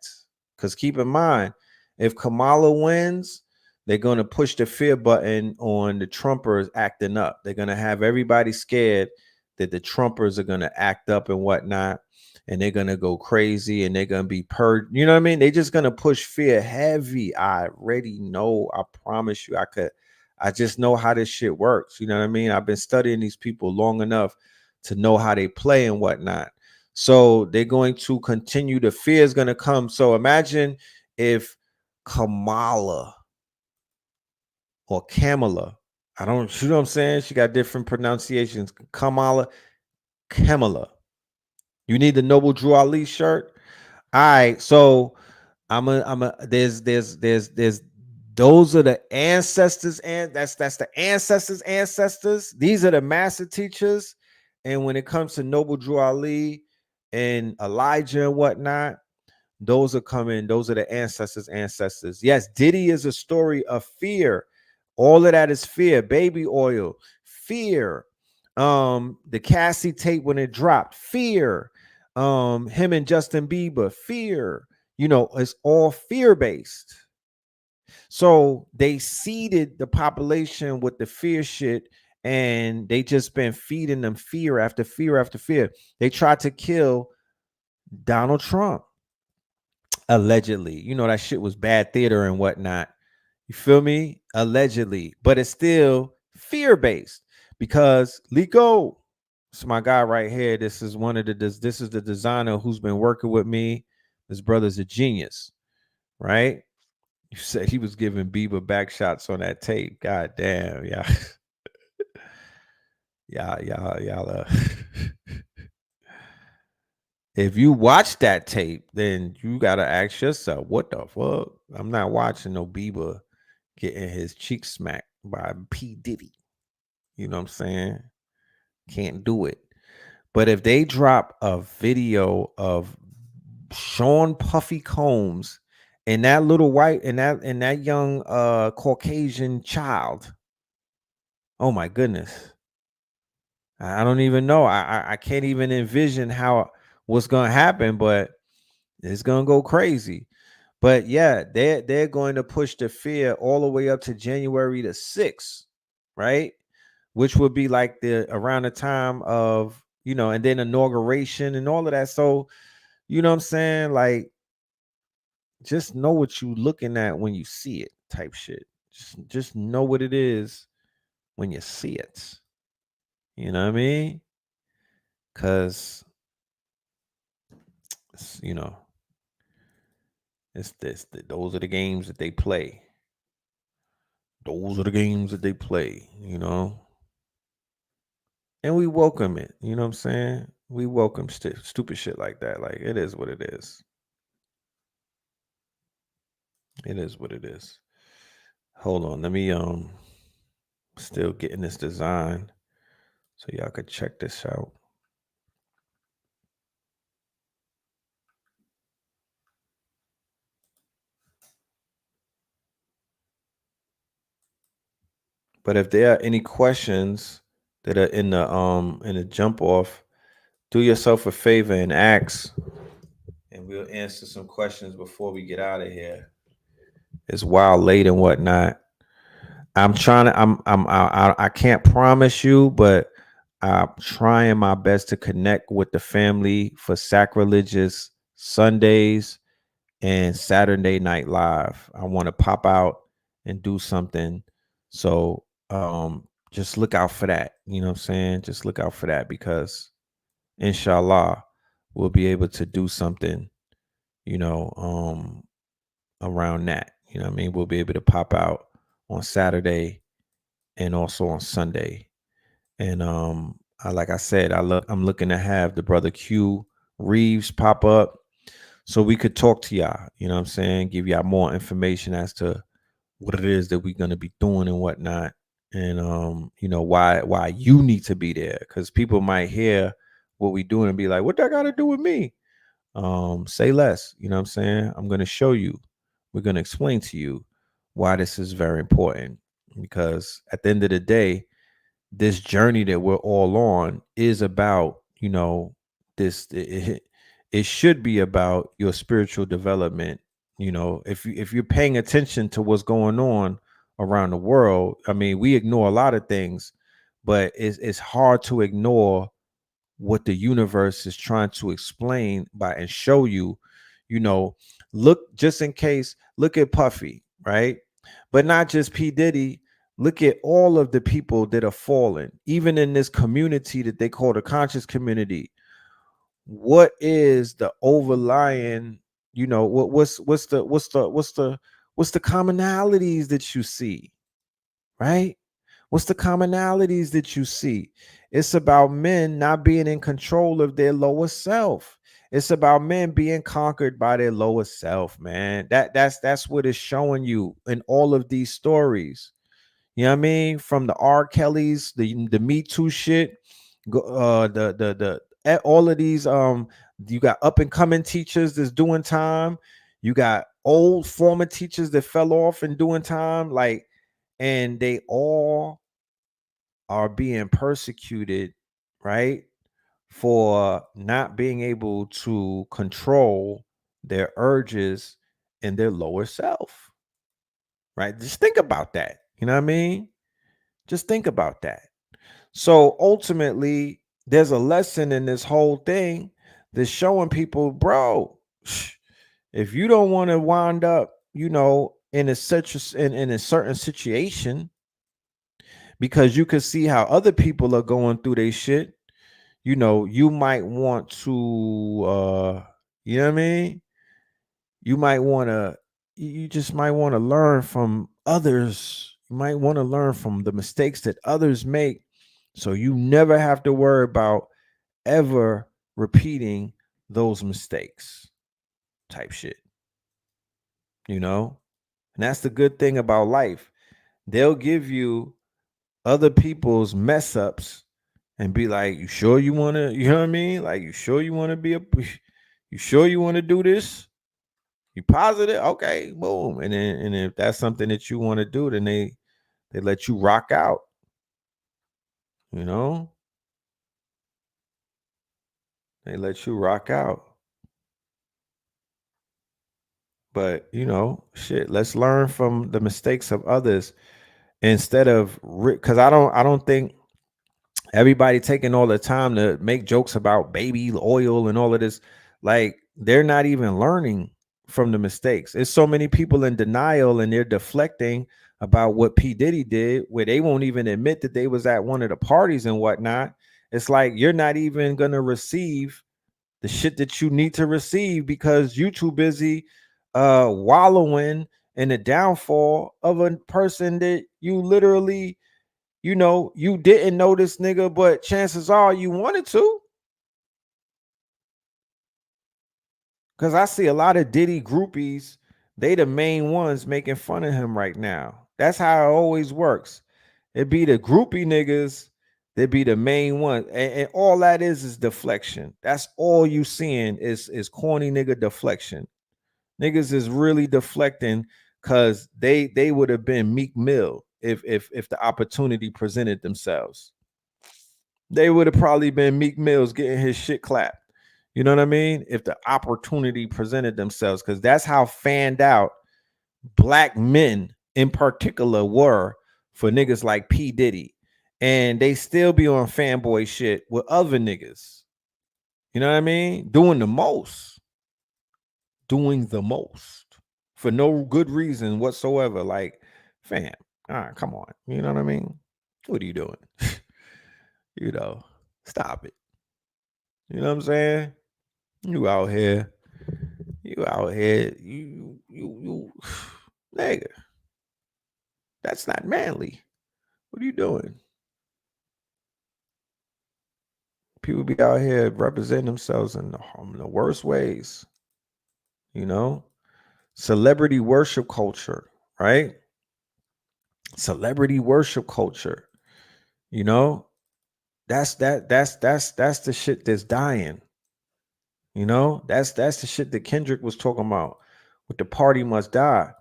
because keep in mind, if Kamala wins, they're going to push the fear button on the Trumpers acting up. They're going to have everybody scared that the Trumpers are going to act up and whatnot, and they're going to go crazy and they're going to be purged. You know what I mean? They're just going to push fear heavy. I already know. I promise you, I just know how this shit works. You know what I mean? I've been studying these people long enough to know how they play and whatnot. So they're going to continue. The fear is going to come. So imagine if Kamala or Kamala, I don't, you know what I'm saying? She got different pronunciations. Kamala. You need the Noble Drew Ali shirt. All right. So there's those are the ancestors, and that's the ancestors. These are the master teachers. And when it comes to Noble Drew Ali and Elijah and whatnot, those are coming. Those are the ancestors. Yes, Diddy is a story of fear. All of that is fear. Baby oil, fear. The Cassie tape when it dropped, fear. Him and Justin Bieber, fear. It's all fear-based. So they seeded the population with the fear shit, and they just been feeding them fear after fear after fear. They tried to kill Donald Trump, allegedly. That shit was bad theater and whatnot. You feel me? Allegedly. But it's still fear-based because Lico, it's my guy right here. This is the designer who's been working with me. This brother's a genius, right? You said he was giving Bieber back shots on that tape. God damn, yeah. Y'all. If you watch that tape, then you gotta ask yourself, what the fuck? I'm not watching no Bieber getting his cheek smacked by P. Diddy. You know what I'm saying? Can't do it. But if they drop a video of Sean Puffy Combs and that little white and that young Caucasian child, oh my goodness. I don't even know. I can't even envision what's gonna happen, but it's gonna go crazy. But yeah, they're going to push the fear all the way up to January the 6th, right? Which would be like around the time of, and then inauguration and all of that. So, you know what I'm saying? Like, just know what you looking at when you see it, type shit. Just know what it is when you see it. You know what I mean? Cause you know, those are the games that they play. Those are the games that they play, And we welcome it. You know what I'm saying? We welcome stupid shit like that. Like, it is what it is. It is what it is. Hold on. Let me still getting this design so y'all could check this out. But if there are any questions that are in the jump off, do yourself a favor and ask, and we'll answer some questions before we get out of here. It's wild late and whatnot. I'm trying to. I can't promise you, but I'm trying my best to connect with the family for sacrilegious Sundays and Saturday Night Live. I want to pop out and do something. So just look out for that. You know what I'm saying? Just look out for that, because inshallah we'll be able to do something, around that. You know what I mean? We'll be able to pop out on Saturday and also on Sunday. And like I said, I'm looking to have the brother Q Reeves pop up so we could talk to y'all, you know what I'm saying? Give y'all more information as to what it is that we're going to be doing and whatnot. And why you need to be there, because people might hear what we doing and be like, what that got to do with me? Say less. You know what I'm saying? I'm going to show you. We're going to explain to you why this is very important, because at the end of the day, this journey that we're all on is about, this it should be about your spiritual development. If you're paying attention to what's going on around the world, I mean, we ignore a lot of things, but it's hard to ignore what the universe is trying to explain and show you. Look, just in case, look at Puffy, right? But not just P. Diddy. Look at all of the people that are fallen, even in this community that they call the conscious community. What is the overlying, what's the commonalities that you see, right? What's the commonalities that you see? It's about men not being in control of their lower self. It's about men being conquered by their lower self, man. That's what it's showing you in all of these stories. You know what I mean? From the R. Kellys, the Me Too shit, all of these you got up and coming teachers that's doing time. You got old former teachers that fell off and doing time, like, and they all are being persecuted, right, for not being able to control their urges and their lower self, right? Just think about that. You know what I mean? Just think about that. So ultimately, there's a lesson in this whole thing that's showing people, bro, if you don't want to wind up, in a certain situation, because you can see how other people are going through their shit, you might want to, you know what I mean? You might want to, you just might want to learn from others. You might want to learn from the mistakes that others make, so you never have to worry about ever repeating those mistakes, type shit, And that's the good thing about life. They'll give you other people's mess ups and be like, you sure you want to, you know what I mean? Like, you sure you want to you sure you want to do this? You positive? Okay, boom. And if that's something that you want to do, then they let you rock out, you know? They let you rock out. But, shit, let's learn from the mistakes of others instead of, because I don't think everybody taking all the time to make jokes about baby oil and all of this. Like, they're not even learning from the mistakes. There's so many people in denial and they're deflecting about what P. Diddy did, where they won't even admit that they was at one of the parties and whatnot. It's like, you're not even gonna receive the shit that you need to receive because you too busy wallowing in the downfall of a person that you literally, you didn't know this nigga, but chances are you wanted to. Because I see a lot of Diddy groupies, they the main ones making fun of him right now. That's how it always works. It be the groupie niggas that be the main one. And all that is deflection. That's all you seeing is corny nigga deflection. Niggas is really deflecting because they would have been Meek Mill if the opportunity presented themselves. They would have probably been Meek Mills getting his shit clapped. You know what I mean? If the opportunity presented themselves, because that's how fanned out black men in particular were for niggas like P. Diddy. And they still be on fanboy shit with other niggas. You know what I mean? Doing the most for no good reason whatsoever. Like, fam, all right, come on. You know what I mean? What are you doing? Stop it. You know what I'm saying? You out here, you, nigga. That's not manly. What are you doing? People be out here representing themselves in the worst ways. Celebrity worship culture, right? Celebrity worship culture. That's the shit that's dying. That's the shit that Kendrick was talking about with the party must die.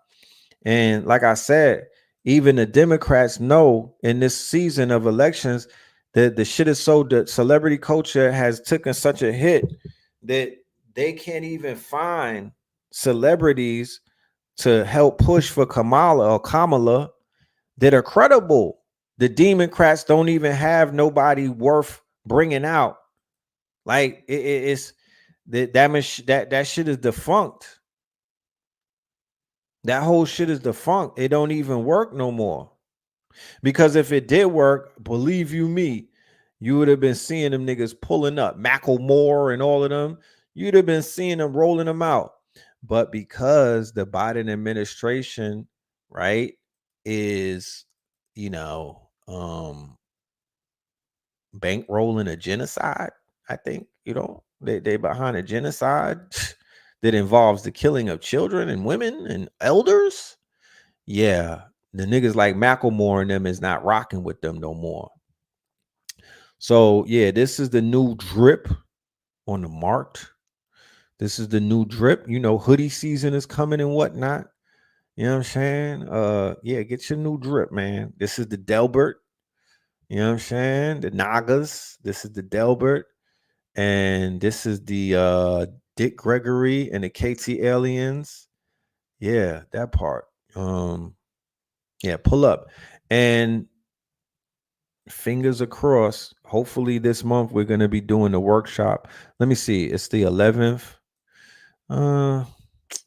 And like I said, even the Democrats know in this season of elections that the shit is so that celebrity culture has taken such a hit that they can't even find celebrities to help push for Kamala that are credible. The Democrats don't even have nobody worth bringing out. Like it's that shit is defunct. That whole shit is defunct. It don't even work no more. Because if it did work, believe you me, you would have been seeing them niggas pulling up, Macklemore and all of them. You'd have been seeing them rolling them out. But because the Biden administration, right, is, bankrolling a genocide, I think, they behind a genocide that involves the killing of children and women and elders. Yeah, the niggas like Macklemore and them is not rocking with them no more. So yeah, this is the new drip on the marked. This is the new drip. Hoodie season is coming and whatnot. You know what I'm saying? Yeah, get your new drip, man. This is the Delbert. You know what I'm saying? The Nagas. This is the Delbert. And this is the Dick Gregory and the KT Aliens. Yeah, that part. Yeah, pull up. And fingers across. Hopefully this month we're gonna be doing the workshop. Let me see. It's the 11th.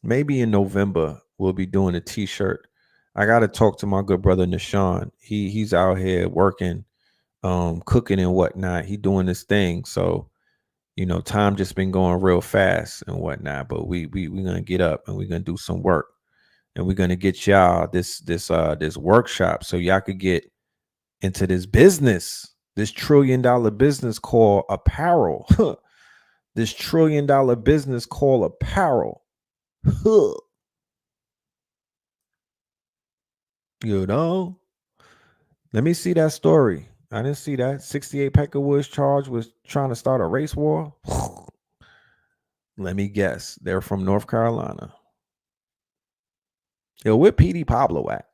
Maybe in November we'll be doing a t-shirt. I gotta talk to my good brother Nishan. He's out here working, cooking and whatnot. He doing this thing. So, time just been going real fast and whatnot. But we gonna get up and we're gonna do some work. And we're gonna get y'all this workshop so y'all could get into this business, this $1 trillion business called apparel. This $1 trillion business called apparel. Let me see that story. I didn't see that. 68 Peckerwood's charged with trying to start a race war. Let me guess. They're from North Carolina. Yo, where PD Pablo at?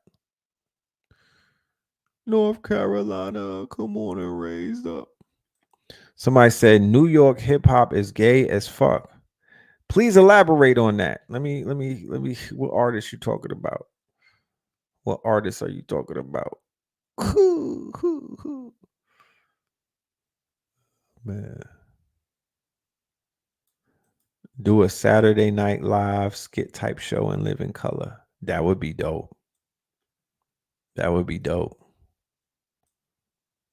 North Carolina. Come on and raised up. Somebody said New York hip hop is gay as fuck. Please elaborate on that. Let me. What artist you talking about? What artists are you talking about? Man. Do a Saturday Night Live skit type show and live in color. That would be dope. That would be dope.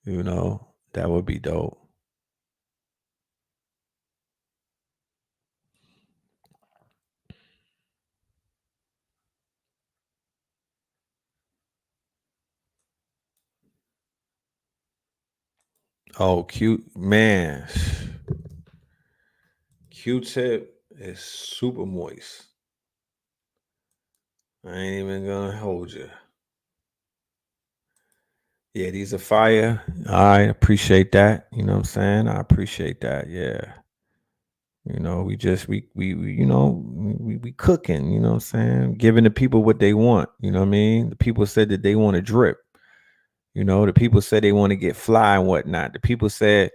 That would be dope. Oh, cute man. Q-tip is super moist. I ain't even gonna hold you. Yeah, these are fire. I appreciate that. You know what I'm saying? I appreciate that. Yeah. We just we cooking, you know what I'm saying? Giving the people what they want. You know what I mean? The people said that they want to drip. The people said they want to get fly and whatnot. The people said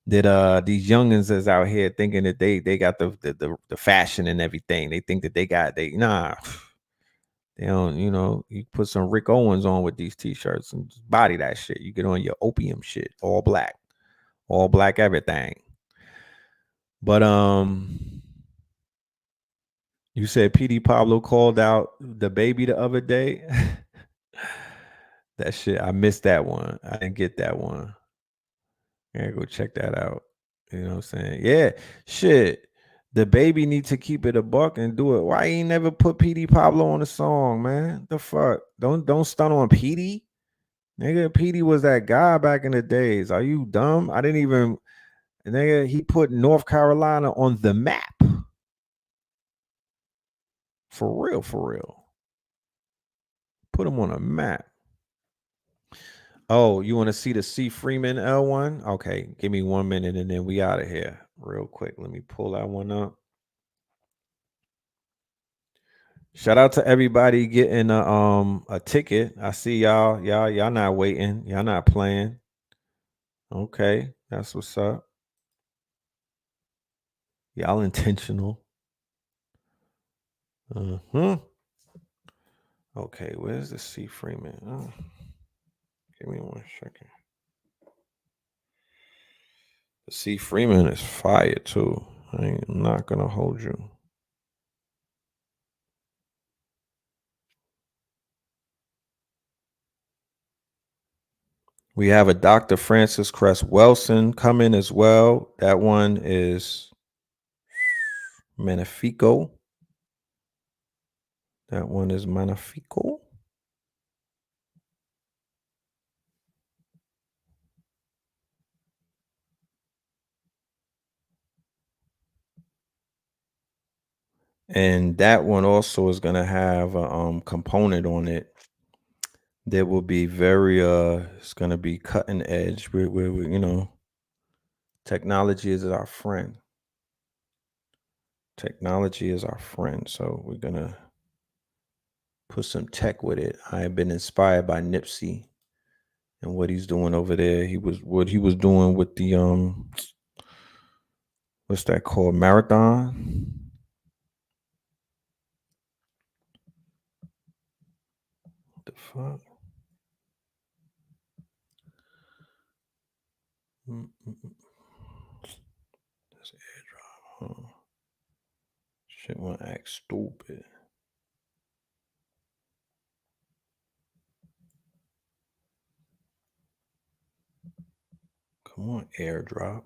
that these youngins is out here thinking that they got the fashion and everything. They think that nah. They don't, you put some Rick Owens on with these t-shirts and just body that shit. You get on your opium shit, all black everything. But you said PD Pablo called out the baby the other day. That shit, I missed that one. I didn't get that one. I gotta go check that out. You know what I'm saying? Yeah, shit. The baby need to keep it a buck and do it. Why he ain't never put PD Pablo on the song, man? The fuck? Don't stun on PD. Nigga, PD was that guy back in the days. Are you dumb? I didn't even. Nigga, he put North Carolina on the map. For real, for real. Put him on a map. Oh, you want to see the C Freeman L1? Okay, give me 1 minute and then we out of here real quick. Let me pull that one up. Shout out to everybody getting a ticket. I see y'all not waiting. Y'all not playing. Okay, that's what's up. Y'all intentional. Okay, where's the C Freeman? Oh, give me 1 second. The C Freeman is fire too. I'm not gonna hold you. We have a Dr. Francis Cress Wilson coming as well. That one is Magnifico. That one is Magnifico. And that one also is going to have a component on it that will be very it's going to be cutting edge. We technology is our friend. Technology is our friend. So we're going to put some tech with it. I have been inspired by Nipsey and what he's doing over there. What he was doing with the what's that called? Marathon. What the fuck? That's airdrop. Huh? Shit wanna act stupid. Come on, airdrop.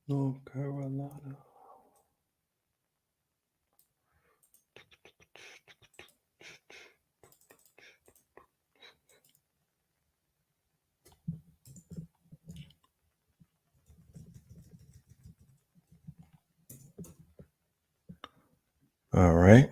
North Carolina. All right.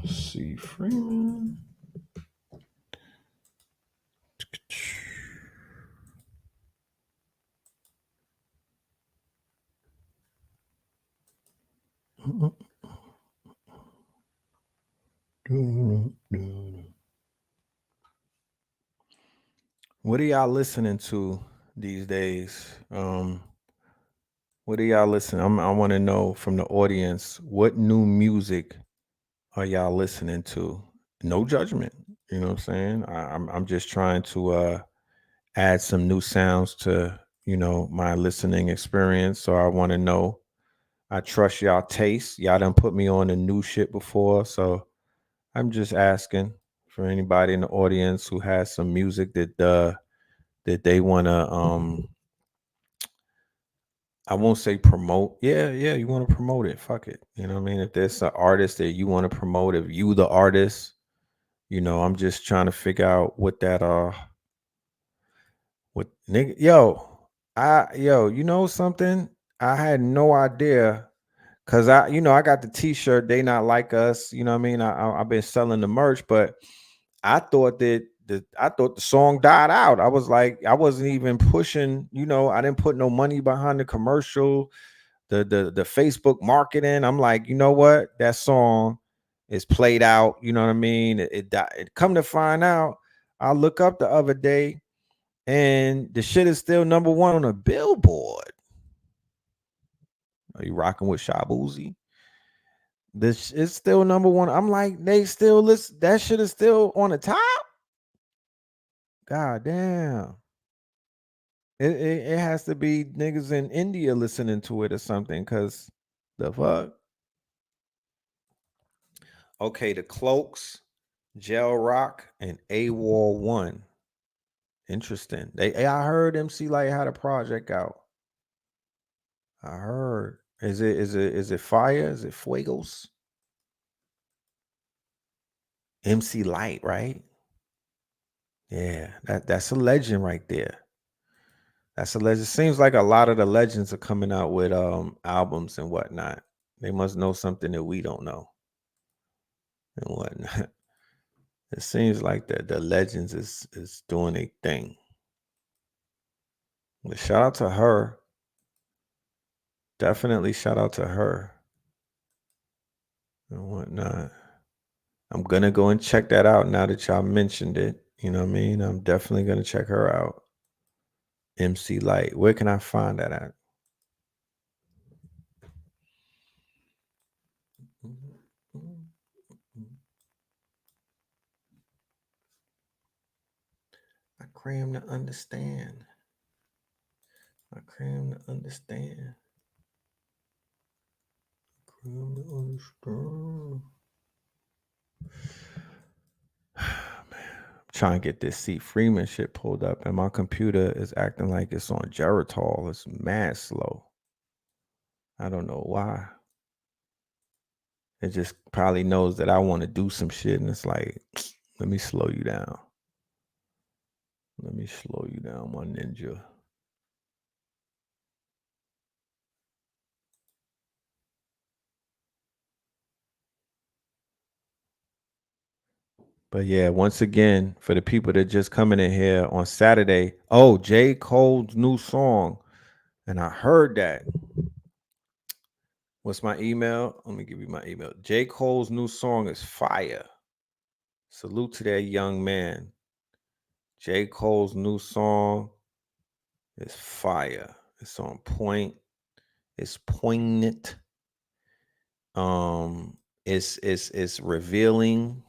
C. Freeman. What are y'all listening to these days? What are y'all listening? I want to know from the audience, what new music are y'all listening to? No judgment. You know what I'm saying? I'm just trying to add some new sounds to, my listening experience. So I want to know. I trust y'all taste. Y'all done put me on the new shit before. So I'm just asking for anybody in the audience who has some music that they wanna I won't say promote. Yeah, you want to promote it. Fuck it. You know what I mean? If there's an artist that you want to promote, if you the artist, I'm just trying to figure out what that what nigga you know something? I had no idea. Cause I got the T-shirt. They not like us. You know what I mean? I've been selling the merch, but I thought that the song died out. I was like, I wasn't even pushing. I didn't put no money behind the commercial, the Facebook marketing. I'm like, you know what? That song is played out. You know what I mean? It died. Come to find out, I look up the other day, and the shit is still number one on a Billboard. Are you rocking with Shabuzi? This is still number one. I'm like, they still listen. That shit is still on the top. God damn. It has to be niggas in India listening to it or something. Cause the fuck. Okay, the Cloaks, Gel Rock, and AWOL 1. Interesting. I heard MC Light had a project out. I heard. Is it fire? Is it Fuegos? MC Light, right? Yeah, that's a legend right there. That's a legend. Seems like a lot of the legends are coming out with albums and whatnot. They must know something that we don't know and whatnot. It seems like the legends is doing a thing. But shout out to her. Definitely shout out to her and whatnot. I'm gonna go and check that out now that y'all mentioned it. You know what I mean? I'm definitely gonna check her out. MC Light. Where can I find that at? I cram to understand. I cram to understand. Cram to understand. Man, I'm trying to get this C. Freeman shit pulled up, and my computer is acting like it's on Geritol. It's mad slow. I don't know why. It just probably knows that I want to do some shit, and it's like, let me slow you down. Let me slow you down, my ninja. But yeah, once again, for the people that just coming in here on Saturday, oh, J. Cole's new song. And I heard that. What's my email? Let me give you my email. J. Cole's new song is fire. Salute to that young man. J. Cole's new song is fire. It's on point. It's poignant. It's revealing,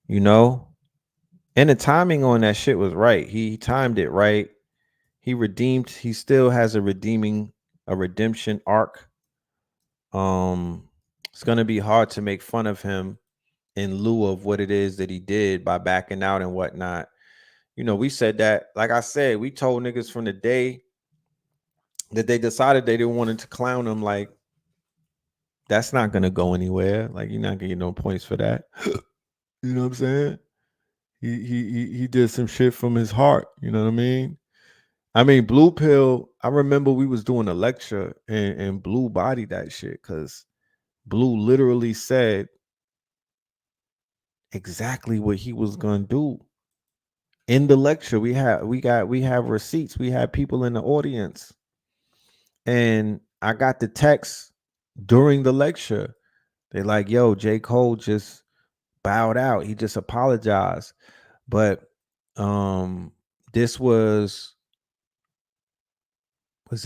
you know. And the timing on that shit was right. He timed it right. He still has a redemption arc. It's gonna be hard to make fun of him in lieu of what it is that he did by backing out and whatnot. You know, we said that, like I said, we told niggas from the day that they decided they didn't want to clown him, like, that's not gonna go anywhere. Like, you're not gonna get no points for that. You know what I'm saying? He did some shit from his heart. You know what I mean? I mean, Blue Pill, I remember we was doing a lecture and Blue bodied that shit because Blue literally said exactly what he was gonna do. In the lecture, we have receipts. We have people in the audience. And I got the text during the lecture. They like, yo, J. Cole just bowed out. He just apologized. But this was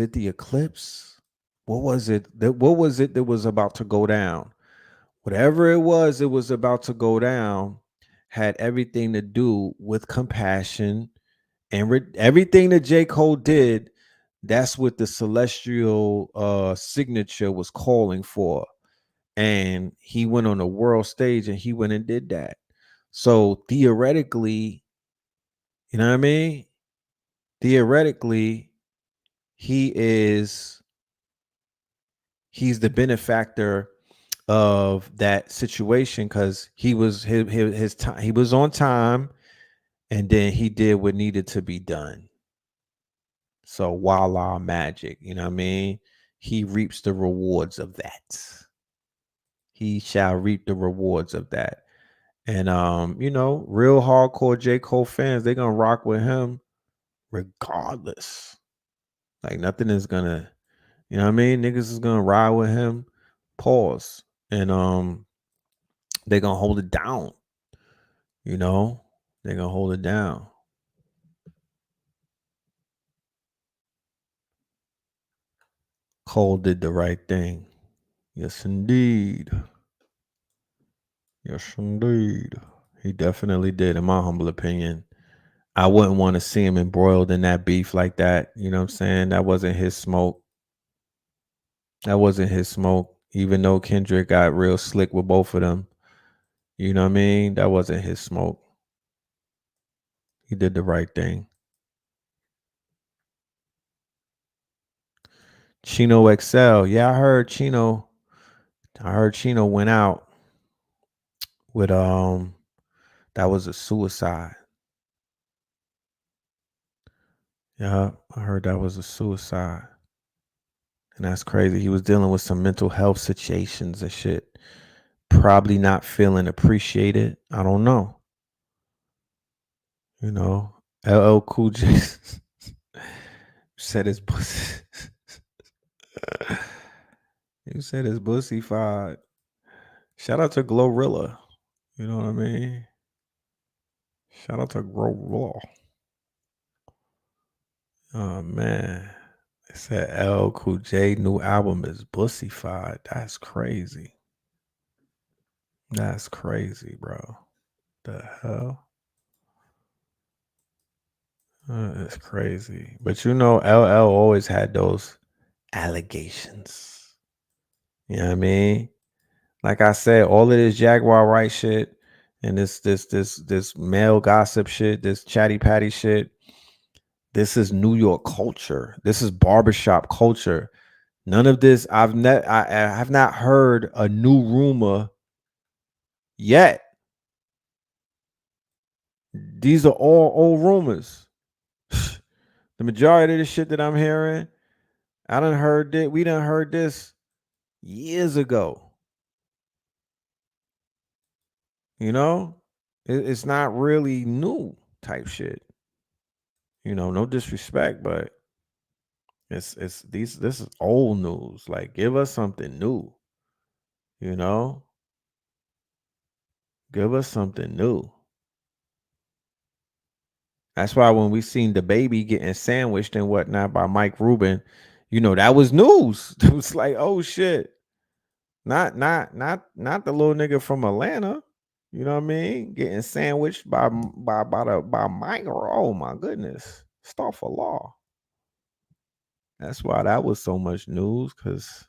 it the eclipse? What was it? What was it that was about to go down? Whatever it was about to go down had everything to do with compassion and everything that J. Cole did. That's what the celestial signature was calling for. And he went on the world stage and he went and did that. So theoretically, you know what I mean? Theoretically, he's the benefactor of that situation because he was his time, he was on time, and then he did what needed to be done. So voila, magic, you know what I mean? He reaps the rewards of that. He shall reap the rewards of that. And you know, real hardcore J. Cole fans, they're gonna rock with him regardless. Like nothing is gonna, you know what I mean? Niggas is gonna ride with him. Pause. And they're gonna hold it down. You know, they're gonna hold it down. Cole did the right thing. Yes, indeed. Yes, indeed. He definitely did, in my humble opinion. I wouldn't want to see him embroiled in that beef like that. You know what I'm saying? That wasn't his smoke. That wasn't his smoke. Even though Kendrick got real slick with both of them. You know what I mean? That wasn't his smoke. He did the right thing. Chino XL. Yeah, I heard Chino went out with that was a suicide. Yeah, I heard that was a suicide. And that's crazy. He was dealing with some mental health situations and shit. Probably not feeling appreciated. I don't know. You know, LL Cool J said his pussy. He said his pussy fied. Shout out to Glorilla. You know what I mean? Shout out to Glorilla. Oh man. They said L Cool J new album is bussified. That's crazy. That's crazy, bro. The hell? It's crazy. But you know, LL always had those allegations. You know what I mean? Like I said, all of this Jaguar Wright shit and this male gossip shit, this chatty patty shit. This is New York culture. This is barbershop culture. None of this. I have not heard a new rumor yet. These are all old rumors. The majority of the shit that I'm hearing, I done heard it. We done heard this years ago. You know, It's not really new type shit. You know, no disrespect, but this is old news. Like, give us something new. You know, give us something new. That's why when we seen the baby getting sandwiched and whatnot by Mike Rubin, you know, that was news. It was like, oh shit. Not the little nigga from Atlanta. You know what I mean? Getting sandwiched by Mike. Oh my goodness. Astaghfirullah. That's why that was so much news, because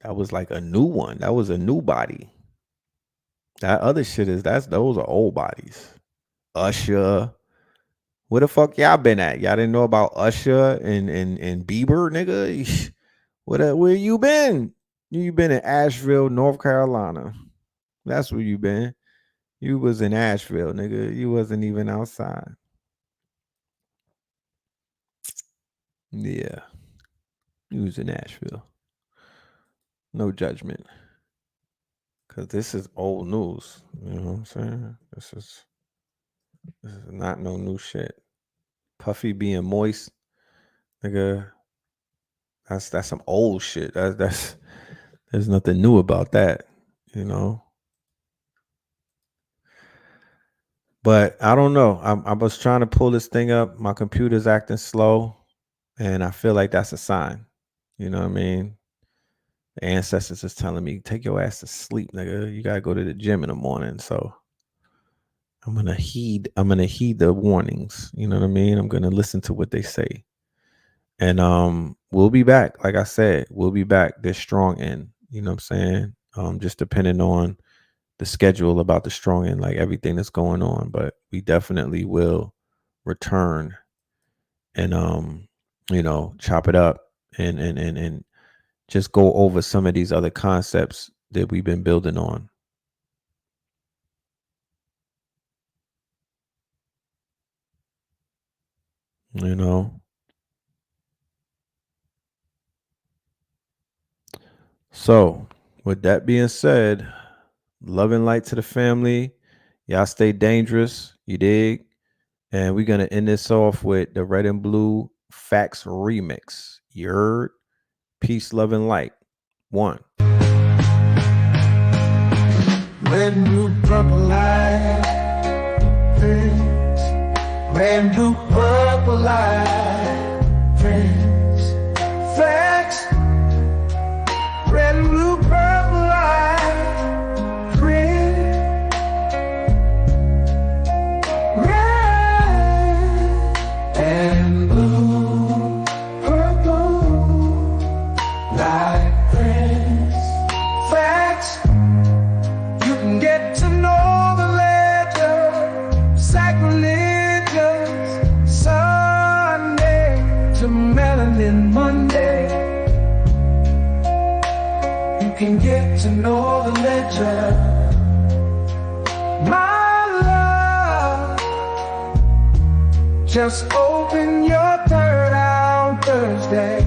that was like a new one. That was a new body. That other shit those are old bodies. Usher. Where the fuck y'all been at? Y'all didn't know about Usher and Bieber, nigga? Where you been? You been in Asheville, North Carolina. That's where you been. You was in Asheville, nigga. You wasn't even outside. Yeah. You was in Asheville. No judgment. Cause this is old news. You know what I'm saying? This is not no new shit. Puffy being moist, nigga. That's some old shit. That's there's nothing new about that, you know. But I don't know. I was trying to pull this thing up. My computer's acting slow, and I feel like that's a sign. You know what I mean? The ancestors is telling me, take your ass to sleep, nigga. You gotta go to the gym in the morning. So I'm gonna heed the warnings. You know what I mean? I'm gonna listen to what they say. And we'll be back. Like I said, we'll be back this strong end. You know what I'm saying? Just depending on the schedule about the strong end, like everything that's going on. But we definitely will return and you know, chop it up and just go over some of these other concepts that we've been building on. You know. So, with that being said, love and light to the family. Y'all stay dangerous. You dig? And we're going to end this off with the Red and Blue Facts Remix. You heard? Peace, love, and light. 1. Red and blue, purple light. Friends. Red and blue, purple light. Friends. Facts. Red and blue, purple light. Friends. Red and blue, purple light. Friends. Facts. You can get to know the ledger. Sacrilegious Sunday to melanin Monday. You can get to know the ledger. My love, just open your third eye on Thursday.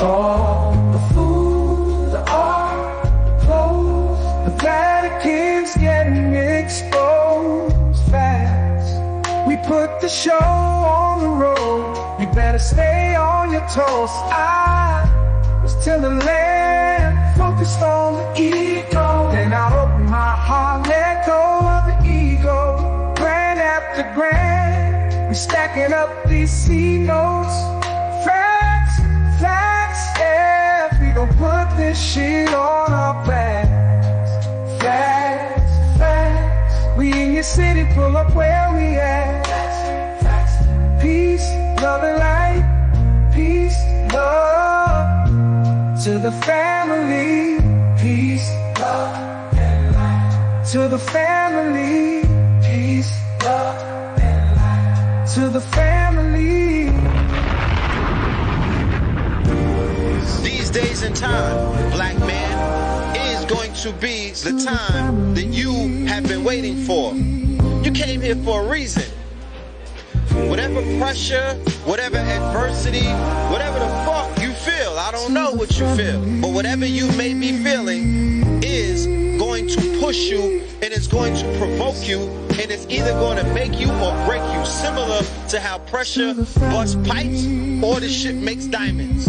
Lord, the food, the art, the clothes, the Vatican's getting exposed fast. We put the show on the road. You better stay on your toes. I was till the land, focused on the ego. Then I opened my heart, let go of the ego. Grand after grand, we stacking up these C notes. Facts, facts, yeah, we gon' put this shit on our backs. Facts, facts, we in your city, pull up where we at. Facts, facts, peace, love and light. Peace, love to the family. Peace, love and light to the family. Peace, love and light to the family. These days and time, black man, is going to be the time that you have been waiting for. You came here for a reason. Whatever pressure, whatever adversity, whatever the fuck you feel, feel. I don't know what you feel. But whatever you may be feeling is going to push you, and it's going to provoke you, and it's either going to make you or break you. Similar to how pressure busts pipes or the shit makes diamonds.